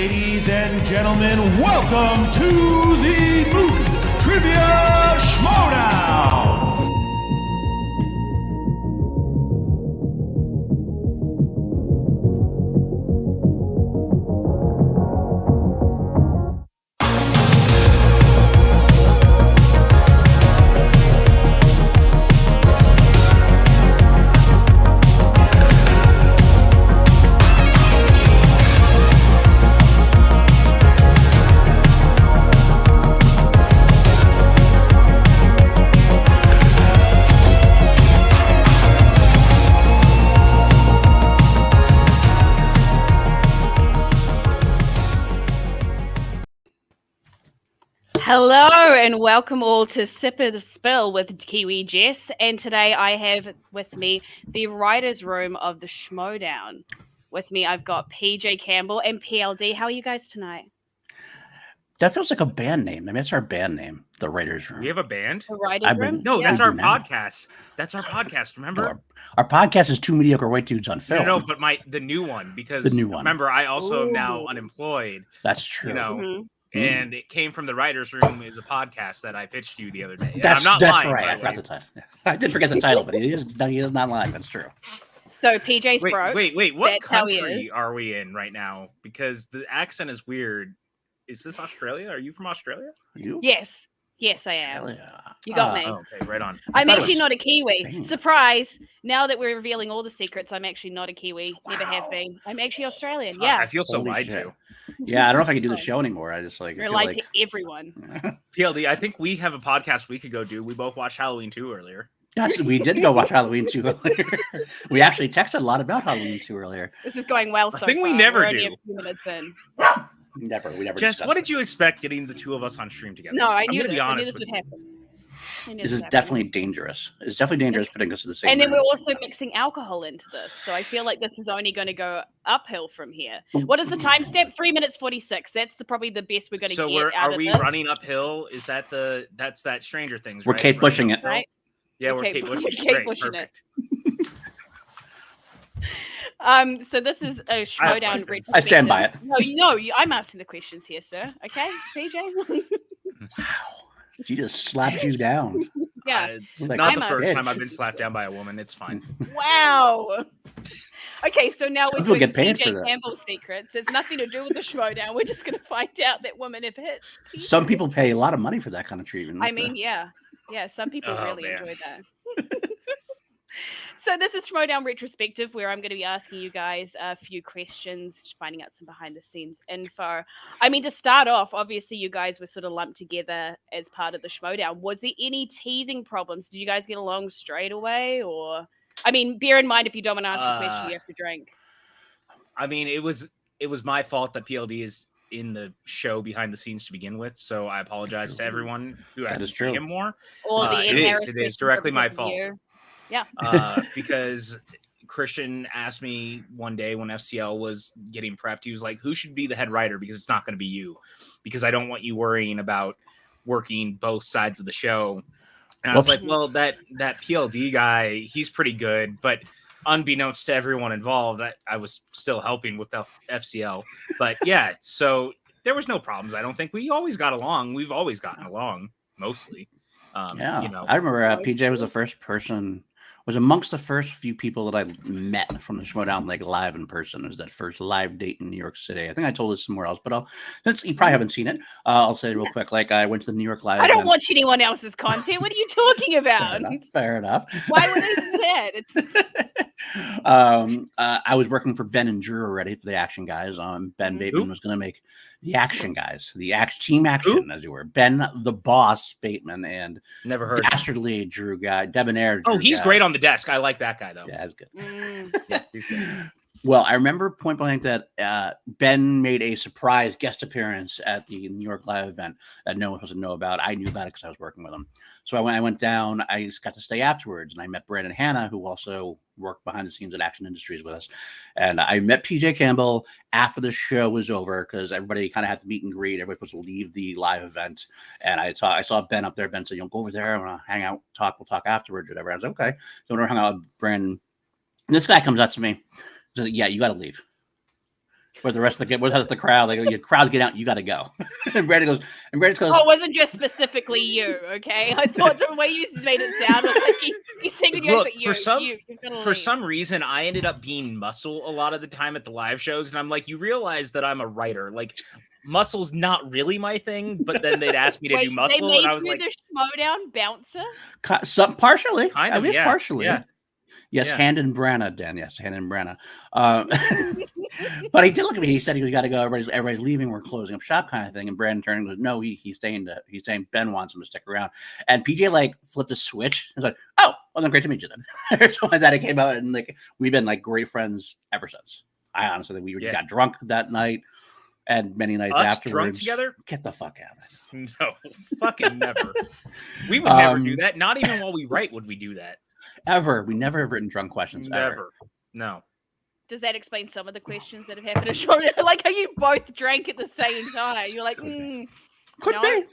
Ladies and gentlemen, welcome to the Movie Trivia Schmoedown! Hello and welcome all to Sip of Spill with Kiwi Jess, and today I have with me the writer's room of the Schmoedown. With me I've got PJ Campbell and PLD. How are you guys tonight? That feels like a band name. I mean, it's our band name, the writer's room. We have a band? The writer's room? No, yeah. that's our podcast. That's our podcast, remember? No, our podcast is Two Mediocre White Dudes on Film. No, but the new one, because the new one. Remember, I also am now unemployed. That's true. You know, Mm-hmm. and it came from the writer's room as a podcast that I pitched you the other day. That's lying, right. I forgot the title. I did forget the title, but he is not lying. That's true. So PJ's broke. Wait. What That's how he country is. are we in right now? Because the accent is weird. Is this Australia? Are you from Australia? You? Yes, I am. Australia. You got me. Oh, okay, right on. I'm thought it actually was not a Kiwi. Spain. Surprise! Now that we're revealing all the secrets, I'm actually not a Kiwi. Never have been. I'm actually Australian. Yeah. I feel so Holy lied shit. to. Yeah, I don't know if I can do the show anymore. I just like. You're lied to everyone. PLD, I think we have a podcast we could go do. We both watched Halloween 2 earlier. We did go watch Halloween 2 earlier. We actually texted a lot about Halloween 2 earlier. This is going well so thing we far. never We're only do. a few minutes in. We never. Jess, discussed what did it. you expect getting the two of us on stream together? No, I I'm knew gonna this. be I knew honest this with would you. happen. This is definitely dangerous. It's definitely dangerous putting us in the same. And then we're room. also mixing alcohol into this, so I feel like this is only going to go uphill from here. What is the timestamp? 3 minutes 46. That's probably the best we're going to So get out are of we this. running uphill? Is that that's that Stranger Things? We're right? Kate Bushing it. Right? Yeah, we're Okay, Kate Bushing. we're it. Kate Great, Bushing it. perfect. So this is a I have Schmoedown. questions. I stand by it. No, I'm asking the questions here, sir. Okay, PJ? Wow. She just slaps you down. Yeah. It's Like, not I'm the a first time bitch. I've been slapped down by a woman. It's fine. Wow. Okay, so now Some we're people doing get paid PJ for that. Campbell secrets. It's nothing to do with the Schmoedown. We're just going to find out that women have hit. Some people pay a lot of money for that kind of treatment. I mean, yeah. Some people Oh, really man. enjoy that. So this is Schmoedown Retrospective, where I'm going to be asking you guys a few questions, finding out some behind-the-scenes info. I mean, to start off, obviously you guys were sort of lumped together as part of the Schmoedown. Was there any teething problems? Did you guys get along straight away? Or, I mean, bear in mind, if you don't want to ask the question, you have to drink. I mean, it was my fault that PLD is in the show behind the scenes to begin with, so I apologize to everyone who has to see him more. Or the It Ed is. Harris It is question directly my because of fault. you. Yeah. Because Christian asked me one day when FCL was getting prepped, he was like, who should be the head writer? Because it's not going to be you, because I don't want you worrying about working both sides of the show. And I was like, well, that PLD guy, he's pretty good, but unbeknownst to everyone involved, I was still helping with FCL. But yeah, so there was no problems. I don't think we always got along. We've always gotten along mostly. Yeah, you know, I remember PJ was the first person, was amongst the first few people that I met from the Schmoedown, like live in person. It was that first live date in New York City. I think I told this somewhere else, but since you probably haven't seen it, I'll say it real quick. Like I went to the New York Live. I don't event. watch anyone else's content. What are you talking about? Fair enough. Why would I do that? It's I was working for Ben and Drew already for the Action Guys. Ben Bateman was going to make the Action Guys, Team Action, as you were. Ben the Boss Bateman and never heard. Dastardly Drew guy, debonair. Drew He's guy. great on the desk. I like that guy though. Yeah, that's good. Yeah, he's good. Well, I remember point blank that Ben made a surprise guest appearance at the New York Live event that no one was supposed to know about. I knew about it because I was working with him. So I went down. I just got to stay afterwards, and I met Brandon Hanna, who also worked behind the scenes at Action Industries with us. And I met PJ Campbell after the show was over because everybody kind of had to meet and greet. Everybody was supposed to leave the live event, and I saw Ben up there. Ben said, "You'll go over there. I want to hang out, talk. We'll talk afterwards, whatever." I was like, "Okay." So when I hung out with Brandon, and this guy comes up to me. So, yeah, you got to leave. With the rest of the crowd, they go, "Your crowd, get out! You got to go." And Brandon goes, Oh, it wasn't just specifically you, okay? I thought the way you made it sound was like he's thinking Look, you. For some reason, I ended up being Muscle a lot of the time at the live shows, and I'm like, you realize that I'm a writer. Like, Muscle's not really my thing, but then they'd ask me to do Muscle, and I was like, the Schmoedown bouncer? Some partially, kind at of, least yeah, partially. yeah. Yes, Yeah. Hand and Branna, Dan. Yes, Hand and Branna. But he did look at me. He said he got to go. Everybody's leaving. We're closing up shop, kind of thing. And Brandon turned and goes, "No, he's staying. He's saying Ben wants him to stick around." And PJ like flipped a switch. I was like, "Oh, well, then great to meet you then." Or something like that. It came out, and like we've been like great friends ever since. I honestly think we got drunk that night, and many nights afterwards. Drunk together? Get the fuck out of it. No, fucking never. We would never do that. Not even while we write would we do that. Ever. We never have written drunk questions. Never. Ever. No. Does that explain some of the questions that have happened at Schmoedown? Like, how you both drank at the same time? You're like, could be.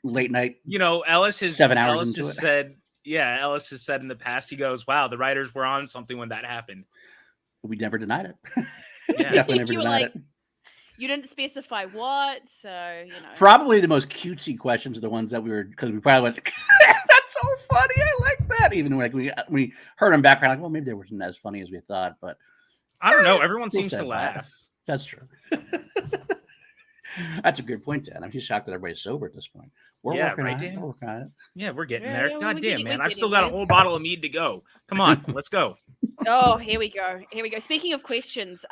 Late night. You know, Ellis has 7 hours Ellis into has it. said, yeah, Ellis has said in the past, he goes, "Wow, the writers were on something when that happened." We never denied it. Yeah. Definitely never denied it. You didn't specify what, so you know. Probably the most cutesy questions are the ones that because we probably went, "That's so funny, I like that." Even like we heard them back, like, well, maybe they weren't as funny as we thought, but I don't know. Everyone seems to laugh. That's true. That's a good point, Dan. I'm just shocked that everybody's sober at this point. We're working on it. We're working on it. Yeah, we're getting there. Yeah, God damn, man. I've still got a whole bottle of mead to go. Come on, let's go. Oh, here we go. Speaking of questions,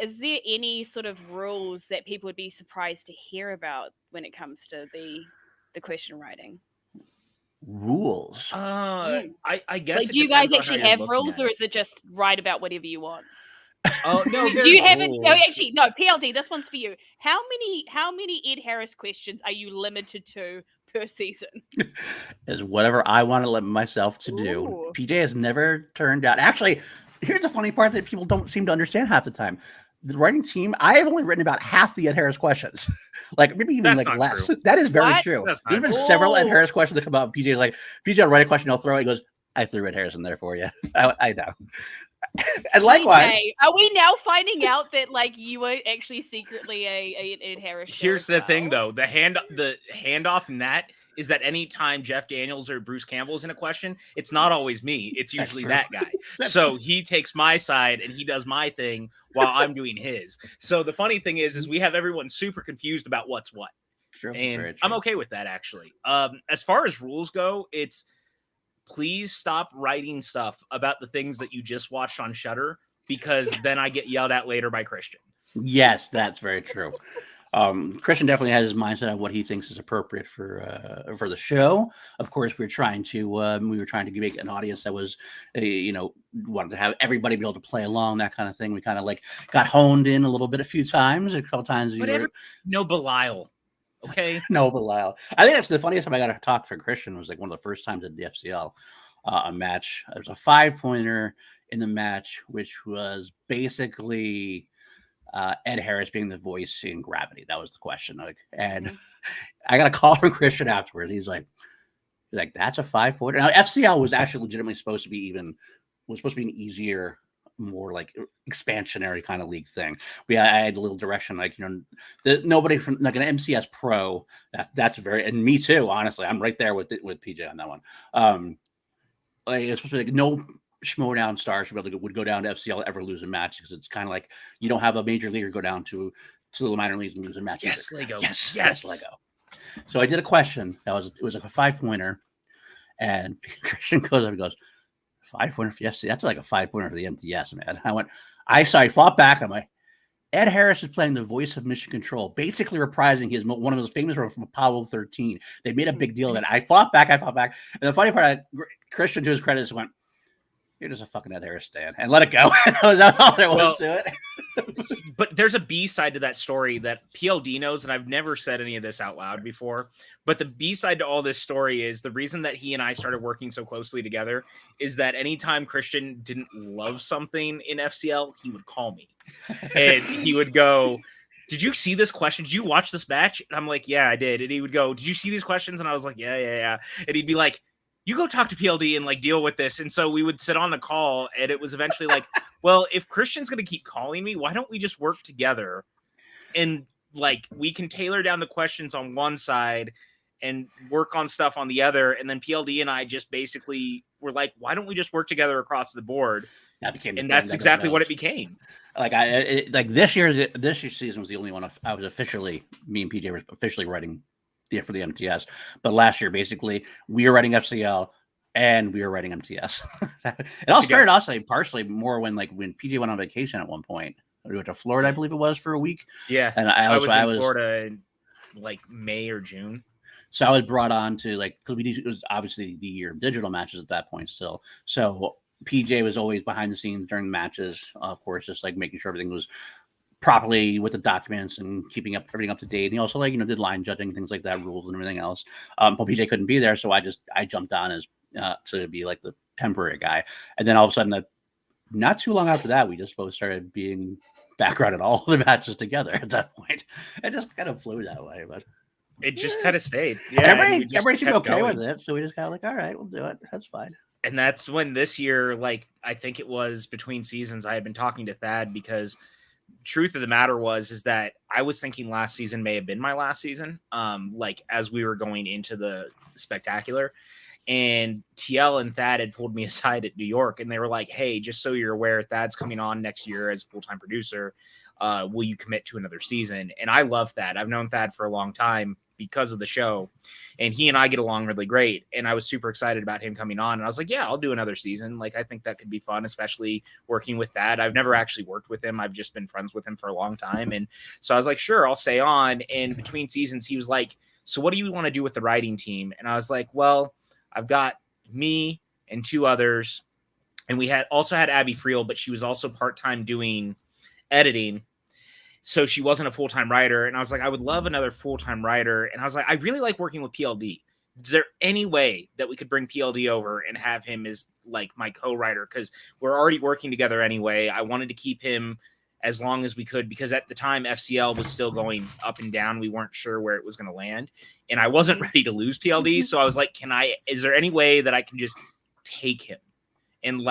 is there any sort of rules that people would be surprised to hear about when it comes to the question writing? Rules. I guess. Like, do you guys actually have rules, or is it just write about whatever you want? Oh no, do you have it? No, actually, no. PLD, this one's for you. How many Ed Harris questions are you limited to per season? Is whatever I want to limit myself to do. Ooh. PJ has never turned out. Actually, here's the funny part that people don't seem to understand half the time. The writing team, I have only written about half the Ed Harris questions. Like maybe even That's like less. True. That is very true. There's been several Ed Harris questions that come out. PJ's like, "PJ, I'll write a question, I'll throw it." He goes, "I threw Ed Harris in there for you." I know. And likewise, are we now finding out that like you were actually secretly a Ed Harris? Here's the thing, though: the handoff in that is that anytime Jeff Daniels or Bruce Campbell's in a question, it's not always me; it's usually that guy. So he takes my side and he does my thing while I'm doing his. So the funny thing is we have everyone super confused about what's what. True. And I'm okay with that, actually. As far as rules go, it's please stop writing stuff about the things that you just watched on Shudder, because then I get yelled at later by Christian. Yes, that's very true. Christian definitely has his mindset on what he thinks is appropriate for the show. Of course, we were trying to make an audience that was, wanted to have everybody be able to play along, that kind of thing. We kind of like got honed in a few times. A couple times. No Belial. Okay. No, Belial. I think that's the funniest time I got to talk for Christian was like one of the first times at the FCL, a match. There was a 5-pointer in the match, which was basically Ed Harris being the voice in Gravity. That was the question. And I got a call from Christian afterwards. He's like, "That's a 5-pointer." Now, FCL was actually legitimately supposed to be an easier, more like expansionary kind of league thing. I had a little direction, nobody from like an MCS pro. That's very, and me too. Honestly, I'm right there with PJ on that one. It's supposed to be like no Schmoedown star would go down to FCL ever lose a match, because it's kind of like you don't have a major leaguer go down to the minor leagues and lose a match. Yes, Lego. Yes, Lego. So I did a question it was like a 5-pointer, and Christian goes up and goes, 5-pointer for the FC? That's like a 5-pointer for the MTS, man. I fought back. I'm like, Ed Harris is playing the voice of Mission Control, basically reprising one of those famous roles from Apollo 13. They made a big deal of it. I fought back. And the funny part, Christian, to his credit, just went, "You're just a fucking Ed Harris stan," and let it go. That was all there was to it. But there's a B side to that story that PLD knows, and I've never said any of this out loud before. But the B side to all this story is the reason that he and I started working so closely together is that anytime Christian didn't love something in FCL, he would call me. And he would go, "Did you see this question? Did you watch this match?" And I'm like, "Yeah, I did." And he would go, "Did you see these questions?" And I was like, Yeah. And he'd be like, you go talk to PLD and like deal with this. And so we would sit on the call, and it was eventually like, well, if Christian's going to keep calling me, why don't we just work together? And like, we can tailor down the questions on one side and work on stuff on the other. And then PLD and I just basically were like, why don't we just work together across the board? That became, and that's exactly what it became. Like this year's season was the only one I was officially, me and PJ were officially writing for the MTS. But last year, basically, we were writing FCL and we were writing MTS. It all started also partially more when PJ went on vacation at one point. We went to Florida, I believe it was, for a week. Yeah, and I was in Florida in like May or June. So I was brought on to because it was obviously the year of digital matches at that point still. So PJ was always behind the scenes during the matches, of course, just like making sure everything was properly with the documents and keeping everything up to date. And he also did line judging, things like that, rules and everything else. But PJ couldn't be there, so I jumped on as to be like the temporary guy. And then all of a sudden, not too long after that, we just both started being background in all the matches together. At that point, it just kind of flew that way, but it just kind of stayed. Yeah, everybody seemed okay with it, so we just kind of like, all right, we'll do it. That's fine. And that's when this year, I think it was between seasons, I had been talking to Thad, because truth of the matter is that I was thinking last season may have been my last season. As we were going into the spectacular, and TL and Thad had pulled me aside at New York, and they were like, hey, just so you're aware, Thad's coming on next year as a full-time producer. Will you commit to another season? And I love Thad. I've known Thad for a long time because of the show, and he and I get along really great. And I was super excited about him coming on. And I was like, yeah, I'll do another season. I think that could be fun, especially working with Thad. I've never actually worked with him. I've just been friends with him for a long time. And so I was like, sure, I'll stay on. And between seasons, he was like, so what do you want to do with the writing team? And I was like, well, I've got me and two others. And we also had Abby Friel, but she was also part-time doing editing. So she wasn't a full-time writer. And I was like, I would love another full-time writer. And I was like, I really like working with PLD. Is there any way that we could bring PLD over and have him as my co-writer? Because we're already working together anyway. I wanted to keep him as long as we could, because at the time FCL was still going up and down. We weren't sure where it was going to land. And I wasn't ready to lose PLD. So I was like, is there any way that I can just take him? And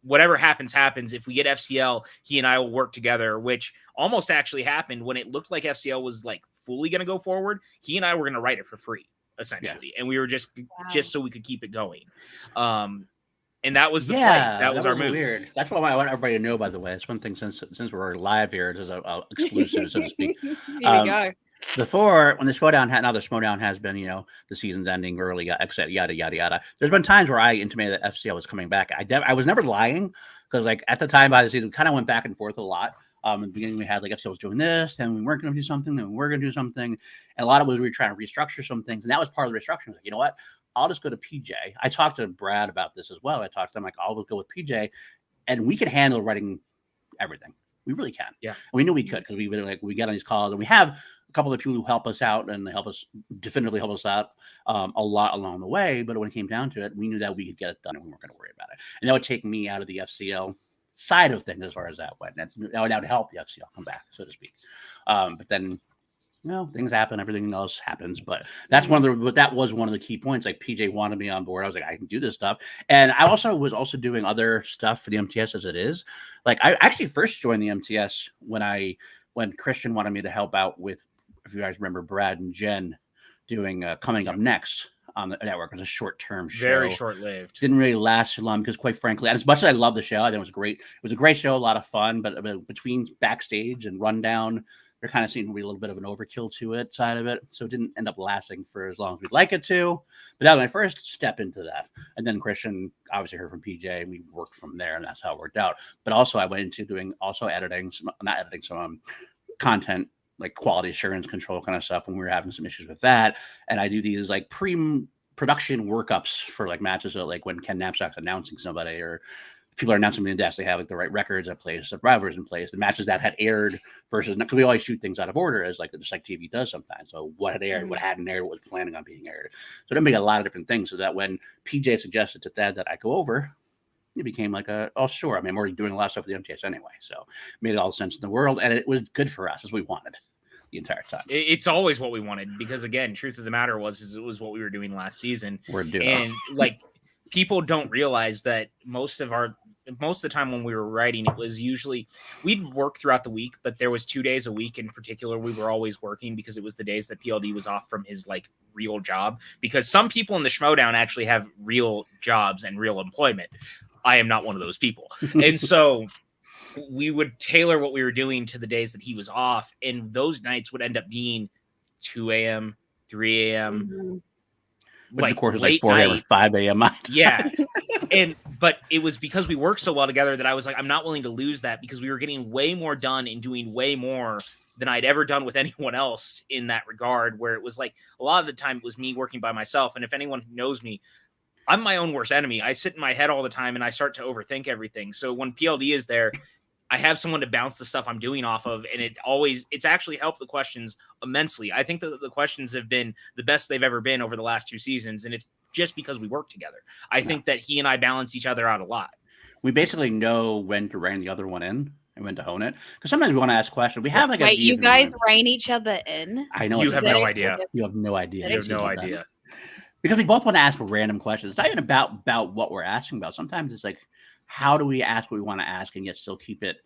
whatever happens. If we get FCL, he and I will work together, which almost actually happened when it looked like FCL was fully going to go forward. He and I were going to write it for free, essentially. Yeah. And we were just so we could keep it going. And that was the play. That was our move. Weird. That's what I want everybody to know, by the way. It's one thing since we're live here, it's a exclusive, so to speak. Here you go. Before, when the Schmoedown has been, the season's ending early, yada, yada, yada. There's been times where I intimated that FCL was coming back. I was never lying, because at the time by the season, we kind of went back and forth a lot. In the beginning, we had FCL was doing this, and we weren't going to do something, then we were going to do something. And a lot of it was we were trying to restructure some things. And that was part of the restructuring. You know what? I'll just go to PJ. I talked to Brad about this as well. I talked to him, I'll go with PJ, and we can handle writing everything. We really can. Yeah. And we knew we could, because we get on these calls, and we have a couple of people who help us out, and definitively help us out a lot along the way. But when it came down to it, we knew that we could get it done, and we weren't going to worry about it. And that would take me out of the FCL side of things as far as that went. That would help the FCL come back, so to speak. But then, things happen, everything else happens. But that was one of the key points. PJ wanted me on board. I was like, I can do this stuff. And I was doing other stuff for the MTS as it is. I actually first joined the MTS when Christian wanted me to help out with, if you guys remember, Brad and Jen doing Coming Up Next on the network. It was a short-term show. Very short-lived. Didn't really last too long, because quite frankly, as much as I love the show, I think it was great. It was a great show, a lot of fun, but between backstage and rundown, there kind of seemed to be a little bit of an overkill to it side of it. So it didn't end up lasting for as long as we'd like it to. But that was my first step into that. And then Christian obviously heard from PJ, and we worked from there, and that's how it worked out. But also I went into doing some content, quality assurance control kind of stuff, when we were having some issues with that. And I do these pre-production workups for matches. So when Ken Knapsack's announcing somebody, or people are announcing in the desk, they have the right records in place, the drivers in place, the matches that had aired versus, because we always shoot things out of order, as just like TV does sometimes. So what had aired, what hadn't aired, what was planning on being aired. So it made a lot of different things, so that when PJ suggested to Thad that I go over, it became oh, sure. I mean, I'm already doing a lot of stuff with the MTS anyway. So it made all the sense in the world. And it was good for us, as we wanted the entire time. It's always what we wanted, because again, truth of the matter is it was what we were doing last season. We're doing. And people don't realize that most of the time when we were writing, it was usually we'd work throughout the week, but there was 2 days a week in particular we were always working because it was the days that PLD was off from his like real job. Because some people in the Schmoedown actually have real jobs and real employment. I am not one of those people, and so we would tailor what we were doing to the days that he was off, and those nights would end up being 2 a.m., 3 a.m. Mm-hmm. Which like of course was late like 4 a.m. night. or 5 a.m. Yeah. But it was because we worked so well together that I was like, I'm not willing to lose that because we were getting way more done and doing way more than I'd ever done with anyone else in that regard, where it was like a lot of the time it was me working by myself. And if anyone knows me, I'm my own worst enemy. I sit in my head all the time and I start to overthink everything. So when PLD is there, I have someone to bounce the stuff I'm doing off of, and it's actually helped the questions immensely. I think that the questions have been the best they've ever been over the last 2 seasons, and it's just because we work together. I think that he and I balance each other out a lot. We basically know when to rein the other one in and when to hone it. Because sometimes we want to ask questions. We have like wait, you guys rein each other in? I know you have no idea. You have no idea. You have no idea. Because we both want to ask random questions. It's not even about what we're asking about. Sometimes it's like, how do we ask what we want to ask and yet still keep it,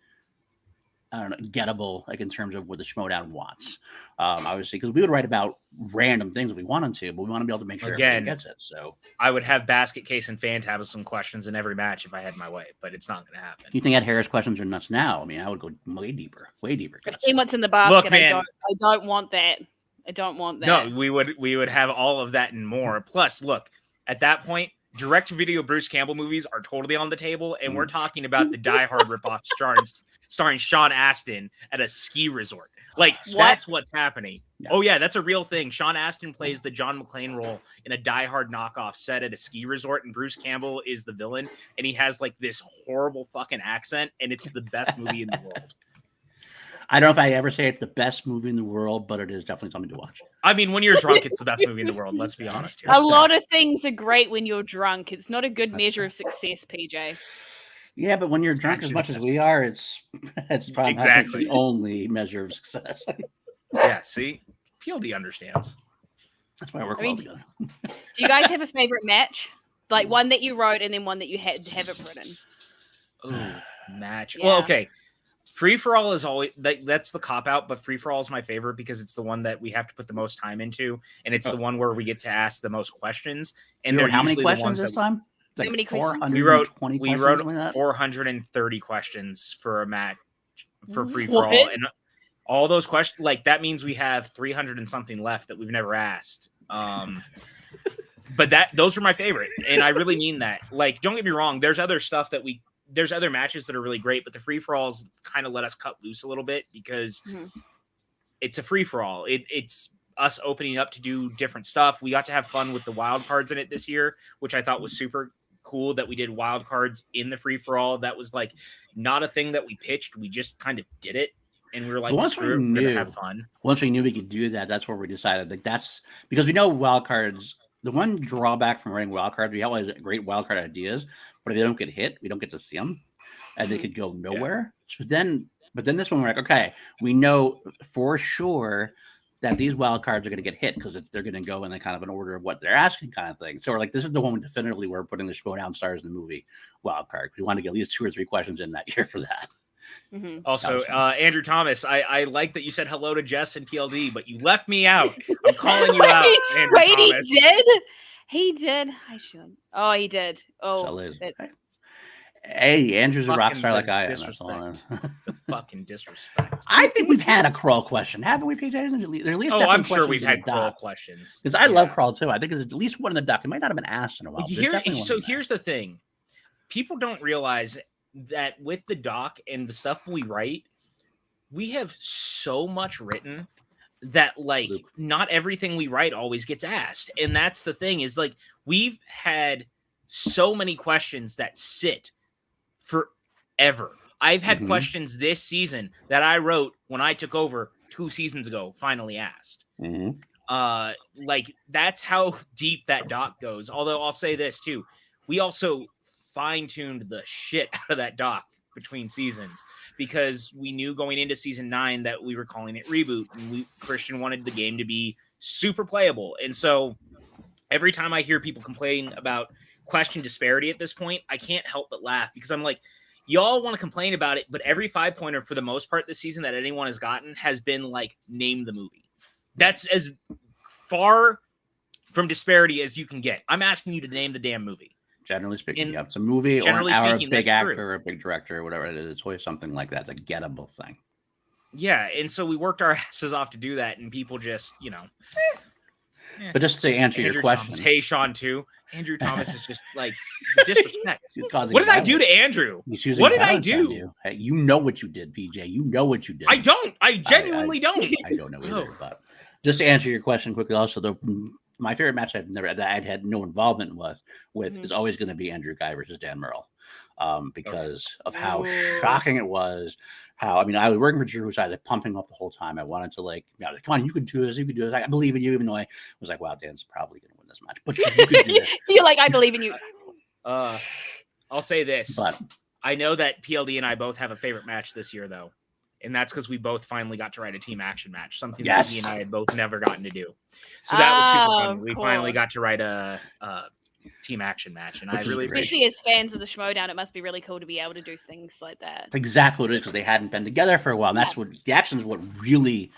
I don't know, gettable, like in terms of what the Schmoedown wants. Obviously, because we would write about random things if we wanted to, but we want to be able to make sure everyone gets it. So I would have basket case and fan tab with some questions in every match if I had my way, but it's not going to happen. You think Ed Harris questions are nuts now? I mean, I would go way deeper. I've seen what's in the basket. Look, man, I don't want that. I don't want that. No, we would have all of that and more. Plus, look, at that point, direct-to-video Bruce Campbell movies are totally on the table, and we're talking about the Die Hard ripoff starring Sean Astin at a ski resort. Like, that's what's happening. Yeah. Oh, yeah, that's a real thing. Sean Astin plays the John McClane role in a Die Hard knockoff set at a ski resort, and Bruce Campbell is the villain, and he has, like, this horrible fucking accent, and it's the best movie in the world. I don't know if I ever say it's the best movie in the world, but it is definitely something to watch. I mean, when you're drunk, it's the best movie in the world. Let's be honest here. A lot of things are great when you're drunk. It's not a good measure of success, PJ. Yeah, but when you're drunk as much as we are, it's probably exactly the only measure of success. Yeah, see? PLD understands. That's why I work well together. Do you guys have a favorite match? Like one that you wrote and then one that you had to have it written? Ooh, match. Yeah. Well, okay. Free for all is always that's the cop out, but free for all is my favorite because it's the one that we have to put the most time into, and it's the one where we get to ask the most questions. And there were how many questions this time? Like how many questions? We wrote 430 questions for a match for free for all, and all those questions, like that means we have 300 and something left that we've never asked. But those are my favorite, and I really mean that. Like, don't get me wrong, there's other stuff that there's other matches that are really great, but the free-for-alls kind of let us cut loose a little bit because it's a free-for-all. It's us opening up to do different stuff. We got to have fun with the wild cards in it this year, which I thought was super cool that we did wild cards in the free-for-all. That was like not a thing that we pitched. We just kind of did it. And we were like, screw it, we're going to have fun. Once we knew we could do that, that's where we decided. Like that's because we know wild cards. The one drawback from writing wild cards, we have always great wild card ideas, but if they don't get hit, we don't get to see them, and they could go nowhere. Yeah. But then this one, we're like, okay, we know for sure that these wild cards are going to get hit because they're going to go in the kind of an order of what they're asking, kind of thing. So we're like, this is the one definitively we're putting the Schmoedown stars in the movie wild card. We want to get at least 2 or 3 questions in that year for that. Mm-hmm. Also, Andrew Thomas, I like that you said hello to Jess and PLD, but you left me out. I'm calling you out, Andrew Thomas. He did? He did. I should. Oh, he did. Oh, hey, Andrew's a rock star like I am. That's all the fucking disrespect. I think we've had a Crawl question, haven't we, PJ? There's at least I'm sure we've had Crawl questions. Because I love Crawl too. I think there's at least one in the doc. It might not have been asked in a while. Here's the thing. People don't realize that with the doc and the stuff we write, we have so much written that like not everything we write always gets asked. And that's the thing is like we've had so many questions that sit forever. I've had questions this season that I wrote when I took over 2 seasons ago, finally asked. Like that's how deep that doc goes. Although I'll say this too, we also fine-tuned the shit out of that doc between seasons because we knew going into season 9 that we were calling it reboot, and Christian wanted the game to be super playable. And so every time I hear people complain about question disparity at this point, I can't help but laugh because I'm like, y'all want to complain about it, but every 5-pointer for the most part this season that anyone has gotten has been like, name the movie. That's as far from disparity as you can get. I'm asking you to name the damn movie. Generally speaking, it's a movie or a big actor or a big director or whatever it is. It's always something like that. It's a gettable thing. Yeah, and so we worked our asses off to do that, and people just, But just to answer your question. Thomas, hey, Sean, too. Andrew Thomas is just like disrespect. What did I do to Andrew? What did I do? You. Hey, you know what you did, PJ. You know what you did. I don't. I genuinely don't. I don't know either. But just to answer your question quickly, also, my favorite match I've had no involvement with is always going to be Andrew Guy versus Dan Murrell. Because of how shocking it was. I was working for Drew, so I was pumping up the whole time. I wanted to come on, you could do this, you could do this. I believe in you, even though I was like, wow, Dan's probably going to win this match, but you could do this. You're like, I believe in you. I'll say this, but I know that PLD and I both have a favorite match this year, though, and that's because we both finally got to write a team action match, something that he and I had both never gotten to do. So that was super fun. We finally got to write a team action match, and I really appreciate especially as fans of the Schmoedown, it must be really cool to be able to do things like that. That's exactly what it is, because they hadn't been together for a while, and that's what the action's what really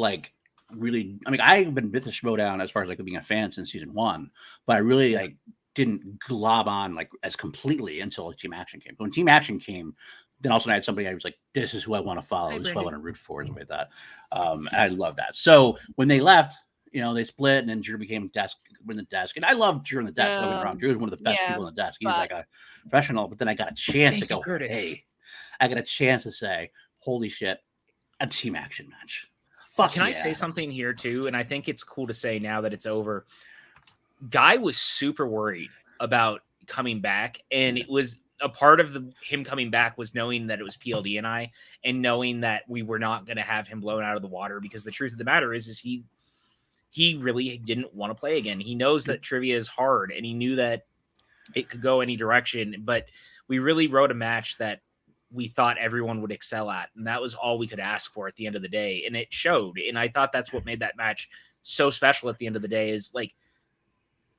I've been with the Schmoedown as far as being a fan since season 1, but I really didn't glob on as completely until team action came. When team action came, then also I had somebody I was like, this is who I want to follow, this is who I want to root for, and like that. And I love that. So when they left, they split, and then Drew became in the desk. And I love Drew in the desk. Don't get me wrong. Drew is one of the best people in the desk. He's like a professional. But then I got a chance to go, hey, I got a chance to say, holy shit, a team action match. Can I say something here too? And I think it's cool to say now that it's over. Guy was super worried about coming back. And it was a part of him coming back was knowing that it was PLD and I, and knowing that we were not going to have him blown out of the water, because the truth of the matter is he really didn't want to play again. He knows that trivia is hard, and he knew that it could go any direction, but we really wrote a match that we thought everyone would excel at. And that was all we could ask for at the end of the day. And it showed. And I thought that's what made that match so special at the end of the day, is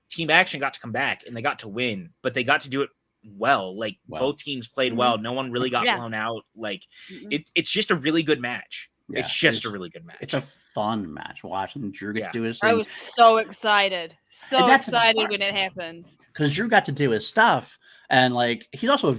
team action got to come back and they got to win, but they got to do it well. Both teams played well. No one really got blown out. It's just a really good match. Yeah, it's just a really good match. It's a fun match. Watching Drew get to do his thing. I was so excited. So excited when it happened. Because Drew got to do his stuff. And he's also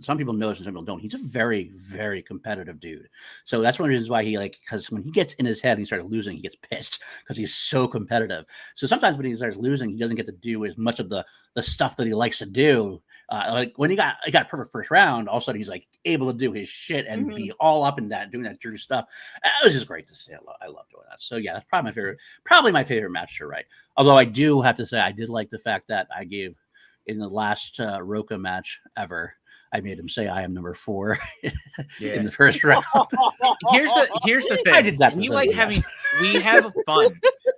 some people know this and some people don't. He's a very, very competitive dude. So that's one of the reasons why because when he gets in his head and he starts losing, he gets pissed because he's so competitive. So sometimes when he starts losing, he doesn't get to do as much of the stuff that he likes to do. When he got a perfect first round, all of a sudden he's able to do his shit and be all up in that, doing that Drew stuff. It was just great to see. I love doing that. So yeah, that's probably my favorite match to write. Although I do have to say, I did like the fact that I gave, in the last Roka match ever, I made him say I am number 4 in the first round. Here's the thing. I did that. We have fun.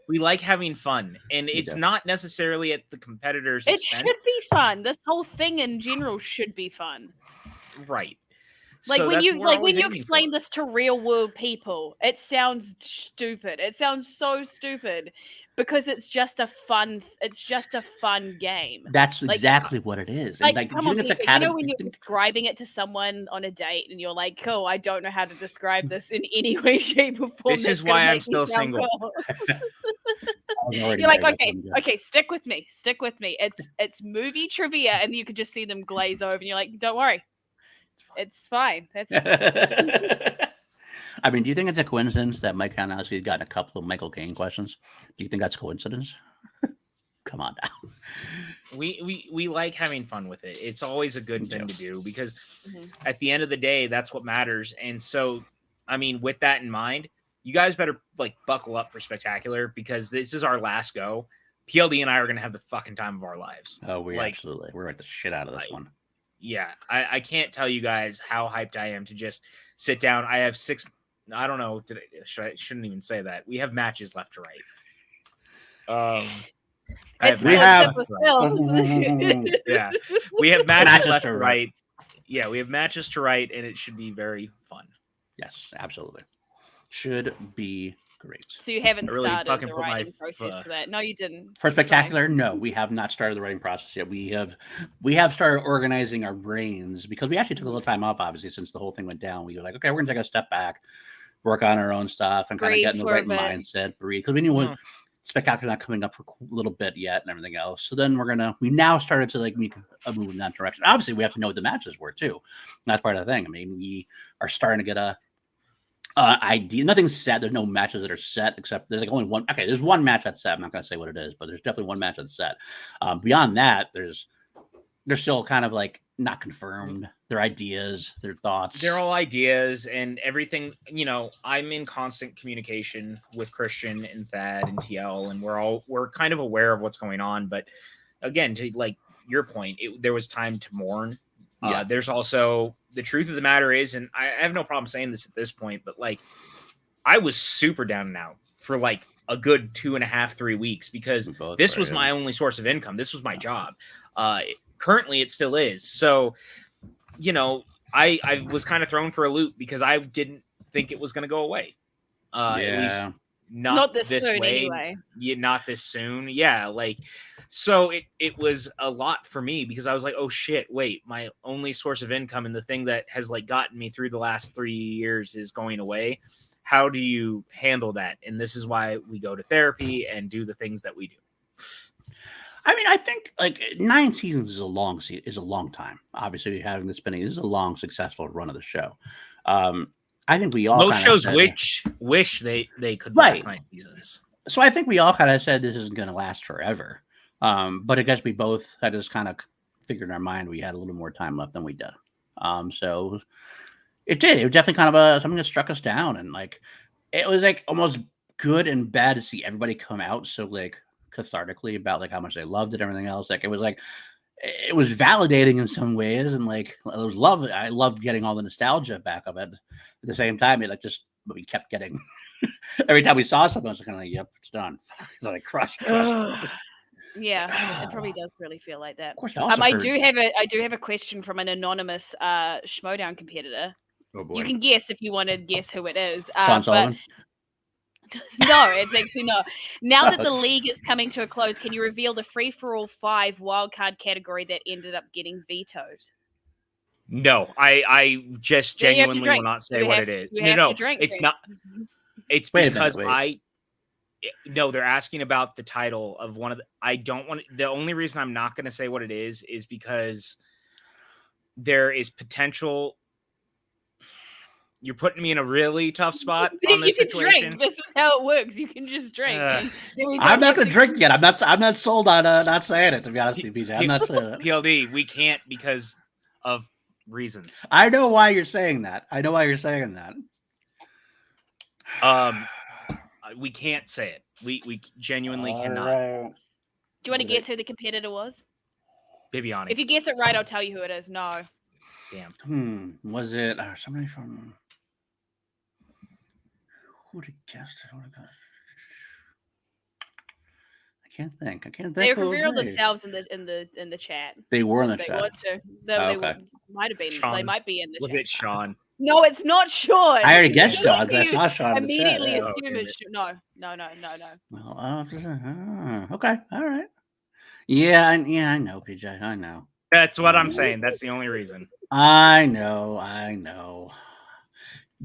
We like having fun, and it's not necessarily at the competitors' expense. It should be fun. This whole thing in general should be fun. Right. When you explain this to real world people, it sounds stupid. It sounds so stupid. Because it's just a fun game. That's exactly what it is. Come on, when you're describing it to someone on a date and you're like, "Cool, I don't know how to describe this in any way, shape, or form." This is why I'm still single. You're like, okay, stick with me. It's movie trivia, and you could just see them glaze over, and you're like, "Don't worry, it's fine." I mean, do you think it's a coincidence that Mike Hanowski has gotten a couple of Michael Caine questions? Do you think that's coincidence? Come on now. We like having fun with it. It's always a good thing to do, because at the end of the day, that's what matters. And so, with that in mind, you guys better buckle up for Spectacular, because this is our last go. PLD and I are going to have the fucking time of our lives. Oh, absolutely. We're the shit out of this one. Yeah. I can't tell you guys how hyped I am to just sit down. I have 6. I don't know. I shouldn't even say that. We have matches left to write. We have matches left to write. Yeah, we have matches to write, and it should be very fun. Yes, absolutely. Should be Great. So you haven't I really started fucking the put my writing process for that. No, you didn't. For It's fine. Spectacular, no, we have not started the writing process yet. We have started organizing our brains because we actually took a little time off, obviously, since the whole thing went down. We were like, okay, we're gonna take a step back, work on our own stuff, and kind of Breathe get in the for a right bit. mindset, breathe. Because we knew what Spectacular not coming up for a little bit yet and everything else. So then we now started to like make a move in that direction. Obviously, we have to know what the matches were too. That's part of the thing. I mean, we are starting to get a idea. Nothing's set. There's no matches that are set except there's like only one. Okay, there's one match that's set. I'm not going to say what it is, but there's definitely one match that's set. Beyond that, they're still kind of like not confirmed. Their ideas, their thoughts. They're all ideas and everything. You know, I'm in constant communication with Christian and Thad and TL, and we're kind of aware of what's going on. But again, to like your point, there was time to mourn. Yeah. There's also the truth of the matter is, and I have no problem saying this at this point, but like I was super down and out for like a good 2.5, 3 weeks because this was my only source of income. This was my job. Currently, it still is. So, you know, I was kind of thrown for a loop because I didn't think it was going to go away. At least not this soon, way. anyway. Yeah, not this soon. Yeah, like so it was a lot for me because I was like, oh shit, wait, my only source of income and the thing that has like gotten me through the last 3 years is going away. How do you handle that? And this is why we go to therapy and do the things that we do. I mean, I think like 9 seasons is a long time. Obviously, having this been is a long, successful run of the show. I think we all most shows wish they could last 9 seasons. So I think we all kind of said this isn't going to last forever. But I guess we both had just kind of figured in our mind we had a little more time left than we did. So it did. It was definitely kind of something that struck us down, and like it was like almost good and bad to see everybody come out so like cathartically about like how much they loved it and everything else. Like it was validating in some ways, and like it was love. I loved getting all the nostalgia back of it. At the same time, we kept getting every time we saw something, I was kind of like, "Yep, it's done." It's like crush. Yeah, it probably does really feel like that. Of course, I do have a question from an anonymous Schmoedown competitor. Oh boy. You can guess if you want to guess who it is. Sean Sullivan. No, it's actually not. Now that the league is coming to a close, can you reveal the free-for-all 5 wildcard category that ended up getting vetoed? No, I just genuinely will not say what it is. No, it's not. It's because no, they're asking about the title of one of the. I don't want. The only reason I'm not going to say what it is because there is potential. You're putting me in a really tough spot on this situation. Drink. This is how it works. You can just drink. I'm not going to drink yet. I'm not sold on not saying it, to be honest with you, PJ. I'm not saying it. PLD, we can't because of reasons. I know why you're saying that. We can't say it. We genuinely cannot. Do you want to guess who the competitor was? Bibiani. If you guess it right, I'll tell you who it is. No. Damn. Was it somebody from? Who would have guessed it? I can't think. They revealed themselves in the chat. They were in the chat. Might have been. Sean. They might be in the chat. Was it Sean? No, it's not Sean. I already guessed Sean. I saw Sean in the chat. Immediately assume it's no. Well, okay, all right. Yeah, I know, PJ. I know. That's what I'm saying. That's the only reason. I know.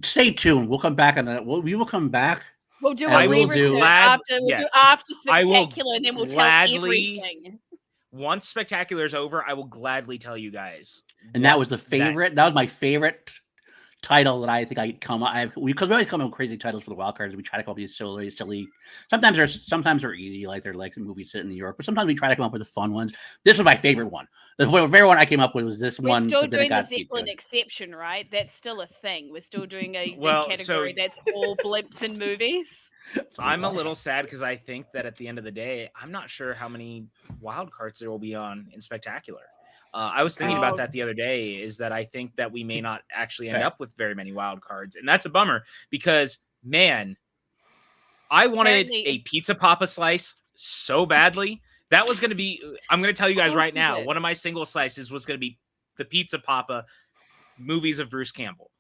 Stay tuned. We'll come back on that. We will come back. We'll do after Spectacular, and then we'll tell everything. Once Spectacular is over, I will gladly tell you guys. And that was the favorite. That was my favorite title that I think I come up. Because we always come up with crazy titles for the wild cards. We try to come up with these silly. Sometimes they're easy, like they're like movies set in New York. But sometimes we try to come up with the fun ones. This was my favorite one. The favorite one I came up with was this one. We're still doing the Zeppelin exception, right? That's still a thing. We're still doing a category that's all blimps in movies. So I'm a little sad because I think that at the end of the day, I'm not sure how many wild cards there will be on in Spectacular. I was thinking about that the other day, is that I think that we may not actually end up with very many wild cards. And that's a bummer because, man, I wanted a Pizza Papa slice so badly. That was going to be, I'm going to tell you guys right now, one of my single slices was going to be the Pizza Papa movies of Bruce Campbell.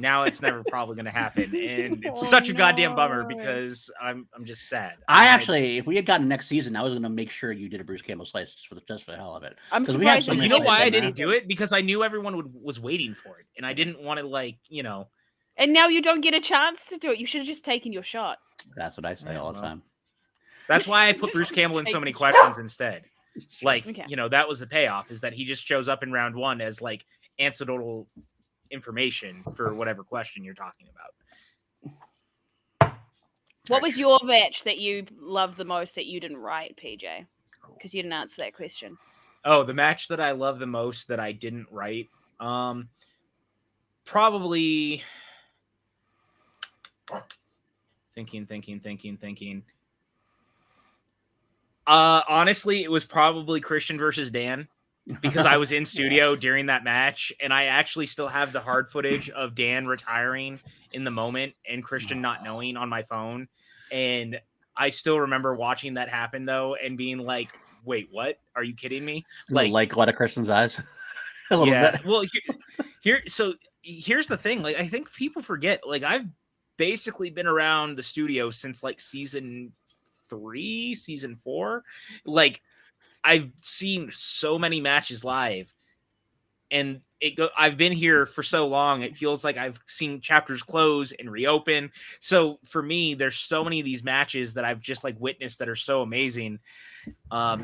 Now it's never probably going to happen, and it's such a goddamn bummer because I'm just sad. I actually, if we had gotten next season, I was going to make sure you did a Bruce Campbell slice just for the hell of it. I'm Because we had surprised so that many You know slices why I on there. didn't do it? Because I knew everyone was waiting for it, and I didn't want to, like, you know. And now you don't get a chance to do it. You should have just taken your shot. That's what I say all the time. That's why I put Bruce Campbell in so many questions instead. Like, Okay. you know, that was the payoff, is that he just shows up in round one as, like, anecdotal information for whatever question you're talking about. What was your match that you loved the most that you didn't write, PJ? Because you didn't answer that question. Oh, the match that I love the most that I didn't write? Probably thinking. Honestly, it was probably Christian versus Dan, because I was in studio during that match, and I actually still have the hard footage of Dan retiring in the moment and Christian not knowing on my phone. And I still remember watching that happen, though, and being like, wait, what? Are you kidding me? Like what a Christian's eyes. A little bit. Well, here's the thing. Like, I think people forget, like, I've basically been around the studio since like season 3, season 4. Like, I've seen so many matches live, and I've been here for so long. It feels like I've seen chapters close and reopen. So for me, there's so many of these matches that I've just like witnessed that are so amazing.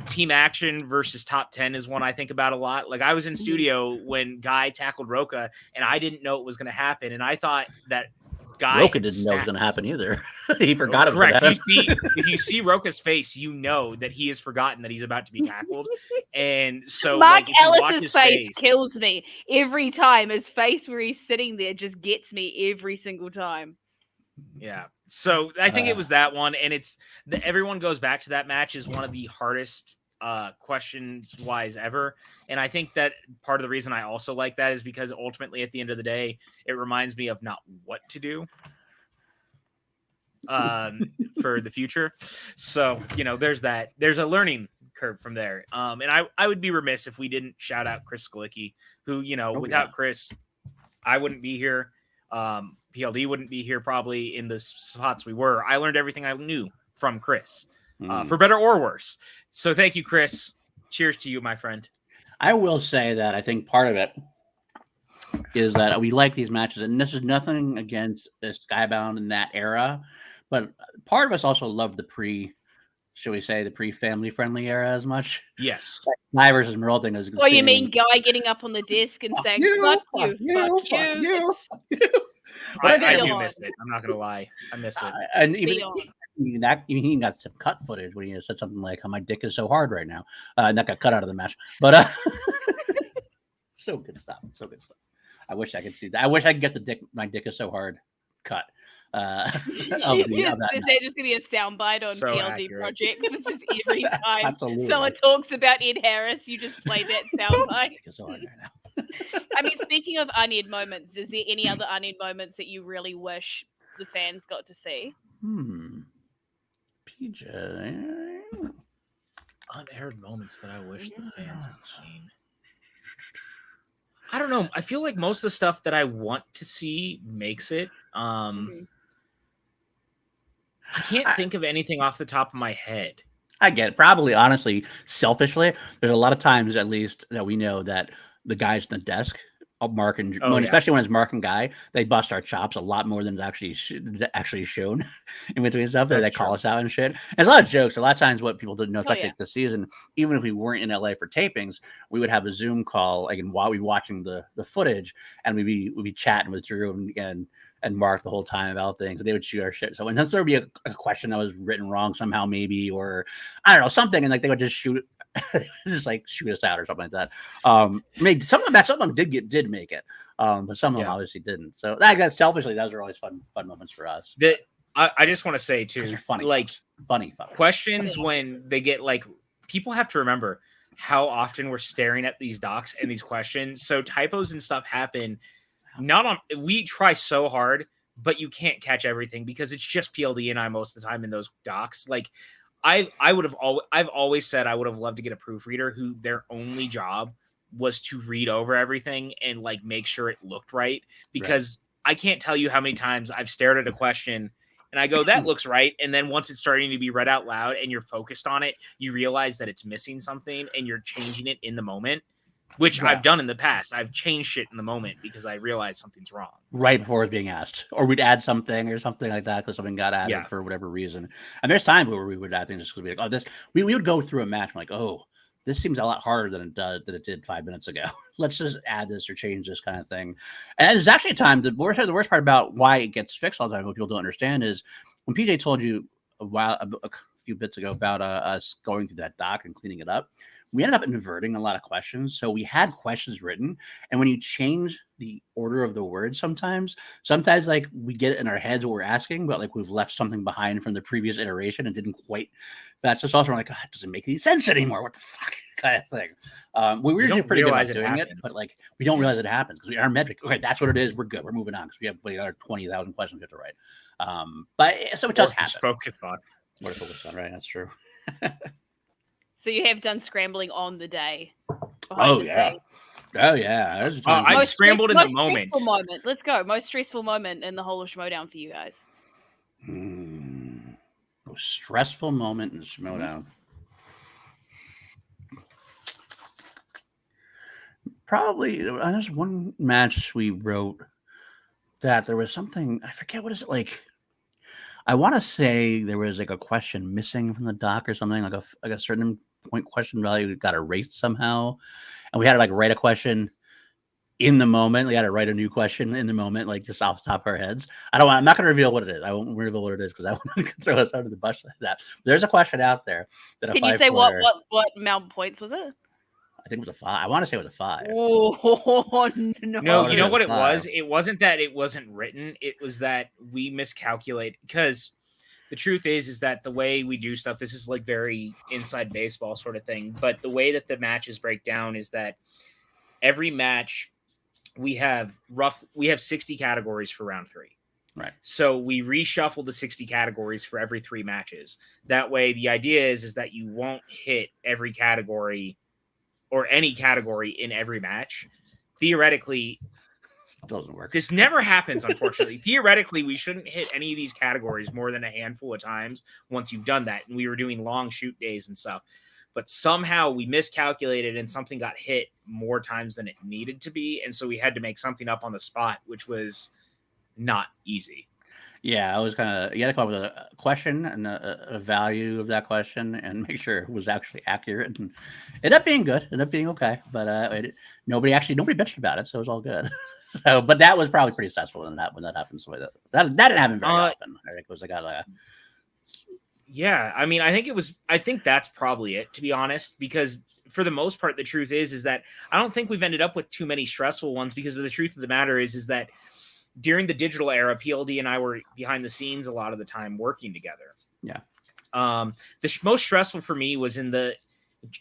Team Action versus Top 10 is one I think about a lot. Like, I was in studio when Guy tackled Roka, and I didn't know it was going to happen, and I thought that Guy Roka didn't know it was going to happen either. He forgot it was Correct. going to happen. If you see Roka's face, you know that he has forgotten that he's about to be tackled. And so, Mark like, if you watch Ellis's his face kills me every time. His face where he's sitting there just gets me every single time. Yeah. So I think it was that one, and everyone goes back to that match as one of the hardest questions wise ever. And I think that part of the reason I also like that is because ultimately at the end of the day, it reminds me of not what to do for the future. So, you know, there's a learning curve from there. And I would be remiss if we didn't shout out Chris Skalicki, who, you know, without Chris, I wouldn't be here. PLD wouldn't be here probably in the spots we were. I learned everything I knew from Chris, for better or worse. So thank you, Chris. Cheers to you, my friend. I will say that I think part of it is that we like these matches, and this is nothing against Skybound in that era, but part of us also love the pre-family friendly era as much. Yes. Guy versus Merle thing is. Well, you mean Guy getting up on the desk and saying, fuck you. I do miss it. I'm not going to lie. I miss it. And even he got some cut footage when he said something like, "Oh, my dick is so hard right now," and that got cut out of the match. But so good stuff. So good stuff. I wish I could see that. I wish I could get the "my dick is so hard" cut. Of that There's just gonna be a soundbite on So PLD accurate. projects. This is every time Absolutely. someone talks about Ed Harris, you just play that soundbite. Dick is so hard right now. I mean, speaking of unaired moments, is there any other unaired moments that you really wish the fans got to see? PJ. Unaired moments that I wish the fans had seen. I don't know. I feel like most of the stuff that I want to see makes it. I can't think of anything off the top of my head. I get it. Probably, honestly, selfishly, there's a lot of times, at least, that we know that the guys at the desk, Mark and especially when it's Mark and Guy, they bust our chops a lot more than it's actually shown in between stuff. They call us out and shit. And there's a lot of jokes. A lot of times, what people didn't know, especially this season, even if we weren't in LA for tapings, we would have a Zoom call, like, and while we were watching the footage, and we'd be chatting with Drew and Mark the whole time about things. They would shoot our shit. So, and then there would be a question that was written wrong somehow, maybe, or I don't know, something, and like they would just shoot just like shoot us out or something like that. Some of them did make it, but some of them obviously didn't. So that selfishly, those are always fun moments for us. I just want to say too, they're funny, like funny questions when they get like, people have to remember how often we're staring at these docs and these questions. So typos and stuff happen. We try so hard, but you can't catch everything because it's just PLD and I most of the time in those docs. Like I've always said I would have loved to get a proofreader who their only job was to read over everything and like make sure it looked right, because I can't tell you how many times I've stared at a question and I go, that looks right. And then once it's starting to be read out loud and you're focused on it, you realize that it's missing something and you're changing it in the moment, which I've done in the past. I've changed shit in the moment because I realized something's wrong. Right before it's being asked. Or we'd add something or something like that because something got added for whatever reason. And there's times where we would add things just because we'd be like, oh, this, we would go through a match and like, oh, this seems a lot harder than it did 5 minutes ago. Let's just add this or change this kind of thing. And there's actually a time, the worst part about why it gets fixed all the time, what people don't understand is when PJ told you a few bits ago about us going through that doc and cleaning it up, we ended up inverting a lot of questions. So we had questions written, and when you change the order of the words, sometimes like we get it in our heads what we're asking, but like we've left something behind from the previous iteration and didn't quite. That's just also like, oh, it doesn't make any sense anymore. What the fuck kind of thing. We were usually pretty good at doing it, but like we don't realize it happens because we are metric. Okay, that's what it is. We're good. We're moving on because we have like another 20,000 questions we have to write. But so it does happen. Focus on. What to focus on, right? That's true. So you have done scrambling on the day. Oh yeah. Oh yeah. I've scrambled in the moment. Let's go. Most stressful moment in the whole of Schmoedown for you guys. Most stressful moment in Schmoedown. Probably there's one match we wrote that there was something, I forget what is it like. I want to say there was like a question missing from the doc or something, like a certain point question value got erased somehow, and we had to like write a question in the moment. We had to write a new question in the moment, like just off the top of our heads. I'm not going to reveal what it is. I won't reveal what it is because I want to throw us under the bus like that. There's a question out there that can you say what amount of points was it? I think it was a 5. I want to say it was a 5. Oh, no. No, you know what it was? It wasn't that it wasn't written. It was that we miscalculated. Because the truth is that the way we do stuff, this is like very inside baseball sort of thing. But the way that the matches break down is that every match we have 60 categories for round 3. Right. So we reshuffle the 60 categories for every 3 matches. That way, the idea is that you won't hit every category or any category in every match. Theoretically, it doesn't work. This never happens, unfortunately. Theoretically, we shouldn't hit any of these categories more than a handful of times once you've done that. And we were doing long shoot days and stuff. But somehow we miscalculated and something got hit more times than it needed to be. And so we had to make something up on the spot, which was not easy. Yeah, I was kind of, you had to come up with a question and a value of that question and make sure it was actually accurate. And it ended up being good, ended up being okay. But nobody bitched about it, so it was all good. So, but that was probably pretty stressful when that happened. So that didn't happen very often. I think it was yeah, I mean, I think that's probably it, to be honest, because for the most part, the truth is that I don't think we've ended up with too many stressful ones because of the truth of the matter is that during the digital era, PLD and I were behind the scenes a lot of the time working together. Yeah. The most stressful for me was in the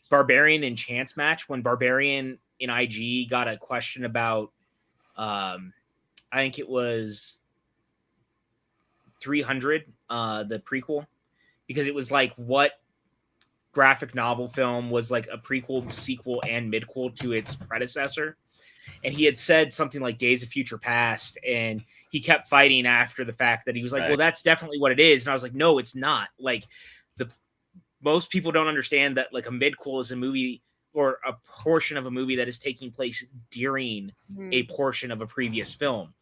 Barbarian and Chance match when Barbarian in IG got a question about, I think it was 300, the prequel, because it was like what graphic novel film was like a prequel, sequel, and midquel to its predecessor. And he had said something like Days of Future Past, and he kept fighting after the fact that he was like, well, that's definitely what it is. And I was like, no, it's not. Like, most people don't understand that like a midquel is a movie or a portion of a movie that is taking place during a portion of a previous film.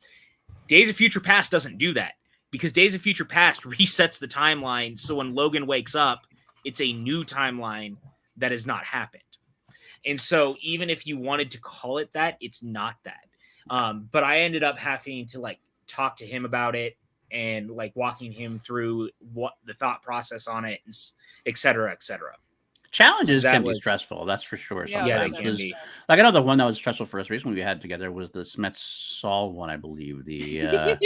Days of Future Past doesn't do that because Days of Future Past resets the timeline. So when Logan wakes up, it's a new timeline that has not happened. And so even if you wanted to call it that, it's not that. But I ended up having to like talk to him about it and like walking him through what the thought process on it, et cetera, et cetera. Challenges can be stressful, that's for sure. Sometimes. Like I know the one that was stressful for us recently we had together was the Smets Sol one, I believe. The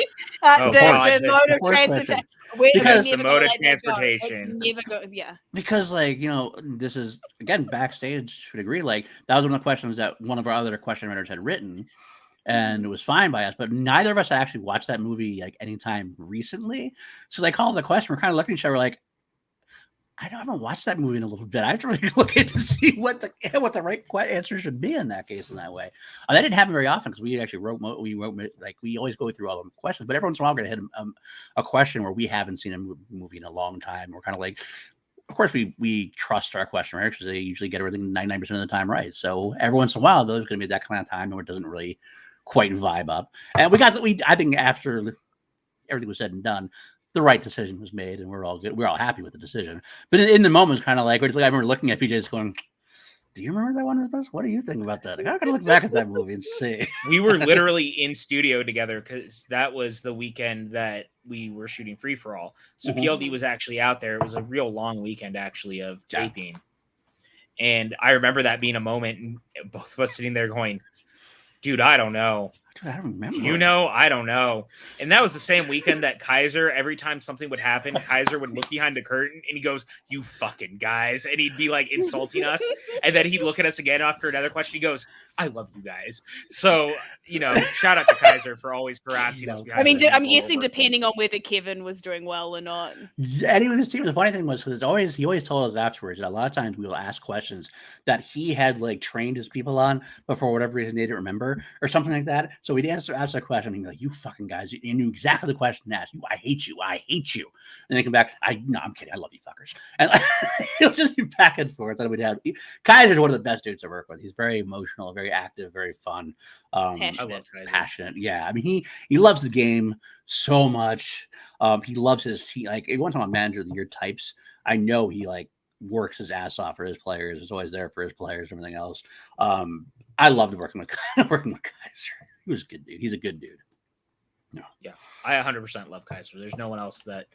motor transportation. Because the motor transportation. Because like, you know, this is again backstage to a degree. Like that was one of the questions that one of our other question writers had written. And it was fine by us, but neither of us had actually watched that movie like anytime recently. So they called the question. We're kind of looking at each other like, I haven't watched that movie in a little bit. I have to really look into see what the right answer should be in that case. In that way, that didn't happen very often because we actually wrote like we always go through all the questions, but every once in a while we're gonna hit a question where we haven't seen a movie in a long time. We're kind of like, of course we trust our question writers because they usually get everything 99% of the time right. So every once in a while, there's going to be that kind of time where it doesn't really quite vibe up. And I think after everything was said and done, the right decision was made, and we're all good. We're all happy with the decision. But in the moment, it's kind of like I remember looking at PJ's going, "Do you remember that one? What do you think about that?" Like, I gotta look back at that movie and see. We were literally in studio together because that was the weekend that we were shooting Free for All. So PLD was actually out there. It was a real long weekend actually of taping, and I remember that being a moment, and both of us sitting there going, "Dude, I don't know." I don't remember. Do you know? I don't know. And that was the same weekend that Kaiser, every time something would happen, Kaiser would look behind the curtain and he goes, "You fucking guys." And he'd be like insulting us. And then he'd look at us again after another question. He goes, "I love you guys." So, shout out to Kaiser for always harassing us. I mean, I'm guessing depending on whether Kevin was doing well or not. Yeah, and even his team. The funny thing was because he always told us afterwards that a lot of times we will ask questions that he had like trained his people on, but for whatever reason they didn't remember or something like that. So we'd ask a question and he'd be like, "You fucking guys," you knew exactly the question to ask. "I hate you. I hate you." And they come back, "No, I'm kidding. I love you fuckers." And it'll just be back and forth. That we'd have. Kaiser's one of the best dudes to work with. He's very emotional, very active, very fun. I love Kaiser. Passionate. Yeah, I mean he loves the game so much. He loves his like if you want to talk about manager of the year types, I know he like works his ass off for his players. Is always there for his players and everything else. I loved working with Kaiser. He was a good dude. He's a good dude. No. Yeah, I 100% love Kaiser. There's no one else that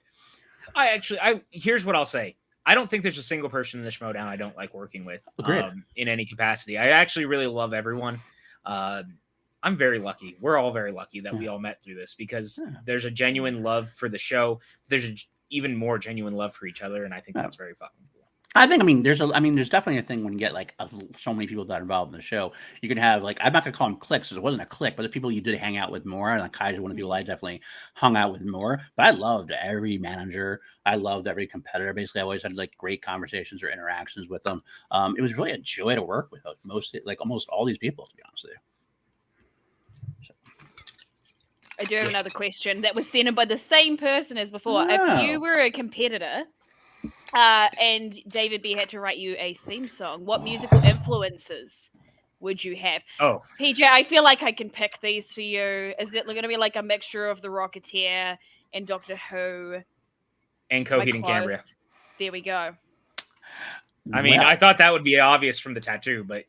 here's what I'll say. I don't think there's a single person in the Schmoedown I don't like working with in any capacity. I actually really love everyone. I'm very lucky. We're all very lucky that we all met through this because there's a genuine love for the show. There's an even more genuine love for each other, and I think that's very fucking cool. I think, there's definitely a thing when you get like so many people that are involved in the show. You can have like, I'm not gonna call them cliques because it wasn't a clique, but the people you did hang out with more. And like Kaiser, one of the people I definitely hung out with more. But I loved every manager. I loved every competitor. Basically, I always had like great conversations or interactions with them. It was really a joy to work with almost all these people, to be honest with you. So. I do have another question that was sent in by the same person as before. If you were a competitor. And David B had to write you a theme song, what musical influences would you have? Oh, PJ, I feel like I can pick these for you. Is it going to be like a mixture of The Rocketeer and Doctor Who? And Coheed and Cambria. There we go. I mean, I thought that would be obvious from the tattoo, but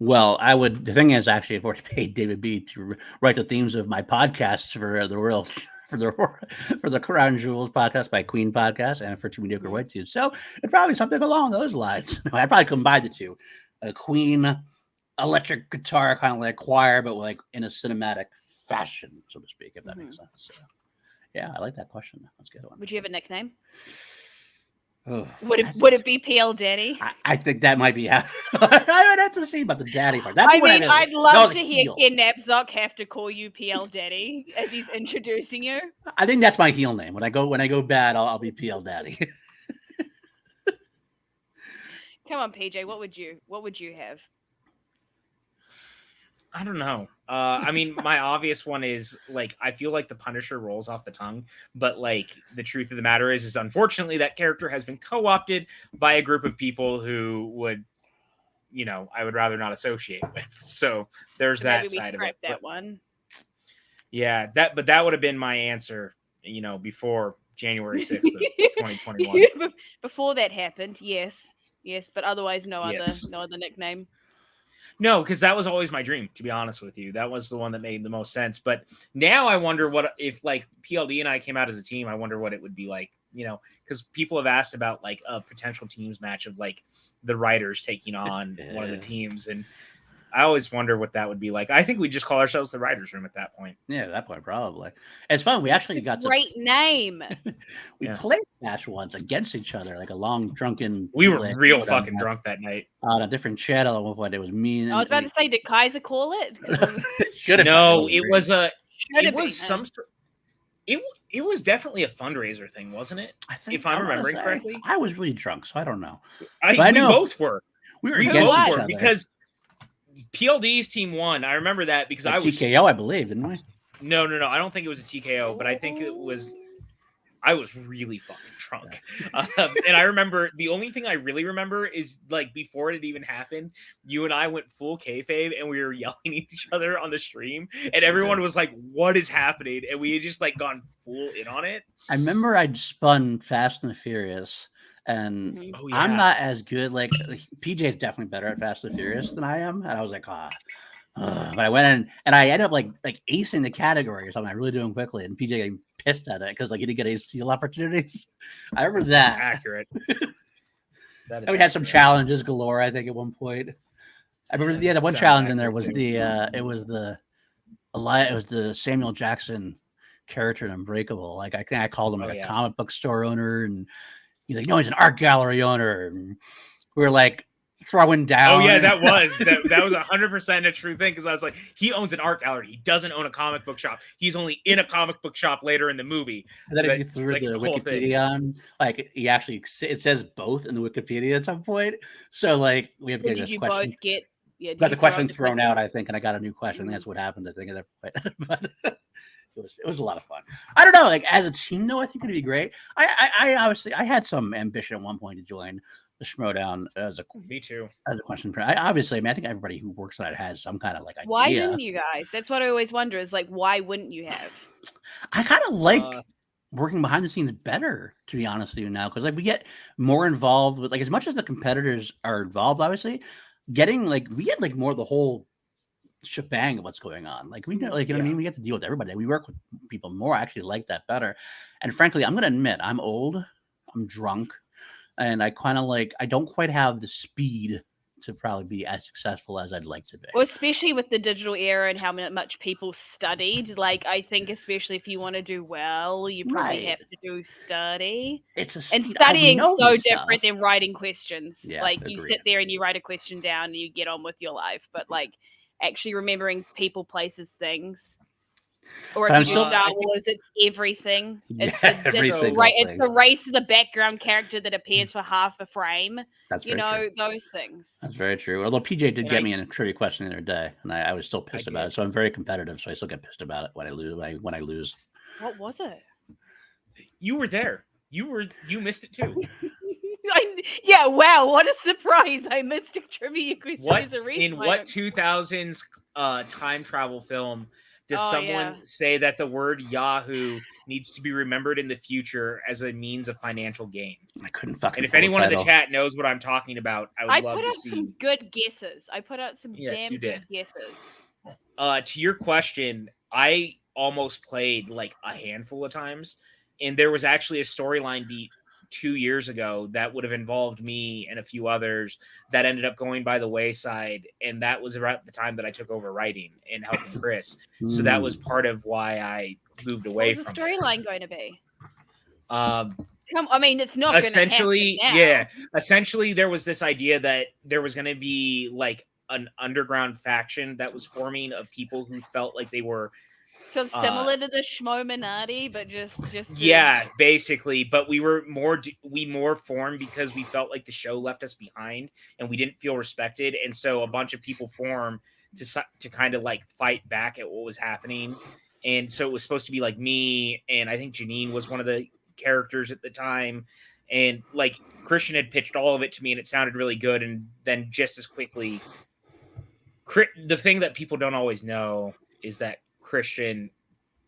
Well, I would. The thing is, actually, I've already paid David B to write the themes of my podcasts for the world. For the Crown Jewels podcast by Queen Podcast and for Two Mediocre White Dudes. So it'd probably be something along those lines. I'd probably combine the two. A Queen electric guitar kind of like choir, but like in a cinematic fashion, so to speak, if that makes sense. So, yeah, I like that question. That's a good one. Would you have a nickname? Oh, would it be PL Daddy? I think that might be how I would have to see about the daddy part. I'd love to hear Ken Napzok have to call you PL Daddy as he's introducing you. I think that's my heel name. When I go bad, I'll be PL Daddy. Come on, PJ. What would you have? I don't know. I mean, my obvious one is like, I feel like the Punisher rolls off the tongue, but like the truth of the matter is unfortunately that character has been co-opted by a group of people who would, I would rather not associate with. So there's that side of it. That one. Yeah, that would have been my answer, before January 6th of 2021. Before that happened, yes, but otherwise no other nickname. No, because that was always my dream, to be honest with you. That was the one that made the most sense. But now I wonder what if like PLD and I came out as a team, I wonder what it would be like, because people have asked about like a potential teams match of like the writers taking on one of the teams. And I always wonder what that would be like. I think we just call ourselves the writers' room at that point. Yeah, at that point, probably. It's fun. We actually got great name. We played match once against each other, like a long drunken. We were real fucking drunk that night on a different channel. At one point, it was me. I was about to say, did Kaiser call it? Should have. No, it was It was definitely a fundraiser thing, wasn't it? I think, if I'm I wanna remembering say, correctly. I was really drunk, so I don't know. We know. both were. We were We against both each were other. because PLD's team won. I remember that because I was TKO, I believe, didn't we? No. I don't think it was a TKO, but I think it was. I was really fucking drunk. And I remember the only thing I really remember is like before it even happened, you and I went full kayfabe and we were yelling at each other on the stream, and everyone was like, "What is happening?" And we had just like gone full in on it. I remember I'd spun Fast and the Furious, and I'm not as good. Like PJ is definitely better at Fast and the Furious than I am, and I was like, but I went in and I ended up like acing the category or something. I really doing quickly, and PJ getting pissed at it because like he didn't get any steal opportunities. I remember that. Accurate. And we had some challenges galore. I think at one point, I remember the one challenge in there was it was the Samuel Jackson character in Unbreakable. Like I think I called him like a comic book store owner, and he's like, no, he's an art gallery owner. And we were like throwing down. Oh yeah, that was 100% a true thing, because I was like, he owns an art gallery. He doesn't own a comic book shop. He's only in a comic book shop later in the movie. And then if you threw the Wikipedia on, like he actually it says both in the Wikipedia at some point. So like we have to get a question. Got the question thrown out, I think, and I got a new question. That's what happened. I think at that point, but it was a lot of fun. I don't know. Like as a team, though, I think it'd be great. I obviously I had some ambition at one point to join the Schmoedown as a me too as a question. I mean, I think everybody who works on it has some kind of like idea. Why didn't you guys? That's what I always wonder. Is like, why wouldn't you have? I kind of like working behind the scenes better, to be honest with you now, because like we get more involved with like as much as the competitors are involved, obviously. We get like more of the whole shebang of what's going on. Like we know, like, you know what I mean? We get to deal with everybody. We work with people more. I actually like that better. And frankly, I'm going to admit I'm old, I'm drunk, and I kind of like, I don't quite have the speed to probably be as successful as I'd like to be. Well, especially with the digital era and how much people studied. Like, I think especially if you want to do well, you probably have to do study. And studying so different than writing questions. Yeah, like you sit there and you write a question down and you get on with your life. But like actually remembering people, places, things. Or if you do Star Wars, it's everything. It's the race of the background character that appears for half a frame. That's those things. That's very true. Although PJ did get me in a trivia question the other day, and I was still pissed about it. So I'm very competitive, so I still get pissed about it when I lose. What was it? You were there. You missed it too. Wow, what a surprise. I missed a trivia question. In what 2000s time travel film does someone say that the word Yahoo needs to be remembered in the future as a means of financial gain? I couldn't fucking. And if anyone in the chat knows what I'm talking about, I would love to see. I put out some good guesses. I put out some damn good guesses. To your question, I almost played like a handful of times, and there was actually a storyline beat 2 years ago that would have involved me and a few others that ended up going by the wayside, and that was around the time that I took over writing and helping Chris. So that was part of why I moved away from it. What's the storyline going to be? It's not essentially essentially there was this idea that there was going to be like an underground faction that was forming of people who felt like they were similar to the Schmoeminati, but just basically. But we more formed because we felt like the show left us behind and we didn't feel respected, and so a bunch of people formed to kind of like fight back at what was happening. And so it was supposed to be like me, and I think Janine was one of the characters at the time, and like Christian had pitched all of it to me, and it sounded really good. And then just as quickly, the thing that people don't always know is that Christian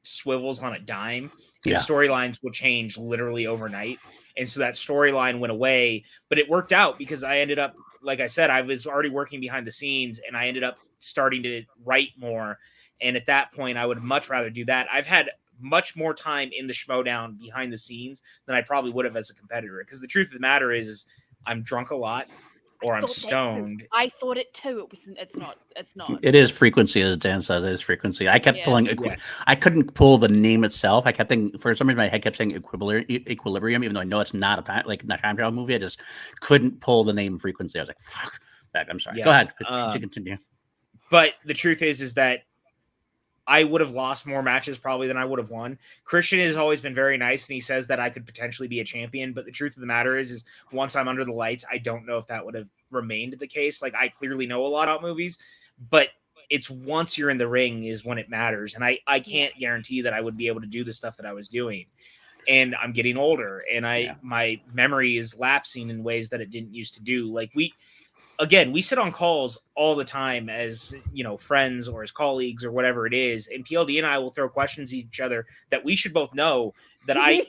swivels on a dime, and storylines will change literally overnight. And so that storyline went away, but it worked out because I ended up, like I said, I was already working behind the scenes, and I ended up starting to write more. And at that point, I would much rather do that. I've had much more time in the Schmoedown behind the scenes than I probably would have as a competitor. Because the truth of the matter is I'm drunk a lot, or I'm stoned. I thought it too. It's not. It is frequency, as Dan says. It is frequency. I kept pulling. I couldn't pull the name itself. I kept thinking, for some reason, my head kept saying equilibrium, even though I know it's not a time travel movie. I just couldn't pull the name frequency. I was like, "Fuck." I'm sorry. Go ahead. Continue. But the truth is that I would have lost more matches probably than I would have won. Christian has always been very nice, and he says that I could potentially be a champion. But the truth of the matter is once I'm under the lights, I don't know if that would have remained the case. Like, I clearly know a lot about movies, but it's once you're in the ring is when it matters. And I can't guarantee that I would be able to do the stuff that I was doing. And I'm getting older, and my memory is lapsing in ways that it didn't used to do. Like, we sit on calls all the time as, friends or as colleagues or whatever it is. And PLD and I will throw questions at each other that we should both know that I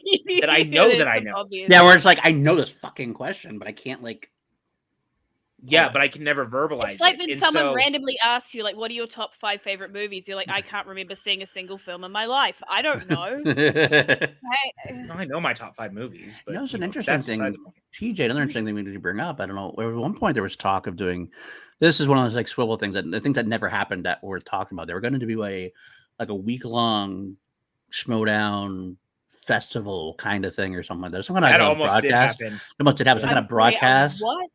know that I know. Obvious. Yeah, where it's like, I know this fucking question, but I can't but I can never verbalize It's like it. when someone randomly asks you, like, what are your top 5 favorite movies? You're like, I can't remember seeing a single film in my life. I don't know. I know my top 5 movies, but it's an interesting thing. PJ, another interesting thing we need to bring up. I don't know. At one point, there was talk of doing. This is one of those like swivel things the things that never happened that were talking about. They were going to do a week-long Schmoedown festival kind of thing or something like that. Some kind of almost did happen. Almost did happen. Some kind of broadcast. What?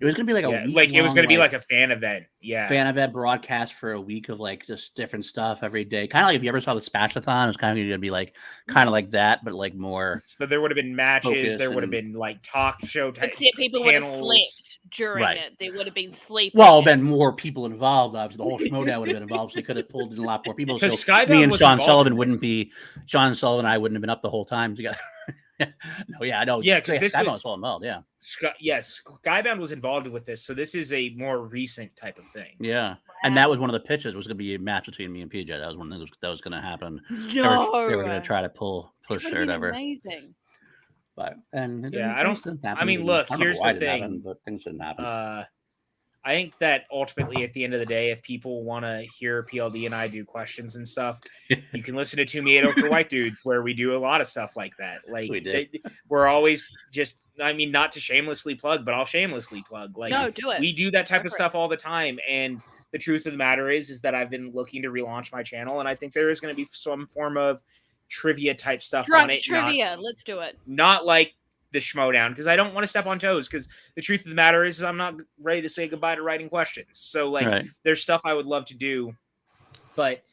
It was going to be like a week. Like it was going to be like a fan event. Yeah. Fan event broadcast for a week of like just different stuff every day. Kind of like if you ever saw the Spatchathon, it was kind of going to be like like that, but like more. So there would have been matches. There would have been like talk show type. Except people would have slept during it. There would have been sleep. Well, been more people involved. Obviously, the whole Schmoedown would have been involved, so they could have pulled in a lot more people. So me and Sean Sullivan wouldn't be. Sean Sullivan and I wouldn't have been up the whole time together. No, yeah, I know. Yeah, because this was all involved. Yeah. Yes, Skybound was involved with this, so this is a more recent type of thing. Yeah, wow. And that was one of the pitches. Was going to be a match between me and PJ. That was one thing that was going to happen. No, they were going to try to push or whatever. Amazing. But I mean, look, here's the thing. Happen, but things didn't happen. I think that ultimately, at the end of the day, if people want to hear PLD and I do questions and stuff, you can listen to Two Mediocre White Dudes, where we do a lot of stuff like that. Like we're always just, not to shamelessly plug, but I'll shamelessly plug. Like, no, do it. We do that type of stuff all the time. And the truth of the matter is that I've been looking to relaunch my channel, and I think there is going to be some form of trivia type stuff on it. Trivia, let's do it. Not like the Schmoedown, because I don't want to step on toes, because the truth of the matter is I'm not ready to say goodbye to writing questions. So there's stuff I would love to do, but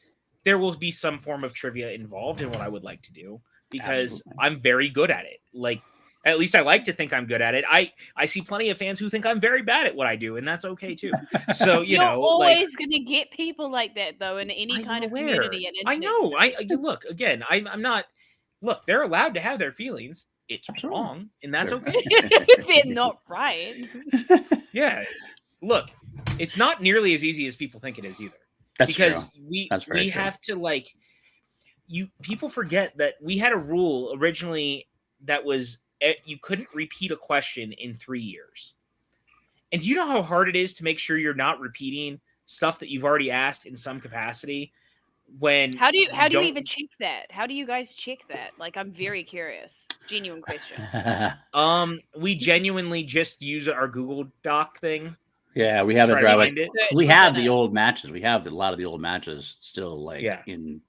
there will be some form of trivia involved in what I would like to do, because I'm very good at it. Like, at least I like to think I'm good at it. I see plenty of fans who think I'm very bad at what I do, and that's okay too. So you're always gonna get people like that though in any kind of community. And I know. Look again. I'm not. Look, they're allowed to have their feelings. It's wrong, and that's okay. They're not right. Yeah. Look, it's not nearly as easy as people think it is either. That's because true. we have to people forget that we had a rule originally that was you couldn't repeat a question in 3 years. And do you know how hard it is to make sure you're not repeating stuff that you've already asked in some capacity? How do you even check that? How do you guys check that? Like, I'm very curious. Genuine question. We genuinely just use our Google Doc thing. Yeah, we have we have the old matches. We have a lot of the old matches still in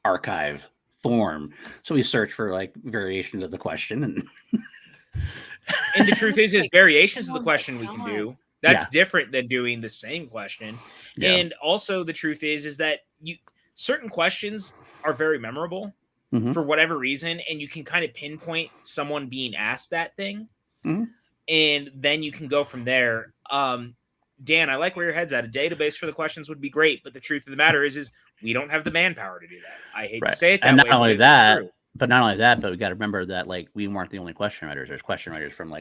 archive form. So we search for variations of the question, and the truth is variations of the question we can do. That's different than doing the same question. Yeah. And also the truth is that certain questions are very memorable for whatever reason, and you can kind of pinpoint someone being asked that thing, and then you can go from there. Dan, I like where your head's at. A database for the questions would be great, but the truth of the matter is we don't have the manpower to do that. I hate to say it that and way. Not only that, but we got to remember that we weren't the only question writers. There's question writers from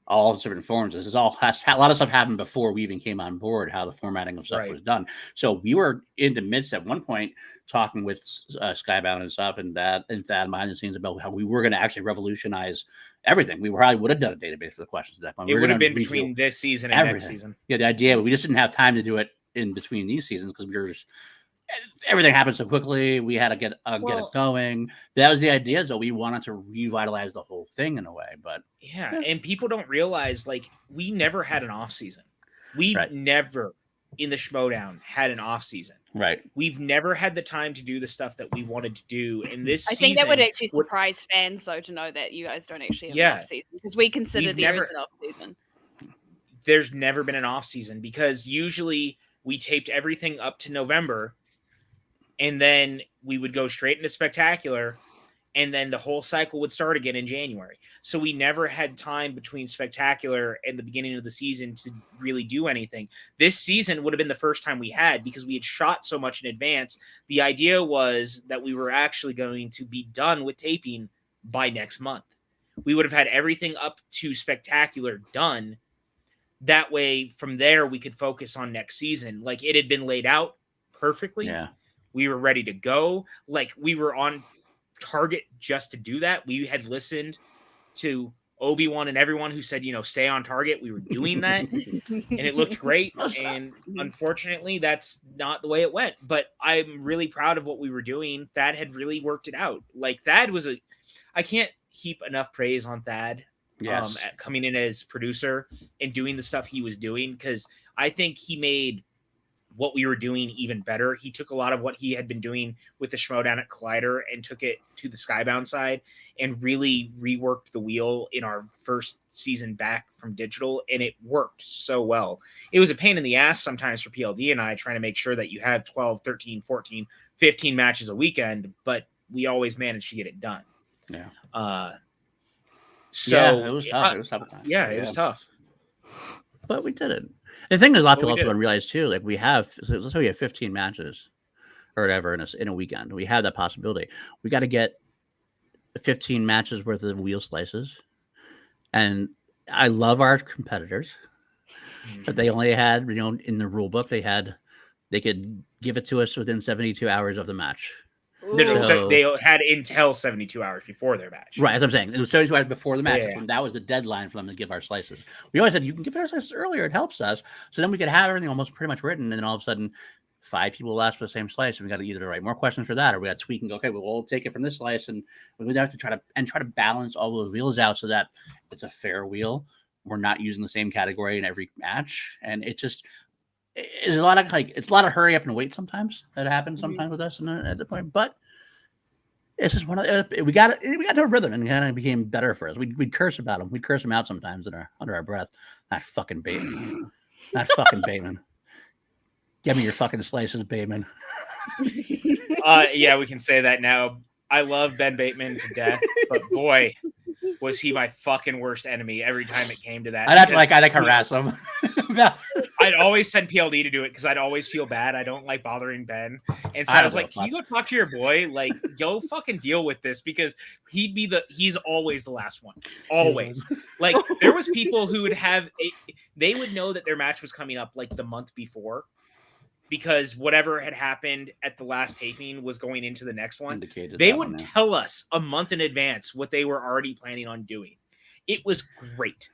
all different forms. This is a lot of stuff happened before we even came on board, how the formatting of stuff was done. So we were in the midst at one point talking with Skybound and stuff and that behind the scenes about how we were going to actually revolutionize everything. We probably would have done a database for the questions at that point. It would have been between this season and next season. Yeah, the idea, but we just didn't have time to do it in between these seasons because we were just everything happened so quickly. We had to get it going. That was the idea. So we wanted to revitalize the whole thing in a way. But and people don't realize we never had an off season. We've never in the Schmoedown had an off season. Right. We've never had the time to do the stuff that we wanted to do. In this I think that would actually surprise fans though to know that you guys don't actually have an off season, because we consider there is an off season. There's never been an off season because usually we taped everything up to November. and then we would go straight into Spectacular, and then the whole cycle would start again in January. So we never had time between Spectacular and the beginning of the season to really do anything. This season would have been the first time we had, because we had shot so much in advance. The idea was that we were actually going to be done with taping by next month. We would have had everything up to Spectacular done. That way, from there, we could focus on next season. Like, it had been laid out perfectly. Yeah. We were ready to go. Like, we were on target just to do that. We had listened to Obi-Wan and everyone who said, stay on target. We were doing that, and it looked great. And unfortunately, that's not the way it went. But I'm really proud of what we were doing. Thad had really worked it out. Like, Thad was I can't heap enough praise on Thad. Yes. At coming in as producer and doing the stuff he was doing, because I think he made what we were doing even better. He took a lot of what he had been doing with the Schmoedown at Collider and took it to the Skybound side and really reworked the wheel in our first season back from digital, and it worked so well. It was a pain in the ass sometimes for PLD and I, trying to make sure that you had 12, 13, 14, 15 matches a weekend, but we always managed to get it done. Yeah. So it was tough. It was tough. It was tough. But we did it. The thing is, a lot of people But we also did don't realize too. Like, let's say we have 15 matches or whatever in a weekend. We have that possibility. We got to get 15 matches worth of wheel slices. And I love our competitors, but they only had, in the rule book, they could give it to us within 72 hours of the match. No, So- they had until 72 hours before their match. Right, that's what I'm saying. It was 72 hours before the match. Yeah. That was the deadline for them to give our slices. We always said, you can give our slices earlier. It helps us. So then we could have everything almost pretty much written. And then all of a sudden, 5 people asked for the same slice. And we got to either write more questions for that, or we got to tweak and go, okay, well, we'll take it from this slice. And we would have to try to balance all those wheels out so that it's a fair wheel. We're not using the same category in every match. And it just, it's a lot of hurry up and wait sometimes. That happens sometimes with us at the point. But it's just one of we got to a rhythm, and it kind of became better for us. We'd curse about him. We'd curse him out sometimes under our breath. That fucking Bateman. That fucking Bateman. Give me your fucking slices, Bateman. Yeah, we can say that now. I love Ben Bateman to death, but boy, was he my fucking worst enemy every time it came to that. I'd harass him. I'd always send PLD to do it because I'd always feel bad. I don't like bothering Ben. And so I was like, can you go talk to your boy? Like, go fucking deal with this, because he's always the last one. Always. Like, there was people who they would know that their match was coming up like the month before, because whatever had happened at the last taping was going into the next one. They would tell us a month in advance what they were already planning on doing. It was great.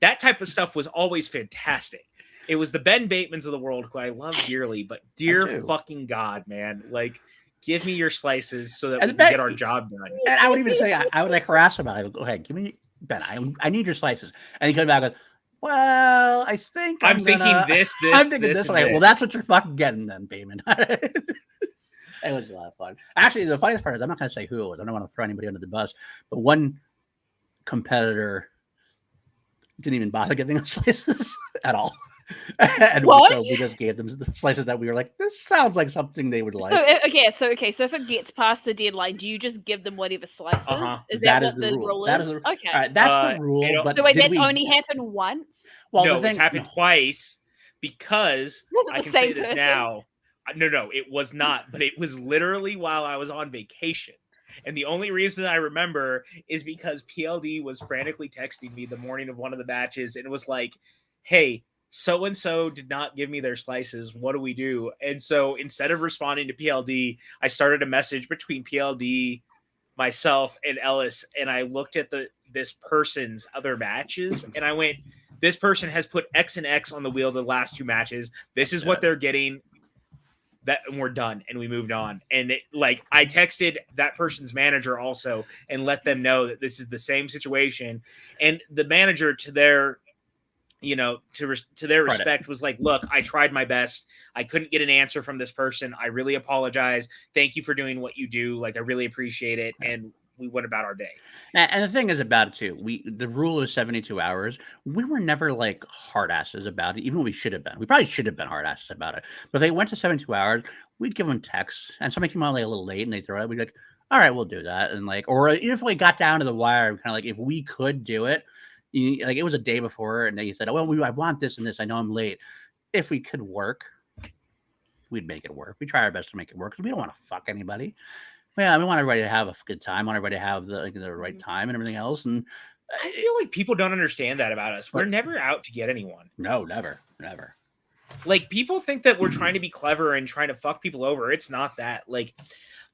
That type of stuff was always fantastic. It was the Ben Batemans of the world, who I love dearly, but dear fucking God, man, like, give me your slices so that we can get our job done. And I would even say, I would harass him. I would go, hey, give me, Ben, I need your slices. And he comes back with, well, I think I'm thinking this. I'm thinking this. Like, well, that's what you're fucking getting then, Bateman. It was a lot of fun. Actually, the funniest part is, I'm not going to say who it was. I don't want to throw anybody under the bus, but one competitor didn't even bother giving us slices at all. And so we just gave them the slices that we were like, this sounds like something they would like. So if it gets past the deadline, do you just give them whatever slices? Is that what the rule is? That is the, okay. All right, that's the rule. So wait, that's only happened once? Well, no, it's happened twice, because I can say this now. No, it was not. But it was literally while I was on vacation. And the only reason I remember is because PLD was frantically texting me the morning of one of the matches, and it was like, hey, so-and-so did not give me their slices. What do we do? And so instead of responding to PLD, I started a message between PLD, myself, and Ellis, and I looked at this person's other matches, and I went, this person has put X and X on the wheel the last 2 matches. This is what they're getting. That, and we're done, and we moved on. And I texted that person's manager also and let them know that this is the same situation. And the manager, to their respect, was like, look, I tried my best. I couldn't get an answer from this person. I really apologize. Thank you for doing what you do. Like, I really appreciate it. And we went about our day. And the thing is about it too, the rule is 72 hours. We were never like hard asses about it, even when we should have been. We probably should have been hard asses about it. But they went to 72 hours. We'd give them texts, and somebody came on like a little late, and they throw it. We'd be like, all right, we'll do that. And like, or if we got down to the wire, kind of like if we could do it, like it was a day before, and they said, oh, well, I want this and this. I know I'm late. If we could work, we'd make it work. We try our best to make it work because we don't want to fuck anybody. Yeah, we want everybody to have a good time. We want everybody to have the right time and everything else. And I feel like people don't understand that about us. We're never out to get anyone. No, never. Like, people think that we're trying to be clever and trying to fuck people over. It's not that. Like,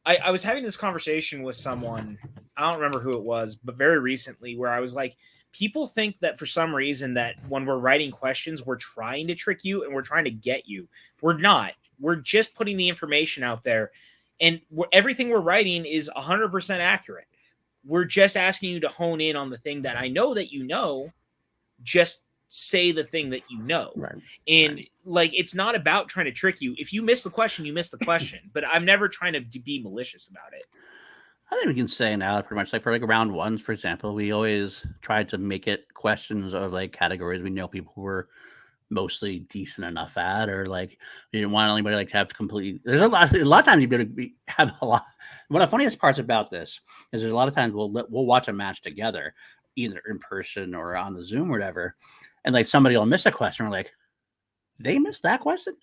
I was having this conversation with someone, I don't remember who it was, but very recently, where I was like, people think that for some reason that when we're writing questions, we're trying to trick you and we're trying to get you. We're not. We're just putting the information out there. And everything we're writing is 100% accurate. We're just asking you to hone in on the thing that I know that you know. Just say the thing that you know. Right. And like, it's not about trying to trick you. If you miss the question, you miss the question. But I'm never trying to be malicious about it. I think we can say now pretty much like for like round ones, for example, we always tried to make it questions of like categories we know people were mostly decent enough at, or like you didn't want anybody like to have to completely. There's a lot of times you have a lot. One of the funniest parts about this is there's a lot of times we'll watch a match together, either in person or on the Zoom or whatever, and like somebody will miss a question. We're like, they missed that question,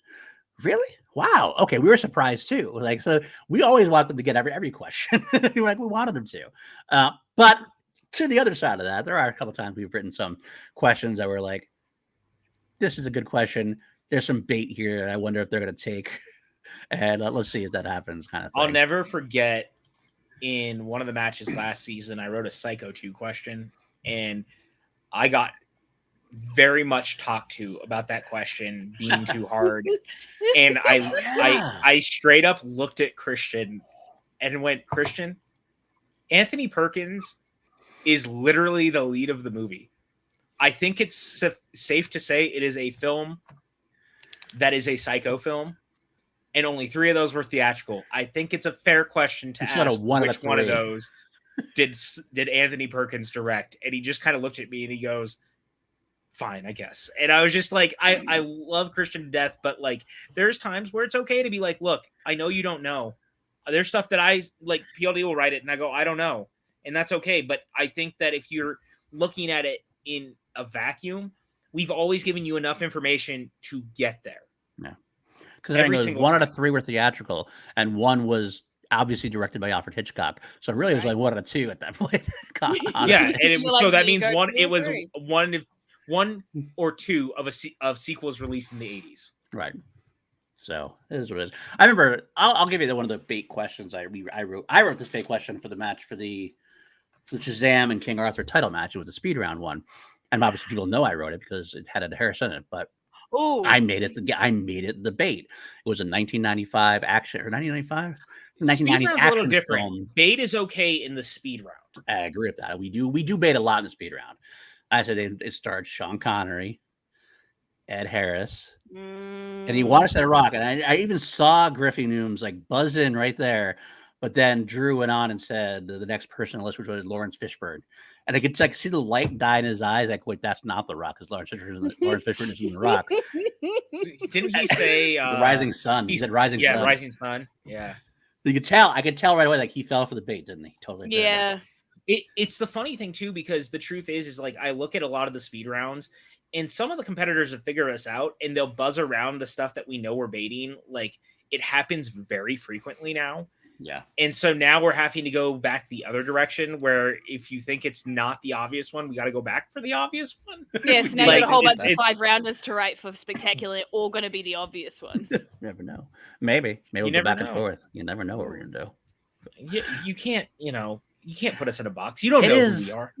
really? Wow. Okay, we were surprised too. Like, so we always want them to get every question. Like we wanted them to, but to the other side of that, there are a couple of times we've written some questions that were like, this is a good question. There's some bait here. I wonder if they're going to take, and let's see if that happens kind of thing. I'll never forget in one of the matches last season, I wrote a Psycho 2 question, and I got very much talked to about that question being too hard. And I straight up looked at Christian and went, Christian, Anthony Perkins is literally the lead of the movie. I think it's safe to say it is a film that is a Psycho film, and only 3 of those were theatrical. I think it's a fair question to ask which one of those did Anthony Perkins direct. And he just kind of looked at me and he goes, fine, I guess. And I was just like, I love Christian to death, but like there's times where it's okay to be like, look, I know you don't know. There's stuff that I like, PLD will write it and I go, I don't know. And that's okay. But I think that if you're looking at it in a vacuum, we've always given you enough information to get there. Yeah. Because I think one out of 3 were theatrical and 1 was obviously directed by Alfred Hitchcock. So really it was like 1 out of 2 at that point. Yeah. And so that means it was one or 2 of sequels released in the 80s. Right. So it is what it is. I remember, I'll give you one of the bait questions I wrote. I wrote this bait question for the match for the Shazam and King Arthur title match. It was a speed round one. And obviously people know I wrote it because it had a Harris in it, but I made it the bait. It was a 1995 action, or 1995? 1990s action a little different. Film. Bait is okay in the speed round. I agree with that. We do bait a lot in the speed round. I said it starred Sean Connery, Ed Harris, and he watched that rock. And I even saw Griffey Nooms like buzz in right there. But then Drew went on and said the next person on the list, which was Lawrence Fishburne. And I could like see the light die in his eyes. Like, wait, that's not the Rock, because Lawrence Fishburne is in the Rock. Didn't he say the Rising Sun? He said Rising Sun. Yeah, Rising Sun. Yeah. You could tell. I could tell right away. Like he fell for the bait, didn't he? Totally. Yeah. It's the funny thing too, because the truth is like I look at a lot of the speed rounds, and some of the competitors have figured us out, and they'll buzz around the stuff that we know we're baiting. Like it happens very frequently now. Yeah. And so now we're having to go back the other direction, where if you think it's not the obvious one, we got to go back for the obvious one. Yes, now you got a whole bunch of 5-rounders to write for Spectacular, all going to be the obvious ones. You never know. Maybe we'll go back and forth. You never know what we're going to do. You can't, you can't put us in a box. You don't know who we are.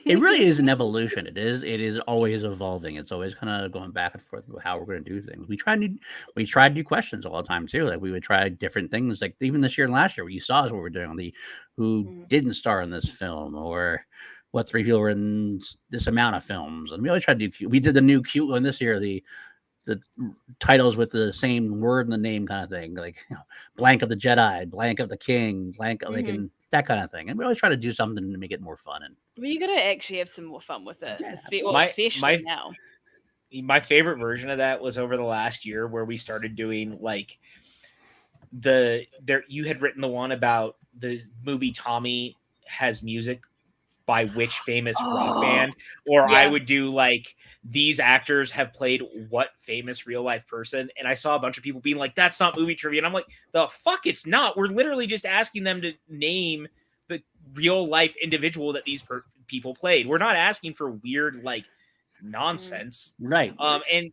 It really is an evolution. It is always evolving. It's always kind of going back and forth with how we're going to do things. We try to do questions all the time too. Like we would try different things. Like even this year and last year, you saw what we're doing on the who didn't star in this film, or what 3 people were in this amount of films. And we always try to do. We did the new cute one this year. The titles with the same word in the name kind of thing, like blank of the Jedi, blank of the King, blank like in that kind of thing. And we always try to do something to make it more fun. And Well, you got to actually have some more fun with it, Yeah, especially now. My favorite version of that was over the last year where we started doing like you had written the one about the movie Tommy Has Music by which famous rock band, or yeah. I would do like these actors have played what famous real life person, and I saw a bunch of people being like, that's not movie trivia, and I'm like, the fuck it's not. We're literally just asking them to name the real life individual that these people played. We're not asking for weird like nonsense, right. And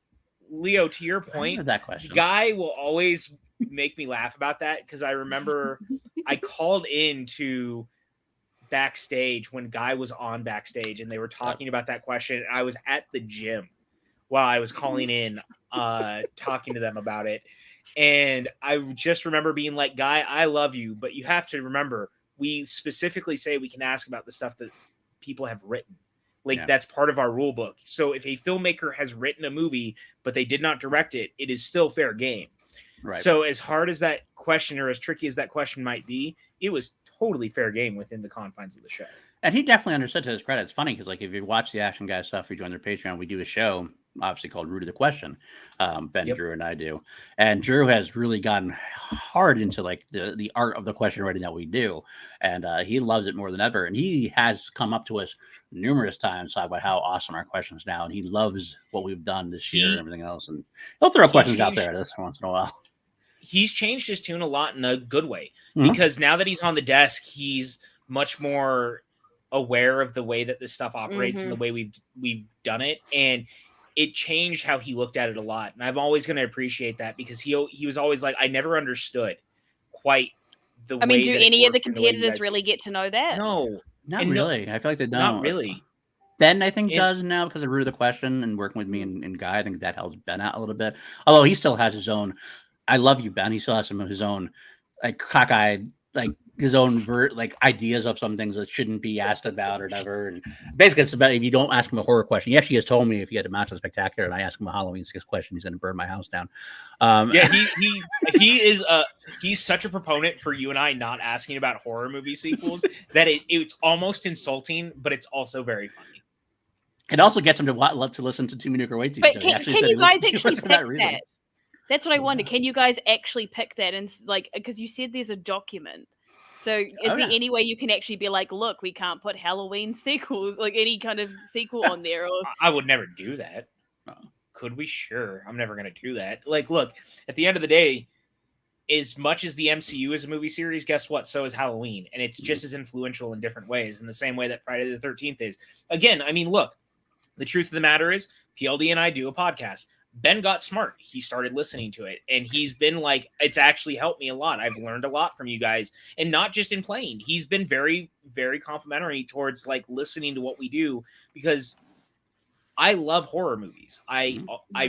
Leo, to your point, that question, Guy will always make me laugh about that, because I remember I called into backstage when Guy was on backstage and they were talking about that question. I was at the gym while I was calling in, talking to them about it. And I just remember being like, Guy, I love you, but you have to remember, we specifically say we can ask about the stuff that people have written. Like, that's part of our rule book. So if a filmmaker has written a movie, but they did not direct it, it is still fair game. Right. So as hard as that question, or as tricky as that question might be, it was totally fair game within the confines of the show. And he definitely understood, to his credit. It's funny because, like, if you watch the Action Guy stuff, we join their Patreon, we do a show, obviously called Root of the Question. Ben, Drew, and I do. And Drew has really gotten hard into, like, the art of the question writing that we do. And he loves it more than ever. And he has come up to us numerous times talking about how awesome our questions now. And he loves what we've done this year and everything else. And he'll throw questions out there this once in a while. He's changed his tune a lot in a good way, because now that he's on the desk, he's much more aware of the way that this stuff operates and the way we've done it. And it changed how he looked at it a lot. And I'm always going to appreciate that, because he was always like, I never understood quite the way. I mean, do any of the competitors really get to know that? No, not really. I feel like they don't. Not really. Ben, I think, does now because of Root of the Question and working with me and Guy. I think that helps Ben out a little bit. Although he still has his own. I love you, Ben. He still has some of his own, like, cockeyed, like, his own ideas of some things that shouldn't be asked about or whatever. And basically, it's about, if you don't ask him a horror question. He actually has told me if he had a match on Spectacular and I ask him a Halloween 6 question, he's going to burn my house down. He's such a proponent for you and I not asking about horror movie sequels that it's almost insulting, but it's also very funny. It also gets him to listen to Too Many Nuclear Weight. But can you guys actually pick that? That's what I wonder. Can you guys actually pick that? And, like, because you said there's a document. So is there any way you can actually be like, look, we can't put Halloween sequels, like any kind of sequel on there? Or I would never do that. Could we? Sure. I'm never going to do that. Like, look, at the end of the day, as much as the MCU is a movie series, guess what? So is Halloween. And it's just as influential in different ways, in the same way that Friday the 13th is. Again, I mean, look, the truth of the matter is PLD and I do a podcast. Ben got smart. He started listening to it, and he's been like, it's actually helped me a lot. I've learned a lot from you guys, and not just in playing. He's been very, very complimentary towards, like, listening to what we do, because I love horror movies. I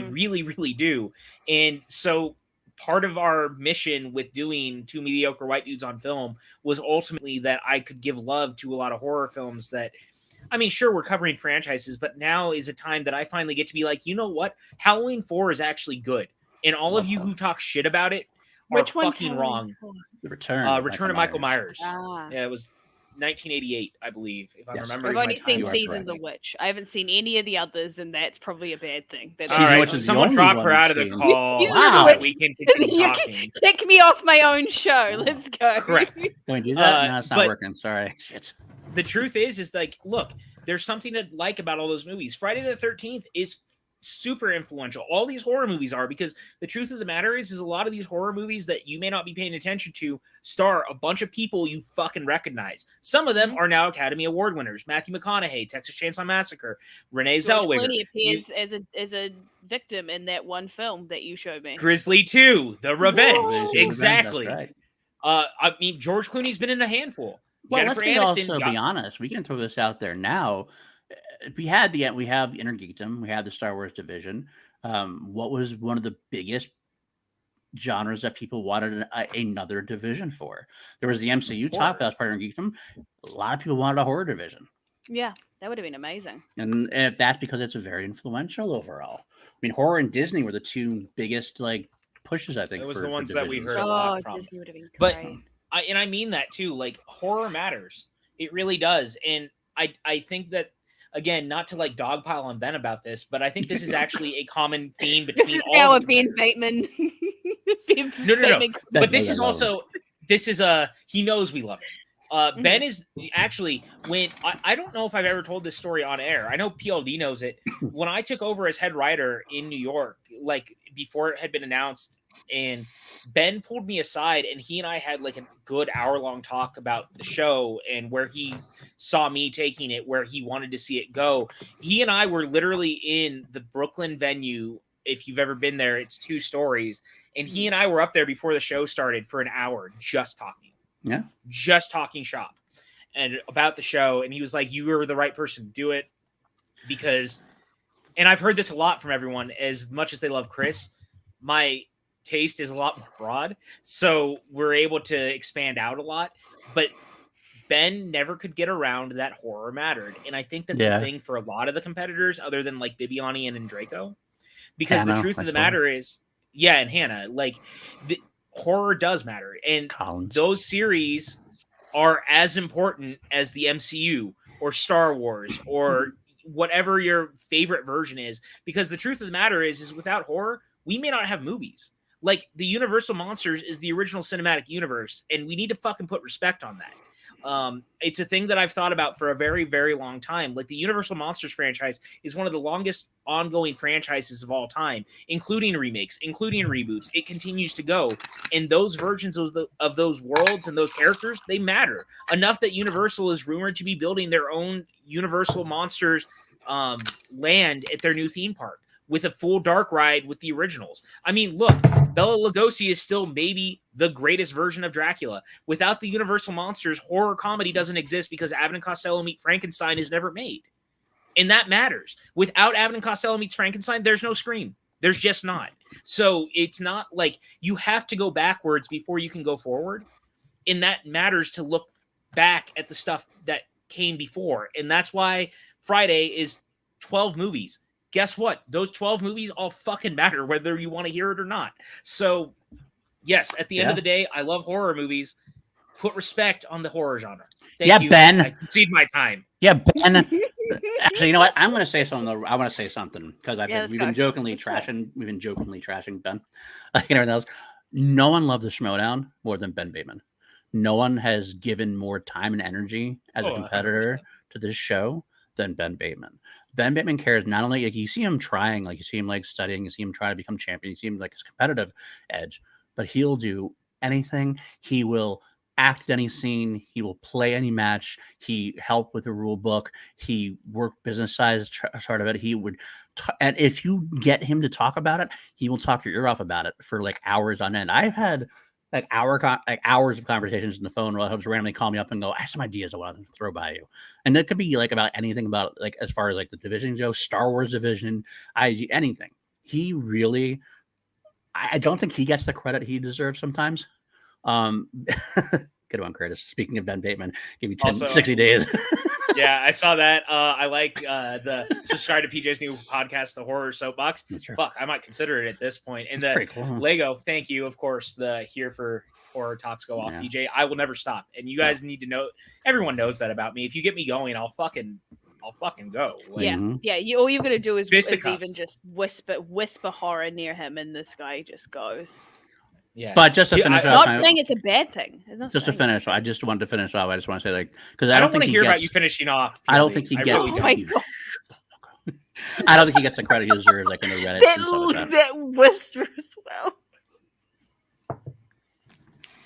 really, really do. And so part of our mission with doing Two Mediocre White Dudes on Film was ultimately that I could give love to a lot of horror films that, I mean, sure, we're covering franchises, but now is a time that I finally get to be like, you know what? Halloween 4 is actually good. And all of you who talk shit about it are fucking wrong. The Return. Return of Michael Myers. Yeah, it was 1988, I believe, if I remember. I've only seen Season the Witch. I haven't seen any of the others, and that's probably a bad thing. All right, so someone drop her out of the call. Wow. We can continue talking. Kick me off my own show. Let's go. Correct. Can we do that? No, it's not working. Sorry. Shit. The truth is like, look, there's something to like about all those movies. Friday the 13th is super influential. All these horror movies are, because the truth of the matter is a lot of these horror movies that you may not be paying attention to star a bunch of people you fucking recognize. Some of them are now Academy Award winners. Matthew McConaughey, Texas Chainsaw Massacre, Renee Zellweger. Clooney appears as a victim in that one film that you showed me. Grizzly 2, The Revenge. Whoa. Exactly. Right. I mean, George Clooney's been in a handful. Well, Jennifer let's Aniston be honest. We can throw this out there now. We have the Inner Geekdom. We have the Star Wars division. What was one of the biggest genres that people wanted another division for? There was the MCU top, that was part of Inner Geekdom. A lot of people wanted a horror division. Yeah, that would have been amazing. And if that's because it's very influential overall. I mean, horror and Disney were the two biggest pushes, I think. It was the ones that we heard a lot from. Disney would have been great. But I mean that too. Like, horror matters. It really does. And I think that, again, not to like dogpile on Ben about this, but I think this is actually a common theme This between is all our of the Ben competitors. Bateman. No. But this I is love also he knows we love it. Ben is actually, when I don't know if I've ever told this story on air. I know PLD knows it. When I took over as head writer in New York, like before it had been announced, and Ben pulled me aside and he and I had like a good hour-long talk about the show and where he saw me taking it, where he wanted to see it go. He and I were literally in the Brooklyn venue. If you've ever been there, it's 2 stories. And he and I were up there before the show started for an hour just talking. Yeah. Just talking shop and about the show. And he was like, you were the right person to do it because, and I've heard this a lot from everyone, as much as they love Chris, my taste is a lot more broad. So we're able to expand out a lot. But Ben never could get around that horror mattered. And I think that's the thing for a lot of the competitors other than like Bibiani and Draco. Because Hannah, the truth of the matter is, and Hannah, like the horror does matter. And Collins. Those series are as important as the MCU or Star Wars or whatever your favorite version is. Because the truth of the matter is without horror, we may not have movies. Like the Universal Monsters is the original cinematic universe, and we need to fucking put respect on that. It's a thing that I've thought about for a very, very long time. Like the Universal Monsters franchise is one of the longest ongoing franchises of all time, including remakes, including reboots. It continues to go. And those versions of those worlds and those characters, they matter enough that Universal is rumored to be building their own Universal Monsters land at their new theme park with a full dark ride with the originals. I mean, look, Bela Lugosi is still maybe the greatest version of Dracula. Without the Universal Monsters, horror comedy doesn't exist because Abbott and Costello Meet Frankenstein is never made. And that matters. Without Abbott and Costello Meets Frankenstein, there's no Scream. There's just not. So it's not like you have to go backwards before you can go forward. And that matters to look back at the stuff that came before. And that's why Friday is 12 movies. Guess what? Those 12 movies all fucking matter, whether you want to hear it or not. So, yes, at the end of the day, I love horror movies. Put respect on the horror genre. Thank you. Ben. I concede my time. Yeah, Ben. Actually, you know what? I'm going to say something. I want to say something because we've been jokingly trashing Ben, like everything else. No one loved the Schmoedown more than Ben Bateman. No one has given more time and energy as a competitor 100%. To this show than Ben Bateman. Ben Bateman cares not only, like, you see him trying, like you see him like studying, you see him try to become champion, you see him like his competitive edge, but he'll do anything. He will act in any scene. He will play any match. He helped with the rule book. He worked business side sort of it. He would, and if you get him to talk about it, he will talk your ear off about it for like hours on end. I've had like hours of conversations on the phone where he'll just randomly call me up and go, I have some ideas I want to throw by you. And it could be like about anything about like, as far as like the division goes, Star Wars division, IG, anything. He really, I don't think he gets the credit he deserves sometimes. Good one, Curtis. Speaking of Ben Bateman, give you 60 days. Yeah, I saw that. I like the subscribe to PJ's new podcast, The Horror Soapbox. Right. Fuck, I might consider it at this point. And That's the cool. Lego, thank you, of course. The Here for Horror Talks go off, PJ. I will never stop. And you guys need to know, everyone knows that about me. If you get me going, I'll fucking go. Like, yeah. All you're gonna do is fisticuffs. even just whisper horror near him, and this guy just goes. Yeah, but just to finish off, not saying it's a bad thing. Just to finish, I just wanted to finish off. I just want to say, like, because I don't want to hear about you finishing off. I don't think he gets. Oh my God. I don't think he gets the credit he deserves, like in the Reddit and stuff like that. That whisper as well.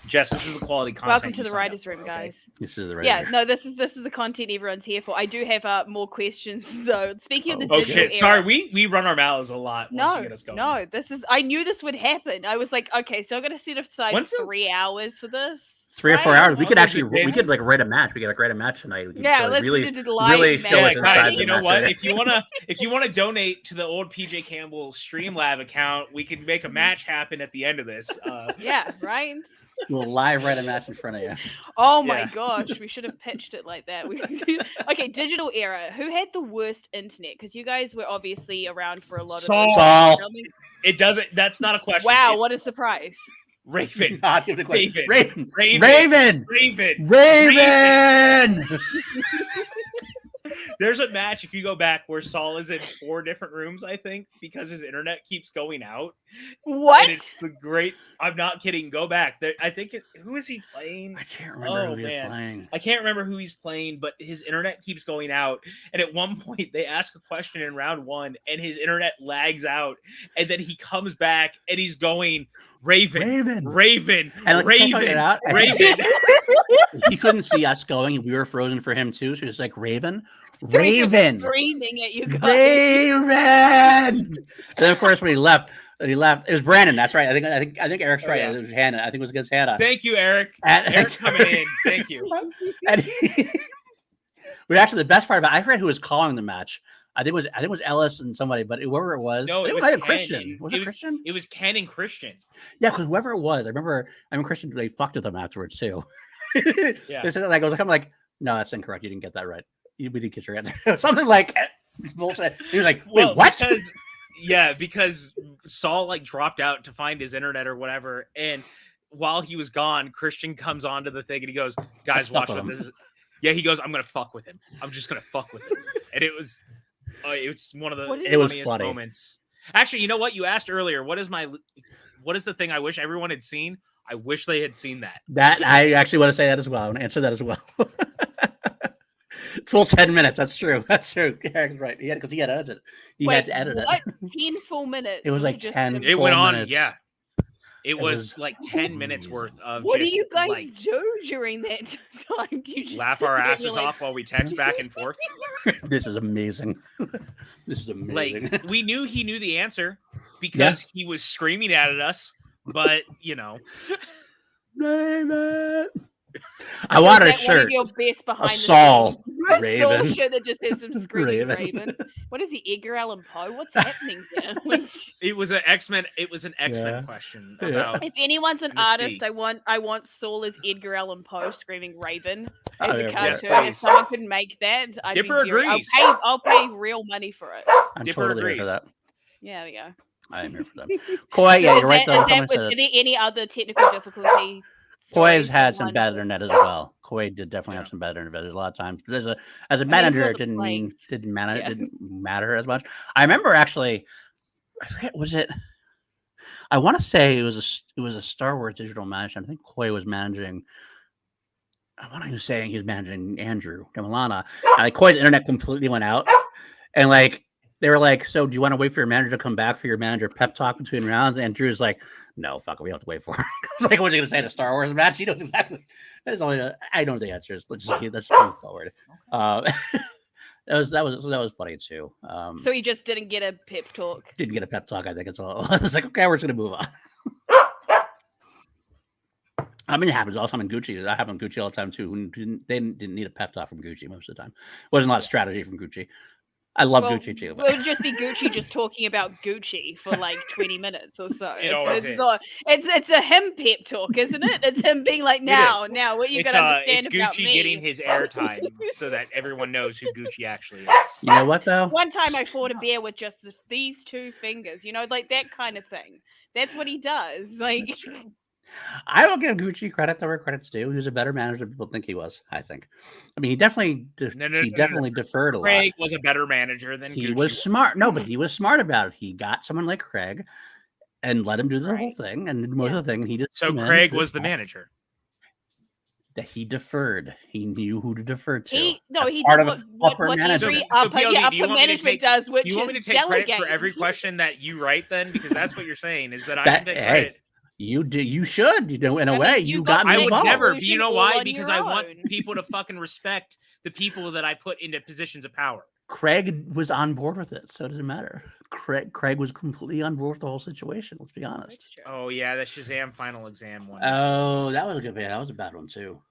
Jess, this is the quality content. Welcome to the writers' room, guys. This is the writers' room. No, this is the content everyone's here for. I do have more questions though. Speaking of the digital era, sorry, we run our mouths a lot. Once you get us going. No, I knew this would happen. I was like, okay, so I'm gonna set aside 3 hours for this. 3 or 4 hours. We could like write a match. We could like write a match tonight. We could let's really show us inside guys, the you know match, what? right? If you wanna donate to the old PJ Campbell Streamlab account, we can make a match happen at the end of this. Yeah, right. We'll live write a match in front of you. Oh my gosh, we should have pitched it like that. Okay, digital era. Who had the worst internet? Because you guys were obviously around for a lot of Saul. It doesn't. That's not a question. Wow, what a surprise! Raven. Not even a question. Raven. Raven. Raven. Raven. There's a match, if you go back, where Saul is in 4 different rooms, I think, because his internet keeps going out. What? And it's the great. I'm not kidding. Go back. I think. Who is he playing? I can't remember who he's playing. I can't remember who he's playing, but his internet keeps going out. And at one point, they ask a question in round 1, and his internet lags out. And then he comes back, and he's going, Raven. And Raven. He couldn't see us going. We were frozen for him too. So he's like, Raven. So he's just Raven. screaming at you guys. Raven. And then of course when he left, it was Brandon. That's right. I think Eric's right. Yeah. It was Hannah. I think it was against Hannah. Thank you, Eric. Eric's coming in. Thank you. And but actually, the best part about I forget who was calling the match. I think it was Ellis and somebody, but whoever it was, No, it was like Ken. Christian. Was it Christian? It was Ken and Christian. Yeah, because whoever it was, I remember Christian. They fucked with them afterwards too. Yeah. They said that. I'm like, no, that's incorrect. You didn't get that right. We didn't get your answer. Something like bullshit. He was like, wait, what? Because Saul like dropped out to find his internet or whatever, and while he was gone, Christian comes onto the thing and he goes, "Guys, watch what this is." Yeah, he goes, "I'm gonna fuck with him. I'm just gonna fuck with him," and it was one of the funniest moments. Actually, you know what? You asked earlier, what is the thing I wish everyone had seen? I wish they had seen that. That I actually want to say that as well. I want to answer that as well. Full 10 minutes. That's true. That's true. Eric's right. Because he had edited it. He had to edit it. 10 full minutes. It was like 10. It went on. Minutes. Yeah. It was like 10 minutes worth of. What do you guys do during that time? Do you just laugh our asses off while we text back and forth? This is amazing. This is amazing. Like, we knew he knew the answer because he was screaming at us, but you know. I wanted a shirt. Your best behind a Saul Raven. Saul shirt that just has some screaming Raven. What is he, Edgar Allan Poe? What's happening there? It was an X-Men. It was an X-Men question. About if anyone's an artist, I want Saul as Edgar Allan Poe screaming Raven as a cartoon. If someone could make that, Dipper agrees. I'll pay real money for it. I'm Dipper totally agrees. Here for that. Yeah, there we go. I am here for that. Koi, yeah, you're right though. Is there any other technical difficulty? Koi has had some bad internet as well. Koi did definitely have some bad internet. There's a lot of times. As a manager, it didn't matter as much. I remember actually, I forget, was it? I want to say it was a Star Wars digital match. I think Koi was managing. I want to say he was managing Andrew Demilana. And like Koi's internet completely went out, and like they were like, "So do you want to wait for your manager to come back for your manager pep talk between rounds?" And Drew's like, "No, fuck it, we don't have to wait for him." It's like, what are you gonna say in a Star Wars match? He knows exactly. That's only I know the answers. Let's move forward. That was funny too. So he just didn't get a pep talk. Didn't get a pep talk. I think it's all. I was like, okay, we're just gonna move on. I mean, it happens all the time in Gucci. That happened in Gucci all the time too. They didn't need a pep talk from Gucci most of the time. Wasn't a lot of strategy from Gucci. I love Gucci too. But it would just be Gucci just talking about Gucci for like 20 minutes or so. It's a him pep talk, isn't it? It's him being like, now, what you gotta understand it's about Gucci me. getting his airtime so that everyone knows who Gucci actually is. You know what though? One time I fought a bear with just these 2 fingers, like that kind of thing. That's what he does. Like, I will give Gucci credit where credit's due. He was a better manager than people think he was. I think. I mean, he definitely deferred a lot. Craig was a better manager than he Gucci was smart. No, but he was smart about it. He got someone like Craig and let him do the whole thing and most of the thing. He just Craig was the manager. That he deferred. He knew who to defer to. He did upper management. Upper management does. Which do you want me to take credit for every question that you write? Then, because that's what you're saying is that I can take credit. You do. You should. In a way, you got me I would involved. never. But you know why? Because I want people to fucking respect the people that I put into positions of power. Craig was on board with it, so it doesn't matter. Craig was completely on board with the whole situation. Let's be honest. Oh yeah, the Shazam final exam one. Oh, that was a good. That was a bad one too.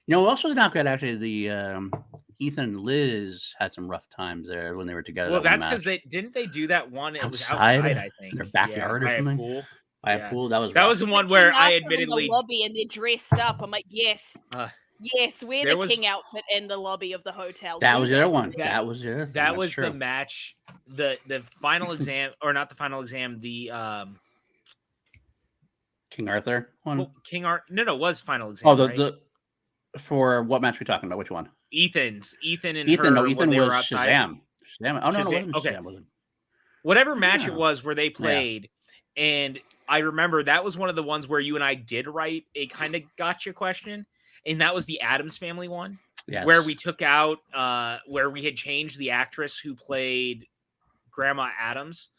You know, also not good. Actually, the Ethan and Liz had some rough times there when they were together. Well, that's because they do that one. It was outside, I think, in their backyard or something. Pool. By a pool. That was the one where I admittedly in the lobby and they're dressed up. I'm like, yes, we're the king outfit in the lobby of the hotel. That was the other one. That was the other thing. That was the match. The final exam, or not the final exam. The King Arthur one. Well, No, it was Final Exam. Oh, right? For what match are we talking about? Which one? Ethan and Ethan. her No, when Ethan they was were outside. Shazam. Shazam. Oh no, it Shazam, wasn't okay. Shazam. Was it? Whatever match it Yeah. was where they played, and I remember that was one of the ones where you and I did write a kind of gotcha question, and that was the Addams Family one, Yes. where we took out, where we had changed the actress who played Grandma Addams,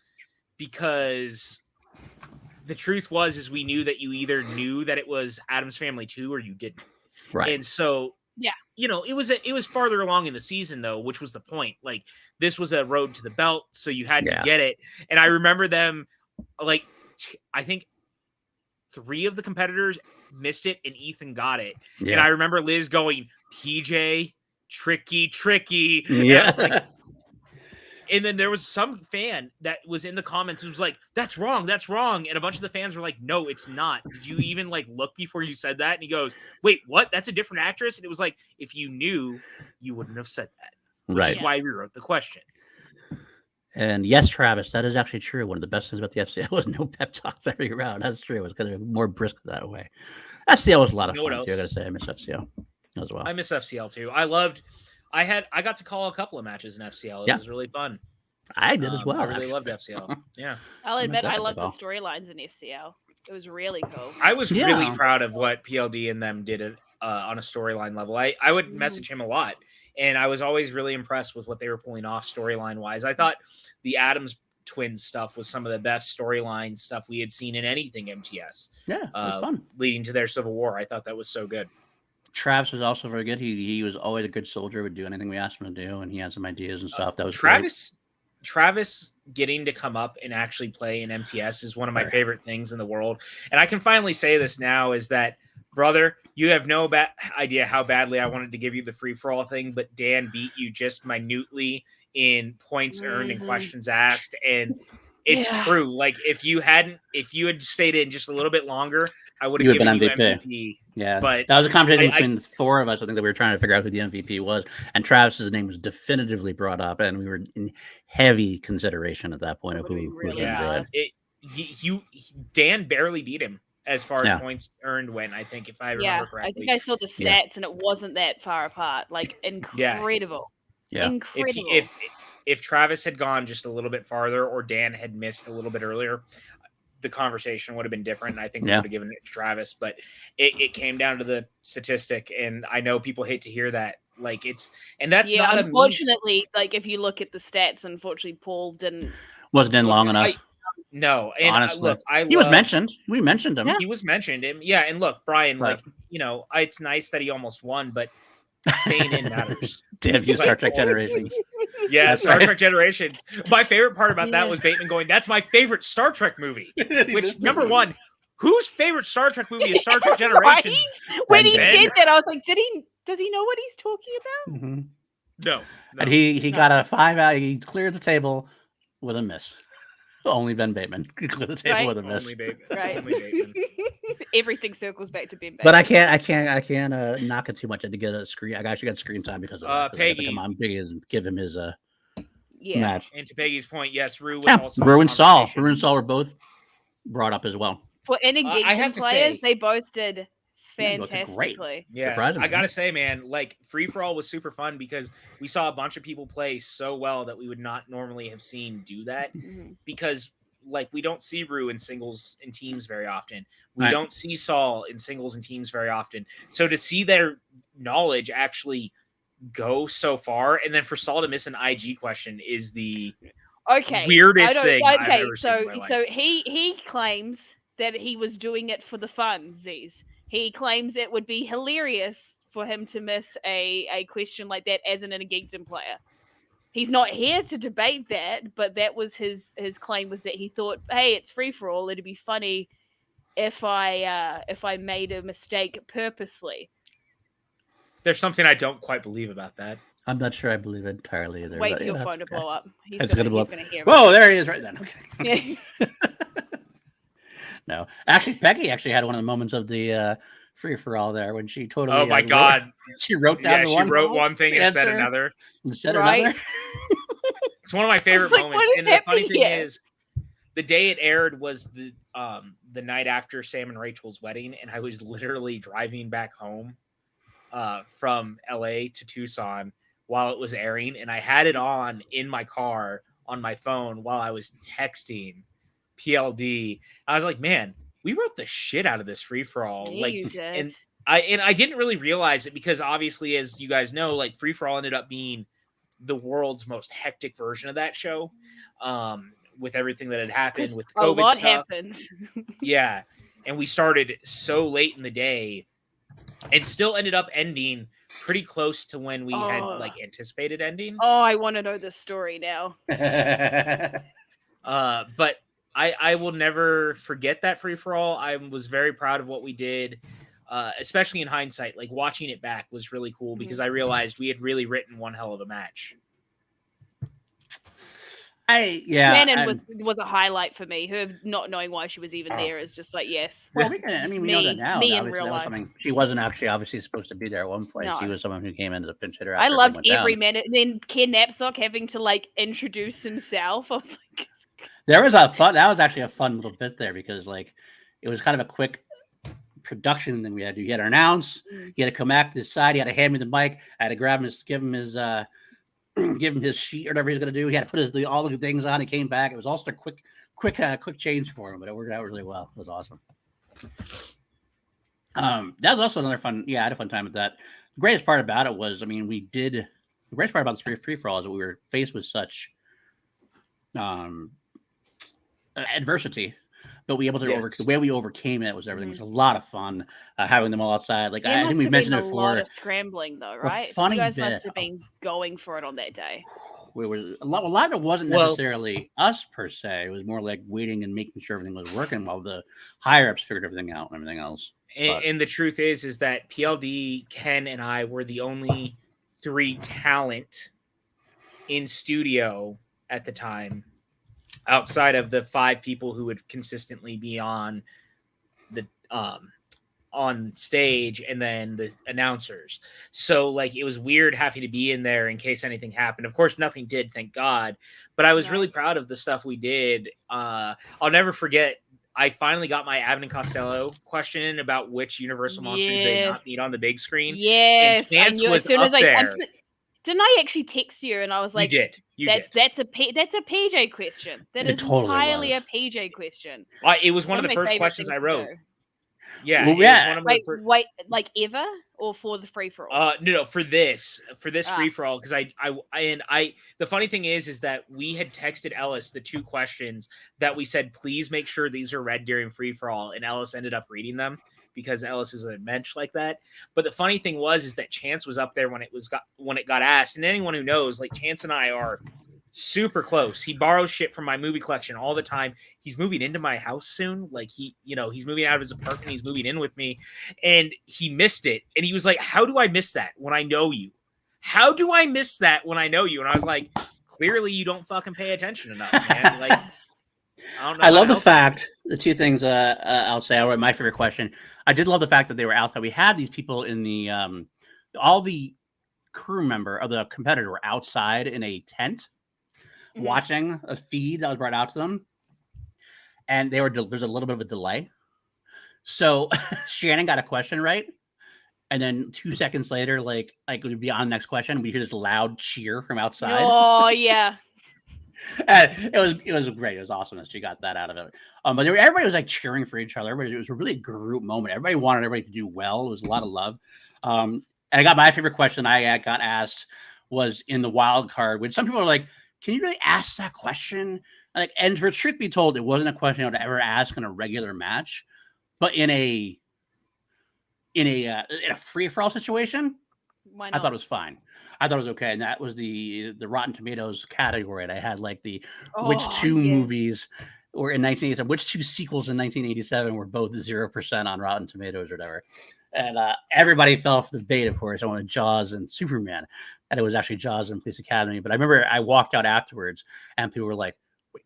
because the truth is we knew that you either knew that it was Addams Family 2 or you didn't. Right. And so, Yeah. you know, it was farther along in the season though, which was the point. Like, this was a road to the belt, so you had to get it. And I remember them, like, I think 3 of the competitors missed it and Ethan got it. Yeah. And I remember Liz going, PJ, tricky. Yeah. And then there was some fan that was in the comments who was like, that's wrong. And a bunch of the fans were like, no, it's not. Did you even like look before you said that? And he goes, wait, what? That's a different actress? And it was like, if you knew, you wouldn't have said that. Which is why we wrote the question. And yes, Travis, that is actually true. One of the best things about the FCL was no pep talks every round. That's true. It was kind of more brisk that way. FCL was a lot of fun too. I gotta say, I miss FCL as well. I miss FCL too. I got to call a couple of matches in FCL. It was really fun. I did as well. I really loved FCL. Yeah. I'll admit I loved the storylines in FCL. It was really cool. I was really proud of what PLD and them did on a storyline level. I would message him a lot, and I was always really impressed with what they were pulling off storyline wise. I thought the Addams twins stuff was some of the best storyline stuff we had seen in anything MTS. Yeah, it was fun. Leading to their Civil War. I thought that was so good. Travis was also very good. He was always a good soldier, would do anything we asked him to do, and he had some ideas and stuff. That was Travis getting to come up and actually play in MTS is one of my favorite things in the world. And I can finally say this now is that, brother, you have no idea how badly I wanted to give you the free-for-all thing, but Dan beat you just minutely in points earned and questions asked. And it's true. Like, if you had stayed in just a little bit longer, I would have given you MVP. Yeah, but that was a conversation between the 4 of us. I think that we were trying to figure out who the MVP was, and Travis's name was definitively brought up, and we were in heavy consideration at that point of who was going to do it. Dan barely beat him as far as points earned went, I think, if I remember correctly. I think I saw the stats, and it wasn't that far apart. Like, incredible. Yeah. Incredible. If Travis had gone just a little bit farther, or Dan had missed a little bit earlier, the conversation would have been different. And I think we would have given it to Travis, but it came down to the statistic. And I know people hate to hear that. Like, that's not unfortunately, like, if you look at the stats, unfortunately, Paul wasn't in long enough. No, and honestly, he was mentioned. We mentioned him. Yeah. He was mentioned. Yeah, and look, Brian, it's nice that he almost won, but staying in matters. Damn you, Star Trek Generations. Yeah, Star Trek Generations. My favorite part about that was Bateman going, "That's my favorite Star Trek movie." Which, number one, whose favorite Star Trek movie is Star Trek Generations? Right? When he said that, I was like, does he know what he's talking about? Mm-hmm. No. And he got a 5 out. He cleared the table with a miss. Only Ben Bateman could clear the table with a miss. Only Bateman. Right. Only Bateman. Everything circles back to Ben Bateman. But I can't knock it too much. I had to get a screen. I actually got screen time because of that. Peggy. Come on, Biggie, and give him his yeah. match. And to Peggy's point, yes, Rue was also Rue and Saul. Rue and Saul were both brought up as well. For engagement players, they both did fantastically. Great. Yeah, I gotta say, man, like Free for All was super fun because we saw a bunch of people play so well that we would not normally have seen do that because, like, we don't see Rue in singles and teams very often. We don't see Saul in singles and teams very often. So to see their knowledge actually go so far, and then for Saul to miss an IG question is the weirdest thing I've ever seen in my life. So he claims that he was doing it for the funsies. He claims it would be hilarious for him to miss a question like that as an Engagement player. He's not here to debate that, but that was his claim, was that he thought, hey, it's free for all. It'd be funny if I made a mistake purposely. There's something I don't quite believe about that. I'm not sure I believe it entirely either. Wait for your phone to blow up. It's going to blow up. Whoa, there he is right then. Okay. No, actually, Peggy had one of the moments of the free for all there when she totally. Oh my God! She wrote down. She wrote one thing and said another. Instead of another. It's one of my favorite moments. And the funny thing is, the day it aired was the night after Sam and Rachel's wedding, and I was literally driving back home from LA to Tucson while it was airing, and I had it on in my car on my phone while I was texting PLD. I was like, man, we wrote the shit out of this free for all. Yeah, Like, you did. and I didn't really realize it because obviously, as you guys know, like free for all ended up being the world's most hectic version of that show. With everything that had happened with the A COVID lot stuff. happened. Yeah. And we started so late in the day and still ended up ending pretty close to when we had like anticipated ending. Oh, I want to know this story now. But I will never forget that free for all. I was very proud of what we did. Especially in hindsight, like watching it back was really cool because I realized we had really written one hell of a match. Shannon was a highlight for me. Her not knowing why she was even there is just like, yes. Well, we know that now. Me in Obviously, real that was life. something she wasn't actually obviously supposed to be there at one point. No. She was someone who came in as a pinch hitter. I after loved everything went every down. minute. And then Ken Knapsack having to like introduce himself. I was like, There was that was actually a fun little bit there because like it was kind of a quick production thing we had to do. He had to announce, he had to come back to this side, he had to hand me the mic, I had to grab him, give him his sheet or whatever he's gonna do. He had to put all the things on. He came back. It was also a quick change for him, but it worked out really well. It was awesome. That was also another fun. Yeah, I had a fun time with that. The greatest part about it was, the greatest part about this free for all is that we were faced with such adversity, but we were able to the way we overcame it was everything. It was a lot of fun having them all outside. Like I think we've mentioned it before. A lot of scrambling though, right? Funny you guys bit. must have been going for it on that day. A lot of it wasn't necessarily us per se. It was more like waiting and making sure everything was working while the higher ups figured everything out and everything else. And the truth is that PLD, Ken, and I were the only 3 talent in studio at the time, outside of the 5 people who would consistently be on the on stage and then the announcers. So like it was weird having to be in there in case anything happened. Of course, nothing did, thank God. But I was really proud of the stuff we did. I'll never forget. I finally got my Abbott and Costello question about which Universal monster they not need on the big screen. Yes, and Chance was up there. Didn't I actually text you and I was like, you did. That's a PJ question. That is totally entirely was. a PJ question. It was one of the first questions I wrote. Yeah. Well, yeah. Wait, like ever or for the free for all? No, for this free for all, because I the funny thing is that we had texted Ellis the 2 questions that we said, please make sure these are read during free for all, and Ellis ended up reading them because Ellis is a mensch like that. But the funny thing is that Chance was up there when it got asked, and anyone who knows, like Chance and I are super close. He borrows shit from my movie collection all the time. He's moving into my house soon. Like he's moving out of his apartment. He's moving in with me, and he missed it. And he was like, how do I miss that when I know you? How do I miss that when I know you? And I was like, clearly you don't fucking pay attention enough, man. Like, I don't know. I love the fact, the 2 things I'll say, my favorite question. I did love the fact that they were outside. We had these people in the, all the crew member of the competitor were outside in a tent watching a feed that was brought out to them. And there's a little bit of a delay. So Shannon got a question right. And then 2 seconds later, like we'd be on the next question, we hear this loud cheer from outside. Oh yeah. And it was great. It was awesome that she got that out of it. But everybody was like cheering for each other. It was a really group moment. Everybody wanted everybody to do well. It was a lot of love. And I got my favorite question I got asked was in the wild card, which some people are like, can you really ask that question? Like, and for truth be told, it wasn't a question I would ever ask in a regular match, but in a free for all situation, Why not? I thought it was fine. I thought it was okay, and that was the Rotten Tomatoes category. And I had like which 2 movies were in 1987, which 2 sequels in 1987 were both 0% on Rotten Tomatoes or whatever. And everybody fell for the bait, of course. I wanted Jaws and Superman, and it was actually Jaws and Police Academy. But I remember I walked out afterwards, and people were like, "Wait,"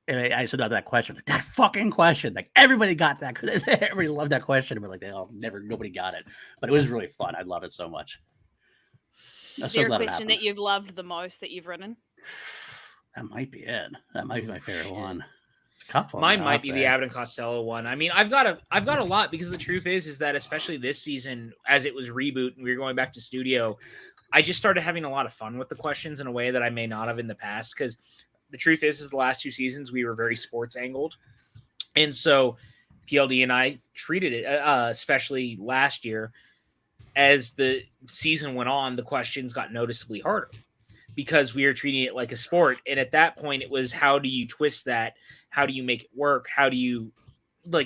and I said that question, like, that fucking question, like everybody got that. Everybody loved that question. But like nobody got it. But it was really fun. I love it so much. Is there a question that you've loved the most that you've written? That might be it. That might be my favorite one. A couple. Mine might be the Abbott and Costello one. I mean, I've got a lot because the truth is that especially this season, as it was reboot and we were going back to studio, I just started having a lot of fun with the questions in a way that I may not have in the past. Because the truth is the last 2 seasons we were very sports angled, and so PLD and I treated it, especially last year, as the season went on, the questions got noticeably harder. Because we are treating it like a sport. And at that point, it was how do you twist that? How do you make it work? How do you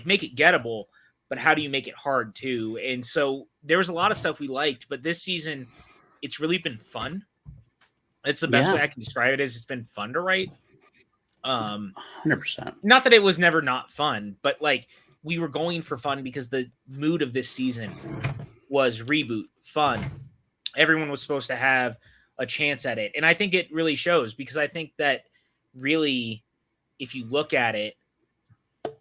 make it gettable? But how do you make it hard too? And so there was a lot of stuff we liked. But this season, it's really been fun. It's the best way I can describe it is it's been fun to write. 100%. Not that it was never not fun, but we were going for fun because the mood of this season was reboot, fun. Everyone was supposed to have a chance at it. And I think it really shows because I think that really, if you look at it,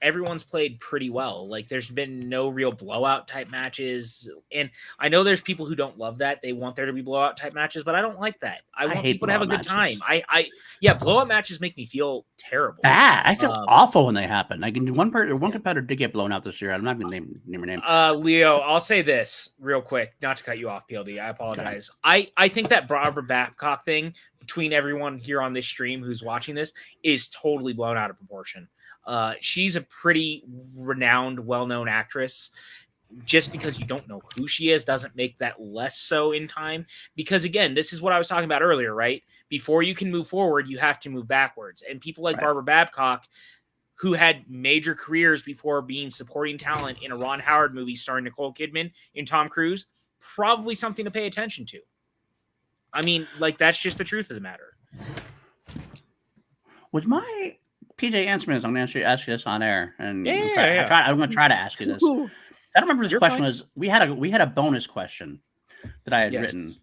everyone's played pretty well. There's been no real blowout type matches. And I know there's people who don't love that. They want there to be blowout type matches, but I don't like that. I want people to have a good time. Blowout matches make me feel terrible. I feel awful when they happen. One competitor did get blown out this year. I'm not going to name her name. Leo, I'll say this real quick, not to cut you off, PLD. I apologize. Okay. I think that Barbara Babcock thing between everyone here on this stream who's watching this is totally blown out of proportion. She's a pretty renowned, well-known actress. Just because you don't know who she is doesn't make that less so in time. Because again, this is what I was talking about earlier, right? Before you can move forward, you have to move backwards. And people like Barbara Babcock, who had major careers before being supporting talent in a Ron Howard movie starring Nicole Kidman and Tom Cruise, probably something to pay attention to. I mean, that's just the truth of the matter. With my PJ, answer me this. I'm going to ask you this on air, and I'm going to try to ask you this. Ooh. I don't remember this question was. We had a bonus question that I had written.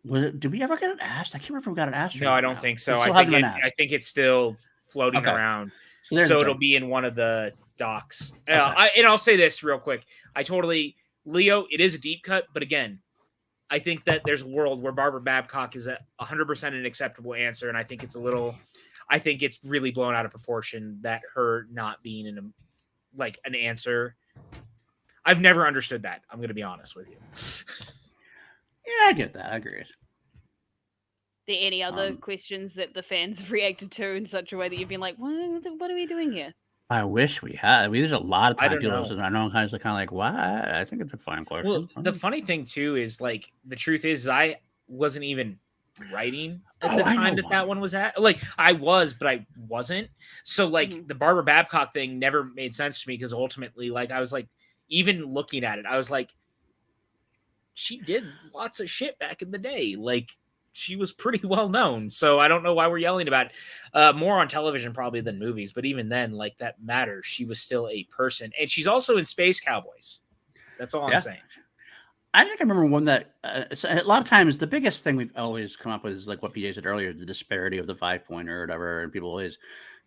Did we ever get it asked? I can't remember if we got it asked. No, I don't think so. I think it's still floating around. So it'll be in one of the docs. Okay. And I'll say this real quick. Leo, it is a deep cut, but again, I think that there's a world where Barbara Babcock is 100% an acceptable answer, and I think it's really blown out of proportion that her not being in an answer. I've never understood that. I'm going to be honest with you. Yeah, I get that. I agree. Are there any other questions that the fans have reacted to in such a way that you've been like, what are we doing here? I wish we had. There's a lot of time people listen. I know I'm kind of like, what? I think it's a fine question. Well, the funny thing too is the truth is I wasn't even writing at the time that one was at. I was, but I wasn't. So the Barbara Babcock thing never made sense to me because ultimately, I was even looking at it, I was like, she did lots of shit back in the day. She was pretty well known. So I don't know why we're yelling about it. More on television probably than movies, but even then, that matters. She was still a person, and she's also in Space Cowboys. That's all I'm saying. I think I remember one that a lot of times the biggest thing we've always come up with is what PJ said earlier, the disparity of the 5-pointer or whatever, and people always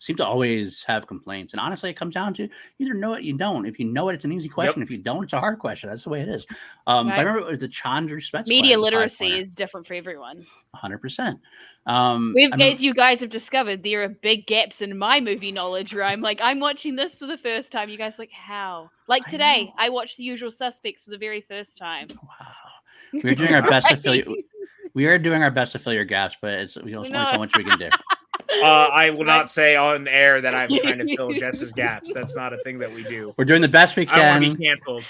seem to always have complaints. And honestly, it comes down to either know it, you don't. If you know it, it's an easy question. If you don't, it's a hard question. That's the way it is. But I remember it was the Chandra Spets. Media literacy is different for everyone. 100%. As you guys have discovered, there are big gaps in my movie knowledge where I'm I'm watching this for the first time. You guys how? Today, I watched The Usual Suspects for the very first time. Wow. We're doing our best to fill you. We are doing our best to fill your gaps, but it's only so much we can do. I will not say on air that I'm trying to fill Jess's gaps. That's not a thing that we do. We're doing the best we can. I don't want to be canceled.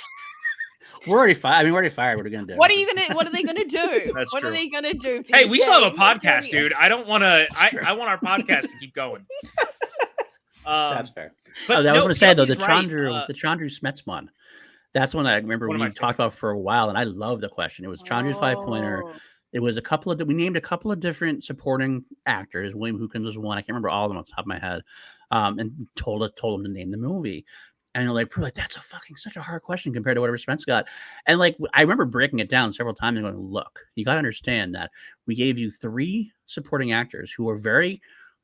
We're already fired. We're already fired. What are we gonna do? What are they gonna do? That's what true. are they gonna do? Hey, we still have a podcast, dude. I don't want to. I want our podcast to keep going. That's fair. But I was going to say though, the Chandra Smets one. That's one I remember we talked about for a while, and I love the question. It was Chandra's 5-pointer. It was we named a couple of different supporting actors. William Hookins was one. I can't remember all of them off the top of my head. And told them to name the movie. And you're that's such a hard question compared to whatever Spence got. And I remember breaking it down several times and going, look, you got to understand that we gave you 3 supporting actors who were very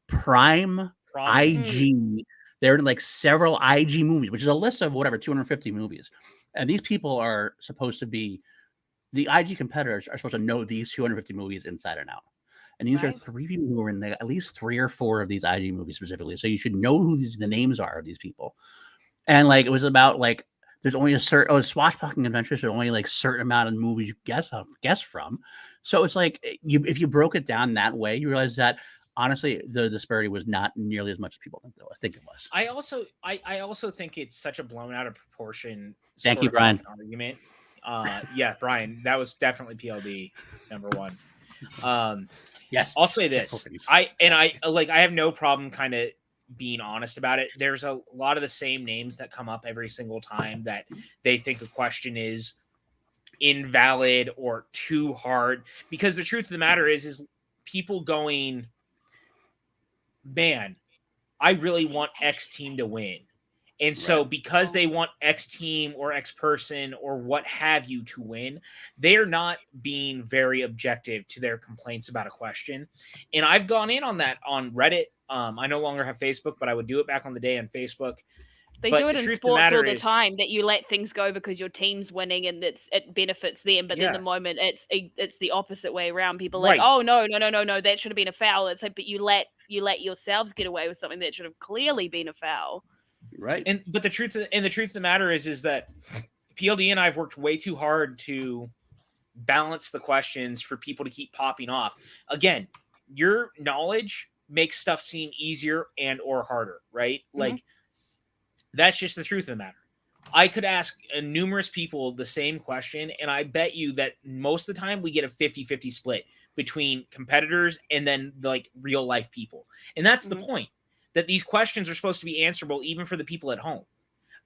prime IG. They're in several IG movies, which is a list of 250 movies. And these people are supposed to be, the IG competitors are supposed to know these 250 movies inside and out. And these are Right. 3 people who are in at least 3 or 4 of these IG movies specifically. So you should know who the names are of these people. And like it was about like there's only a certain swashbuckling adventures. There's only like certain amount of movies you guess from. So it's like if you broke it down that way, you realize that honestly the disparity was not nearly as much as people think it was. I also think it's such a blown out of proportion. Thank sort you, of Brian. fucking argument. Yeah, Brian, that was definitely PLD number one. Yes, I'll say this. I have no problem kind of being honest about it. There's a lot of the same names that come up every single time that they think a question is invalid or too hard, because the truth of the matter is people going, man, I really want X team to win. And so because they want X team or X person or what have you to win, they're not being very objective to their complaints about a question. And I've gone in on that on Reddit. I no longer have Facebook, but I would do it back on the day on Facebook. They But do it the in truth of the sports matter all the is- time, that you let things go because your team's winning and it benefits them. But then Yeah. the moment it's the opposite way around. People are Right. like, oh no, that should have been a foul. It's like, but you let yourselves get away with something that should have clearly been a foul. Right. But the truth of the matter is that PLD and I have worked way too hard to balance the questions for people to keep popping off. Again, your knowledge makes stuff seem easier and or harder, right? Like that's just the truth of the matter. I could ask numerous people the same question, and I bet you that most of the time we get a 50-50 split between competitors and then like real life people. And that's the point, that these questions are supposed to be answerable even for the people at home.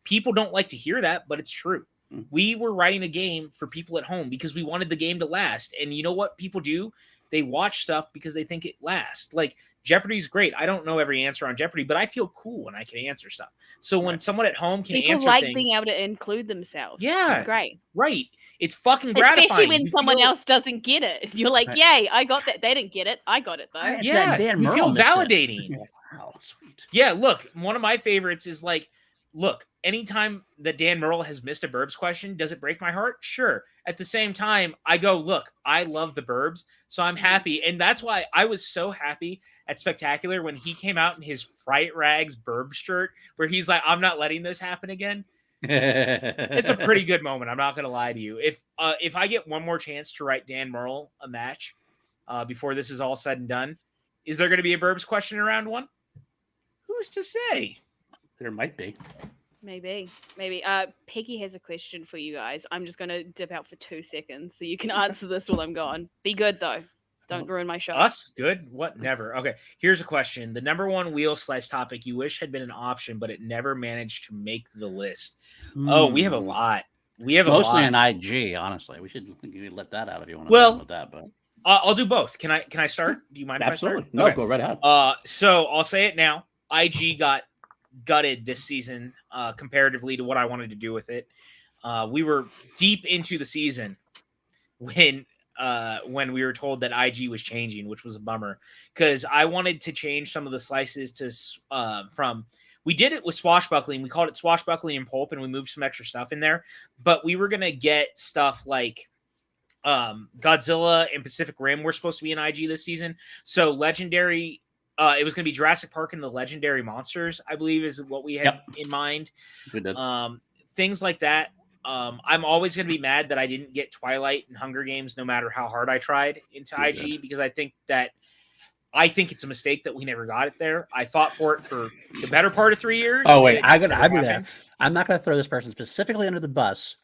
People don't like to hear that, but it's true. We were writing a game for people at home because we wanted the game to last. And you know what people do? They watch stuff because they think it lasts. Like Jeopardy's great. I don't know every answer on Jeopardy, but I feel cool when I can answer stuff. So when someone at home can People answer like things, being able to include themselves. Yeah. It's great. right? It's fucking gratifying. Especially when You someone feel- else doesn't get it. You're like, Right. yay, I got that. They didn't get it. I got it though. Yeah, Dan you Merle feel missed it. validating. You're like, wow, sweet. Yeah, look, one of my favorites is like, look, anytime that Dan Merle has missed a Burbs question, does it break my heart? Sure. At the same time, I go, look, I love the Burbs, so I'm happy. And that's why I was so happy at Spectacular when he came out in his Fright Rags Burbs shirt, where he's like, I'm not letting this happen again. It's a pretty good moment. I'm not going to lie to you. If I get one more chance to write Dan Merle a match before this is all said and done, is there going to be a Burbs question in round one? Who's to say? There might be. Maybe. Peggy has a question for you guys. I'm just going to dip out for 2 seconds so you can answer this while I'm gone. Be good though. Don't ruin my show. Us? Good? What? Never. Okay. Here's a question. The number one wheel slice topic you wish had been an option, but it never managed to make the list. Oh, we have a lot. We have Mostly a lot. an IG, honestly. We should let that out if you want to Well, talk about that. But I'll do both. Can I start? Do you mind absolutely. if I start? No, Okay. go right ahead. So I'll say it now. IG got gutted this season comparatively to what I wanted to do with it. We were deep into the season when we were told that IG was changing, which was a bummer because I wanted to change some of the slices to from. We did it with swashbuckling. We called it swashbuckling and pulp, and we moved some extra stuff in there. But we were gonna get stuff like Godzilla and Pacific Rim were supposed to be in IG this season. So legendary. It was going to be Jurassic Park and the Legendary Monsters, I believe, is what we had in mind. We did. Things like that. I'm always going to be mad that I didn't get Twilight and Hunger Games, no matter how hard I tried into IG, because I think it's a mistake that we never got it there. I fought for it for the better part of 3 years. Oh wait, I'm not going to throw this person specifically under the bus.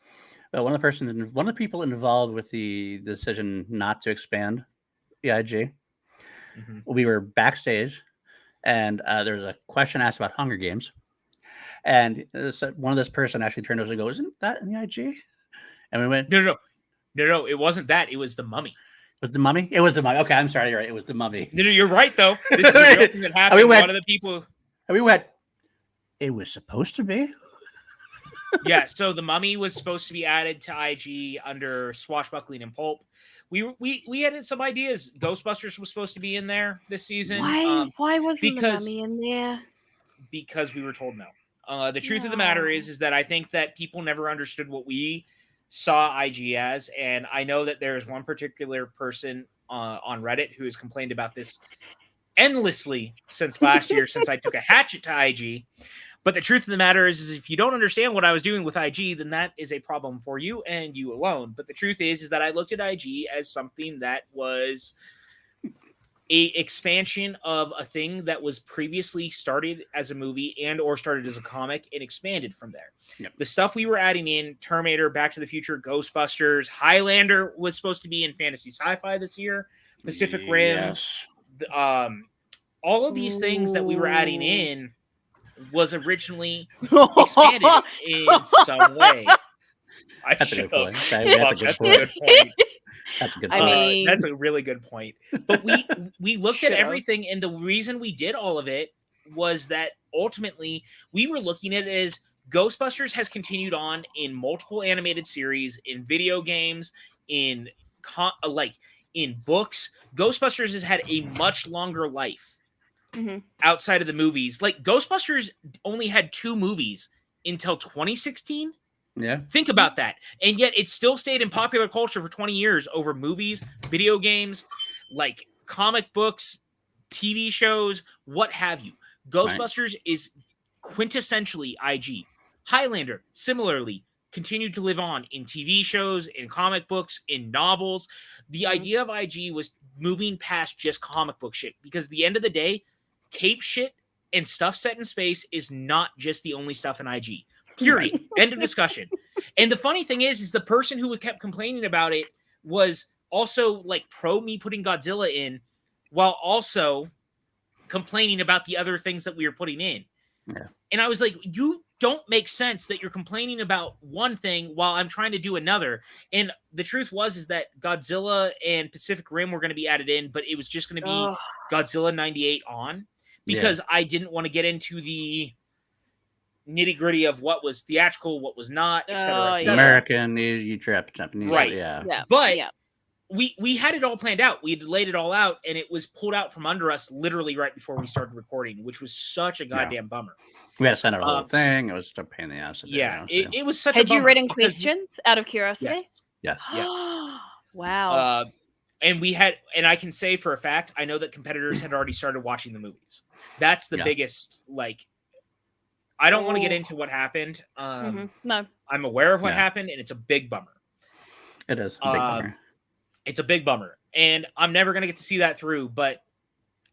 But one of the people involved with the decision not to expand the IG. We were backstage, and there was a question asked about Hunger Games, and one of this person actually turned over and goes, "Isn't that in the IG?" And we went, No, it wasn't that. It was the Mummy. Was the Mummy? It was the Mummy. Okay, I'm sorry. You're right. It was the Mummy. No, you're right though. This is the real thing that happened. One of the people. And we went. It was supposed to be. Yeah, so the Mummy was supposed to be added to IG under swashbuckling and pulp. We had some ideas. Ghostbusters was supposed to be in there this season. Why wasn't the Mummy in there? Because we were told no. The truth of the matter is that I think that people never understood what we saw IG as, and I know that there's one particular person on Reddit who has complained about this endlessly since last year, since I took a hatchet to IG. But the truth of the matter is if you don't understand what I was doing with IG, then that is a problem for you and you alone. But the truth is that I looked at IG as something that was a expansion of a thing that was previously started as a movie and or started as a comic and expanded from there. Yep. The stuff we were adding in, Terminator, Back to the Future, Ghostbusters, Highlander was supposed to be in fantasy sci-fi this year, Pacific Rim, all of these things that we were adding in was originally expanded in some way. That's a good point. That's a good point. That's a good point. I mean, that's a really good point. But we looked at everything, and the reason we did all of it was that ultimately we were looking at it as Ghostbusters has continued on in multiple animated series, in video games, in books. Ghostbusters has had a much longer life outside of the movies. Like Ghostbusters only had 2 movies until 2016. Yeah. Think about that. And yet it still stayed in popular culture for 20 years over movies, video games, like comic books, TV shows, what have you. Ghostbusters is quintessentially IG. Highlander, similarly, continued to live on in TV shows, in comic books, in novels. The idea of IG was moving past just comic book shit because at the end of the day, cape shit and stuff set in space is not just the only stuff in IG. Period. End of discussion. And the funny thing is the person who kept complaining about it was also like pro me putting Godzilla in while also complaining about the other things that we were putting in. Yeah. And I was like, you don't make sense that you're complaining about one thing while I'm trying to do another. And the truth is that Godzilla and Pacific Rim were going to be added in, but it was just going to be Godzilla 98 on because I didn't want to get into the nitty gritty of what was theatrical, what was not, etc. Et American, you trapped, right? Yeah. But we had it all planned out. We had laid it all out, and it was pulled out from under us literally right before we started recording, which was such a goddamn bummer. We had to send out a whole thing. It was a pain in the ass. It was such a bummer. Had you written questions out of curiosity? Yes. Wow. And we had, and I can say for a fact, I know that competitors had already started watching the movies. That's the biggest, like, I don't want to get into what happened. No. I'm aware of what happened, and it's a big bummer. It is a big bummer. It's a big bummer. And I'm never going to get to see that through. But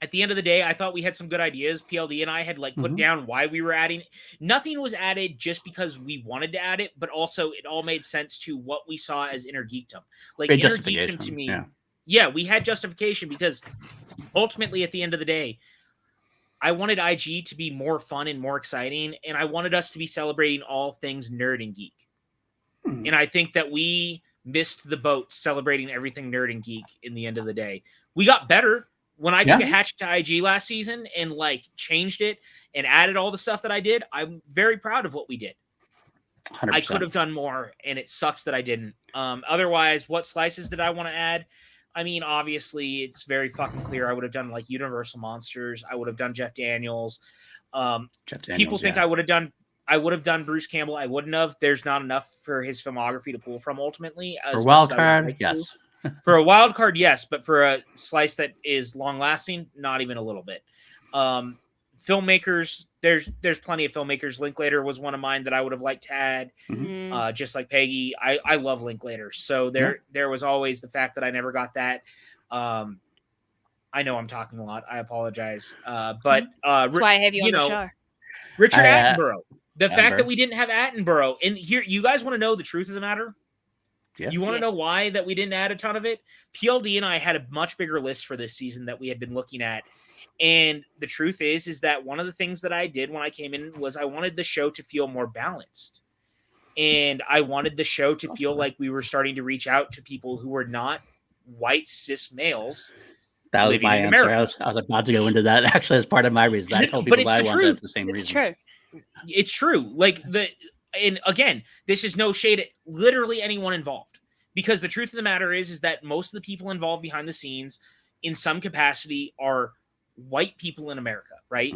at the end of the day, I thought we had some good ideas. PLD and I had like put down why we were adding. Nothing was added just because we wanted to add it, but also it all made sense to what we saw as inner geekdom. Like inner geekdom to me. Yeah, we had justification because ultimately at the end of the day, I wanted IG to be more fun and more exciting, and I wanted us to be celebrating all things nerd and geek. And I think that we missed the boat celebrating everything nerd and geek in the end of the day. We got better when I took a hatchet to IG last season and like changed it and added all the stuff that I did. I'm very proud of what we did. 100%. I could have done more, and it sucks that I didn't. Otherwise, what slices did I want to add? I mean, obviously, it's very fucking clear. I would have done like Universal Monsters. I would have done Jeff Daniels. People think I would have done Bruce Campbell. I wouldn't have. There's not enough for his filmography to pull from ultimately. For wild card, yes. For a wild card, yes, but for a slice that is long lasting, not even a little bit. Filmmakers, there's plenty of filmmakers. Linklater was one of mine that I would have liked to add. Just like Peggy, I love Linklater. So there was always the fact that I never got that. I know I'm talking a lot. I apologize. But that's why I have you on the show. Richard Attenborough. The fact that we didn't have Attenborough, and here you guys want to know the truth of the matter. Yeah. You want to know why that we didn't add a ton of it? PLD and I had a much bigger list for this season that we had been looking at. And the truth is that one of the things that I did when I came in was I wanted the show to feel more balanced. And I wanted the show to feel like we were starting to reach out to people who were not white cis males. That was my answer. I was about to go into that actually as part of my reason. I told people I wanted the same reason. True. It's true. And again, this is no shade at literally anyone involved, because the truth of the matter is that most of the people involved behind the scenes in some capacity are white people in America. Right.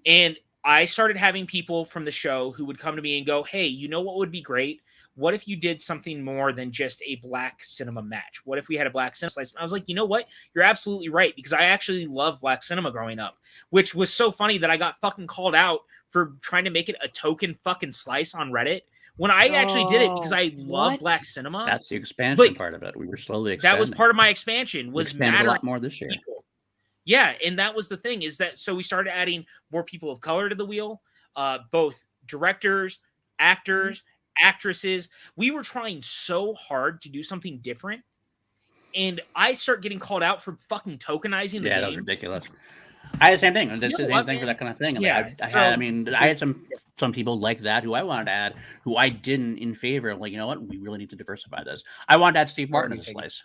And I started having people from the show who would come to me and go, hey, you know what would be great? what if you did something more than just a black cinema match? What if we had a black cinema slice? And I was like, you know what? You're absolutely right, because I actually loved black cinema growing up, which was so funny that I got fucking called out for trying to make it a token fucking slice on Reddit when I actually did it because I love black cinema. That's the expansion part of it. We were slowly expanding. That was part of my expansion. Was expanded a lot more this year. People. Yeah, and that was the thing, is that so we started adding more people of color to the wheel, both directors, actors, actresses. We were trying so hard to do something different, and I start getting called out for fucking tokenizing the game. Yeah, that was ridiculous. I had the same thing. That's the same thing for that kind of thing. Yeah, I had some people like that who I wanted to add, who I didn't in favor of. Like, you know what? We really need to diversify this. I wanted to add Steve Martin as a slice.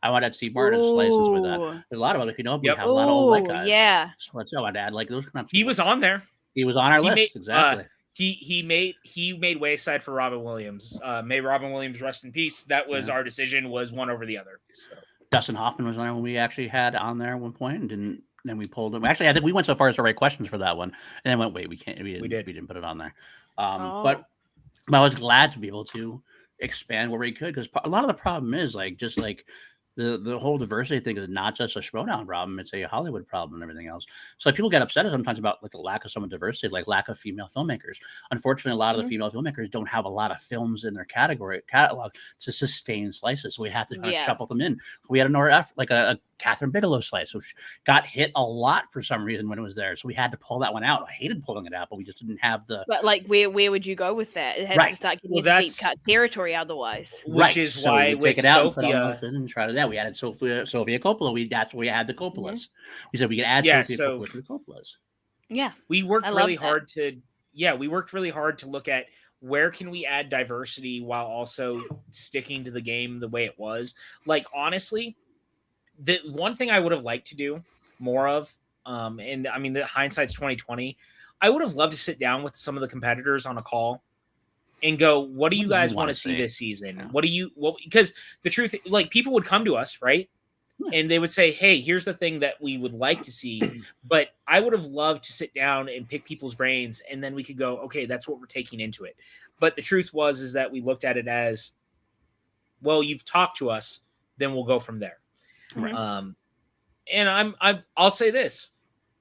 I wanted to add Steve Martin as a slice with that. There's a lot of other, we have a lot of old white guys. Yeah. So let's go. I'd add like those kind of. He was on there. He was on our list. Exactly. He made wayside for Robin Williams. May Robin Williams rest in peace. That was our decision. Was one over the other. So. Dustin Hoffman was on there when we actually had on there at one point, and didn't. Then we pulled him. Actually, I think we went so far as to write questions for that one, and then went, wait, we can't. We didn't put it on there. But I was glad to be able to expand where we could, because a lot of the problem is just the whole diversity thing is not just a Schmoedown problem; it's a Hollywood problem and everything else. So people get upset sometimes about the lack of some diversity, like lack of female filmmakers. Unfortunately, a lot of the female filmmakers don't have a lot of films in their catalog to sustain slices, so we have to kind of shuffle them in. We had a Catherine Bigelow slice, which got hit a lot for some reason when it was there, so we had to pull that one out. I hated pulling it out, but we just didn't have the. But where would you go with that? It has to start getting into deep cut territory otherwise. Which is so why we with take it out Sophia, and try to that. We added Sofia Coppola. That's where we had the Coppolas. We said we could add Sofia Coppola to the Coppolas. Yeah, we worked really hard to look at where can we add diversity while also sticking to the game the way it was. Like, honestly, the one thing I would have liked to do more of, and I mean, the hindsight's 2020. I would have loved to sit down with some of the competitors on a call and go, what do you guys want to see this season? Yeah. Because the truth, like, people would come to us, right? And they would say, hey, here's the thing that we would like to see. But I would have loved to sit down and pick people's brains, and then we could go, okay, that's what we're taking into it. But the truth is that we looked at it as, well, you've talked to us, then we'll go from there. Mm-hmm. And I'll say this.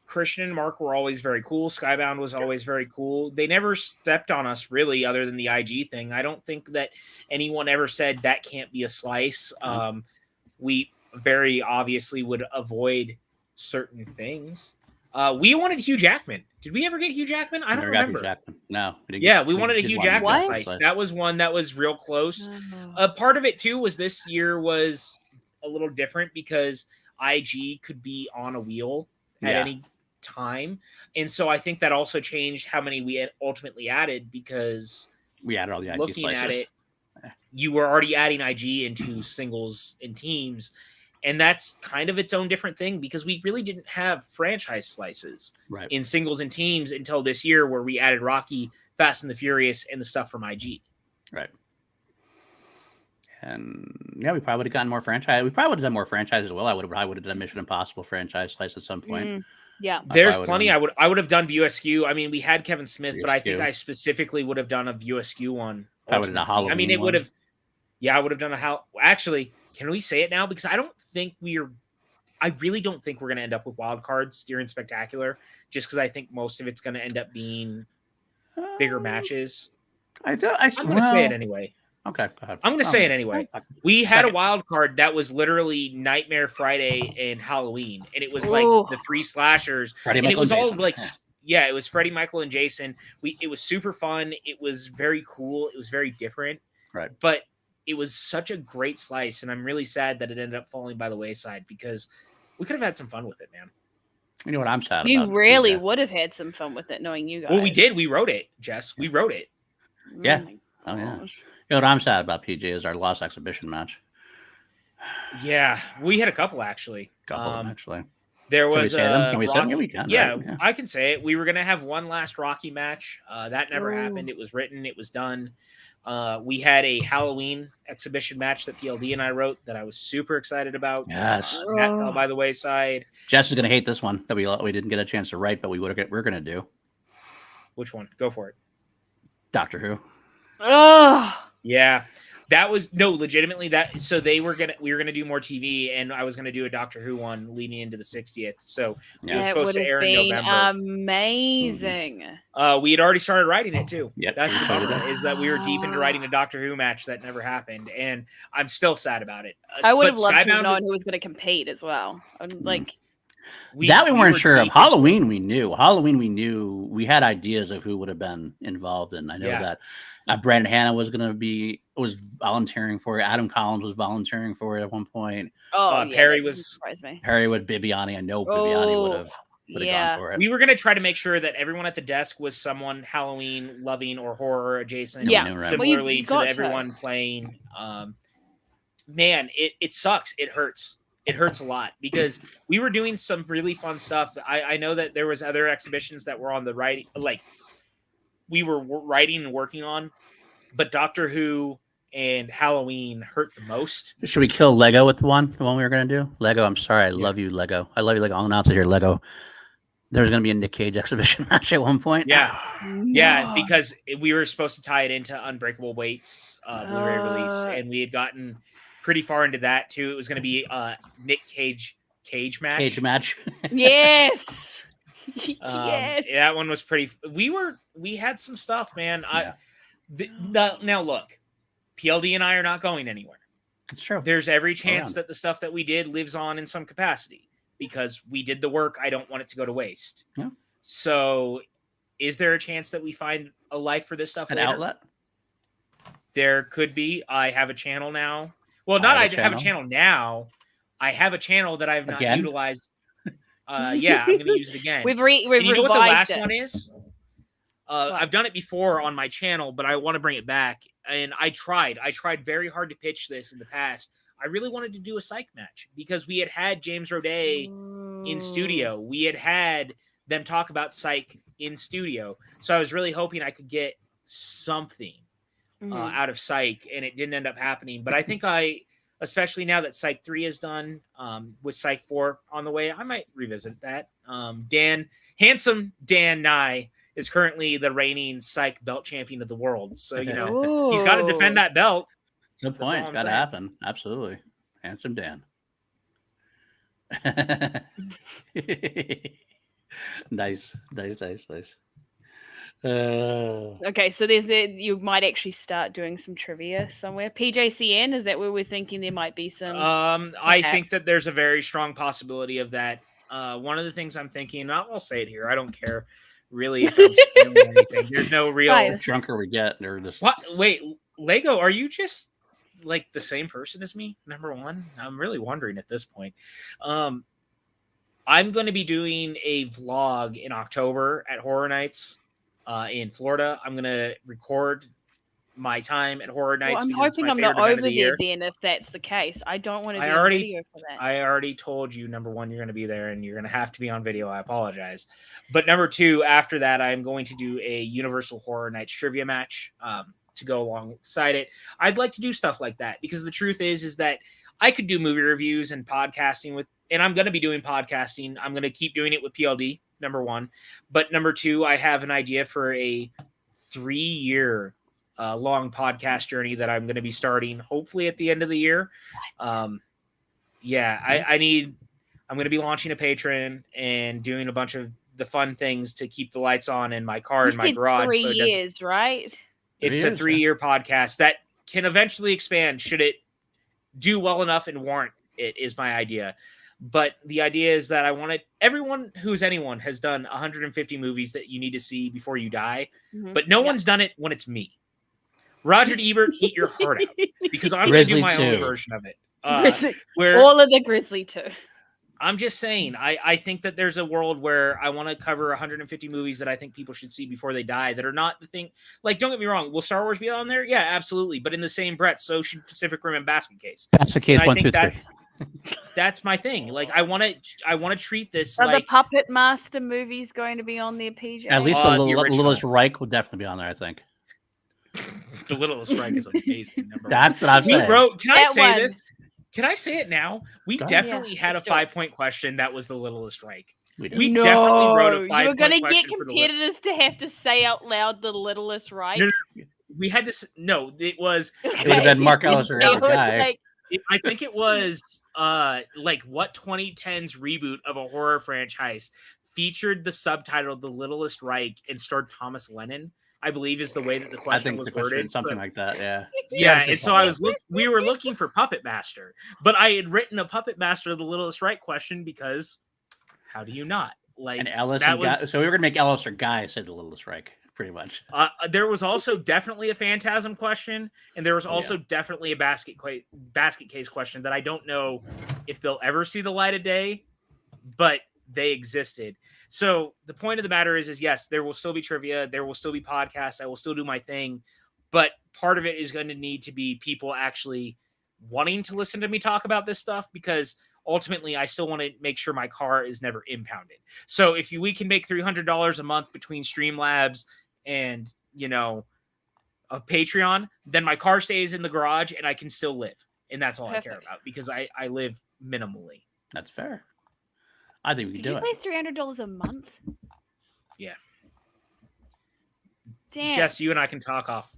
Christian and Mark were always very cool. Skybound was always very cool. They never stepped on us, really, other than the IG thing. I don't think that anyone ever said that can't be a slice. We very obviously would avoid certain things. We wanted Hugh Jackman. Did we ever get Hugh Jackman? I don't remember. No. We wanted a Hugh Jackman slice. That was one that was real close. Part of it, too, was this year was a little different because IG could be on a wheel at any time. And so I think that also changed how many we ultimately added, because we added all the IG looking slices. at it, you were already adding IG into singles and teams. And that's kind of its own different thing, because we really didn't have franchise slices in singles and teams until this year, where we added Rocky, Fast and the Furious, and the stuff from IG. Right. And we probably would have gotten more franchise. We probably would have done more franchise as well. I would have done Mission Impossible franchise slice at some point. Yeah, there's plenty. I would have done View Askew. I mean, we had Kevin Smith, but I think I specifically would have done a View Askew one. I would have done a Halloween. I mean, it would have. Yeah, I would have done Actually, can we say it now? Because I really don't think we're going to end up with wild cards during Spectacular, just because I think most of it's going to end up being bigger matches. I'm going to say it anyway. Okay, go ahead. I'm going to say it anyway. We had a wild card that was literally Nightmare Friday and Halloween, and it was like the three slashers. Freddie, and Michael, it was all Jason. like, it was Freddie, Michael, and Jason. It was super fun. It was very cool. It was very different. Right. But it was such a great slice, and I'm really sad that it ended up falling by the wayside, because we could have had some fun with it, man. You know what I'm sad about? You really would have had some fun with it, knowing you guys. Well, we did. We wrote it, Jess. We wrote it. Yeah. Oh, yeah. You know what I'm sad about, PJ, is our lost exhibition match. Yeah, we had a couple, actually. Actually. There was Can we say them? Yeah, we can. Yeah, right? Yeah, I can say it. We were going to have one last Rocky match. That never happened. It was written. It was done. We had a Halloween exhibition match that PLD and I wrote that I was super excited about. Yes. That fell by the wayside. Jess is going to hate this one that we didn't get a chance to write, but we're going to do. Which one? Go for it. Doctor Who. Oh. Yeah. That was legitimately that. So we were gonna do more TV, and I was gonna do a Doctor Who one leading into the 60th. So it was That supposed would to have air in been November. amazing. We had already started writing it too. Yep, That's we the started bummer, that. is that we were deep into writing a Doctor Who match that never happened, and I'm still sad about it. I would But have loved to have Skybound- known who was going to compete as well. Like, we weren't were sure of. deep into it. Halloween, we knew. We had ideas of who would have been involved, and I know that Brandon Hanna was volunteering for it. Adam Collins was volunteering for it at one point. Perry with Bibiani. I know Bibiani would have gone for it. We were going to try to make sure that everyone at the desk was someone Halloween loving or horror adjacent. Yeah, right. Similarly to everyone playing. Man, it sucks. It hurts. It hurts a lot because we were doing some really fun stuff. I know that there was other exhibitions that were on the writing, like we were writing and working on, but Doctor Who and Halloween hurt the most. Should we kill Lego with the one we were going to do? Lego, I'm sorry. I love you, Lego. I love you, Lego. I'll announce it here, Lego. There's going to be a Nick Cage exhibition match at one point. Yeah. Yeah, because we were supposed to tie it into Unbreakable Weight's Blu-ray release, and we had gotten pretty far into that too. It was going to be Nick Cage match. Cage match. Yes. Yes. That one was pretty. We had some stuff, man. Now look, PLD and I are not going anywhere. It's true. There's every chance that the stuff that we did lives on in some capacity because we did the work. I don't want it to go to waste. Yeah. So, is there a chance that we find a life for this stuff? An later? outlet? There could be. I have a channel now. Well, have a channel now. I have a channel that I have not utilized. Yeah, I'm going to use it again. We've you know what the last it. one is? I've done it before on my channel, but I want to bring it back. And I tried very hard to pitch this in the past. I really wanted to do a psych match because we had James Roday in studio. We had them talk about psych in studio. So I was really hoping I could get something out of psych, and it didn't end up happening. But I think especially now that Psych 3 is done, with Psych 4 on the way, I might revisit that. Handsome Dan Nye is currently the reigning Psych belt champion of the world. So, he's got to defend that belt. Good point. It's got to happen. Absolutely. Handsome Dan. Nice. Okay, so you might actually start doing some trivia somewhere. PJCN, is that where we're thinking there might be some? I think that there's a very strong possibility of that. One of the things I'm thinking, I'll say it here. I don't care really if I'm spoiling anything. There's no real. The drunker we get, or just what? Wait, Lego, are you just like the same person as me? Number one, I'm really wondering at this point. I'm going to be doing a vlog in October at Horror Nights. In Florida, I'm going to record my time at Horror Nights. I'm hoping I'm not over there then if that's the case. I don't want to be on video for that. I already told you, number one, you're going to be there and you're going to have to be on video. I apologize. But number two, after that, I'm going to do a Universal Horror Nights trivia match to go alongside it. I'd like to do stuff like that because the truth is that I could do movie reviews and podcasting and I'm going to be doing podcasting. I'm going to keep doing it with PLD. Number one, but number two, I have an idea for a 3-year long podcast journey that I'm going to be starting hopefully at the end of the year. I'm going to be launching a Patreon and doing a bunch of the fun things to keep the lights on in my car in my garage. 3 years, right? It's a 3-year podcast that can eventually expand should it do well enough and warrant it is my idea. But the idea is that I wanted anyone has done 150 movies that you need to see before you die, but no one's done it when it's me. Roger Ebert, eat your heart out because I'm going to do my own version of it. All of the Grizzly too. I'm just saying, I think that there's a world where I want to cover 150 movies that I think people should see before they die that are not the thing. Like, don't get me wrong. Will Star Wars be on there? Yeah, absolutely. But in the same breath, so should Pacific Rim and Basket Case. Basket Case 1, 2, 3. That's my thing. Like, I want to treat this. Are the Puppet Master movies going to be on there, PJ? At least the Littlest Reich would definitely be on there, I think. The Littlest Reich is amazing. That's what I'm saying. Can I say this? Can I say it now? We definitely had a 5-point question that was the Littlest Reich. We definitely wrote a 5-point question. You're going to get competitors to have to say out loud the Littlest Reich. we had to. No, it was. It would have been Mark Ellis or It Ellis was Guy. like, I think it was like what 2010's reboot of a horror franchise featured the subtitle "The Littlest Reich" and starred Thomas Lennon. I believe is the way that the I question think was the question worded. something like that. Yeah. Yeah, and so I was we were looking for Puppet Master, but I had written a Puppet Master of the Littlest Reich question because how do you not? Like And Ellis that and Guy. was So we were gonna make Ellis or Guy say the Littlest Reich, pretty much. there was also definitely a Phantasm question, and there was also definitely a basket case question that I don't know if they'll ever see the light of day, but they existed. So the point of the matter is yes, there will still be trivia, there will still be podcasts, I will still do my thing, but part of it is going to need to be people actually wanting to listen to me talk about this stuff, because ultimately I still want to make sure my car is never impounded. So if we can make $300 a month between Streamlabs and, you know, a Patreon, then my car stays in the garage and I can still live. And that's all I care about, because I live minimally. That's fair. I think we can did do you it. pay $300 a month? Yeah. Damn. Jess, you and I can talk off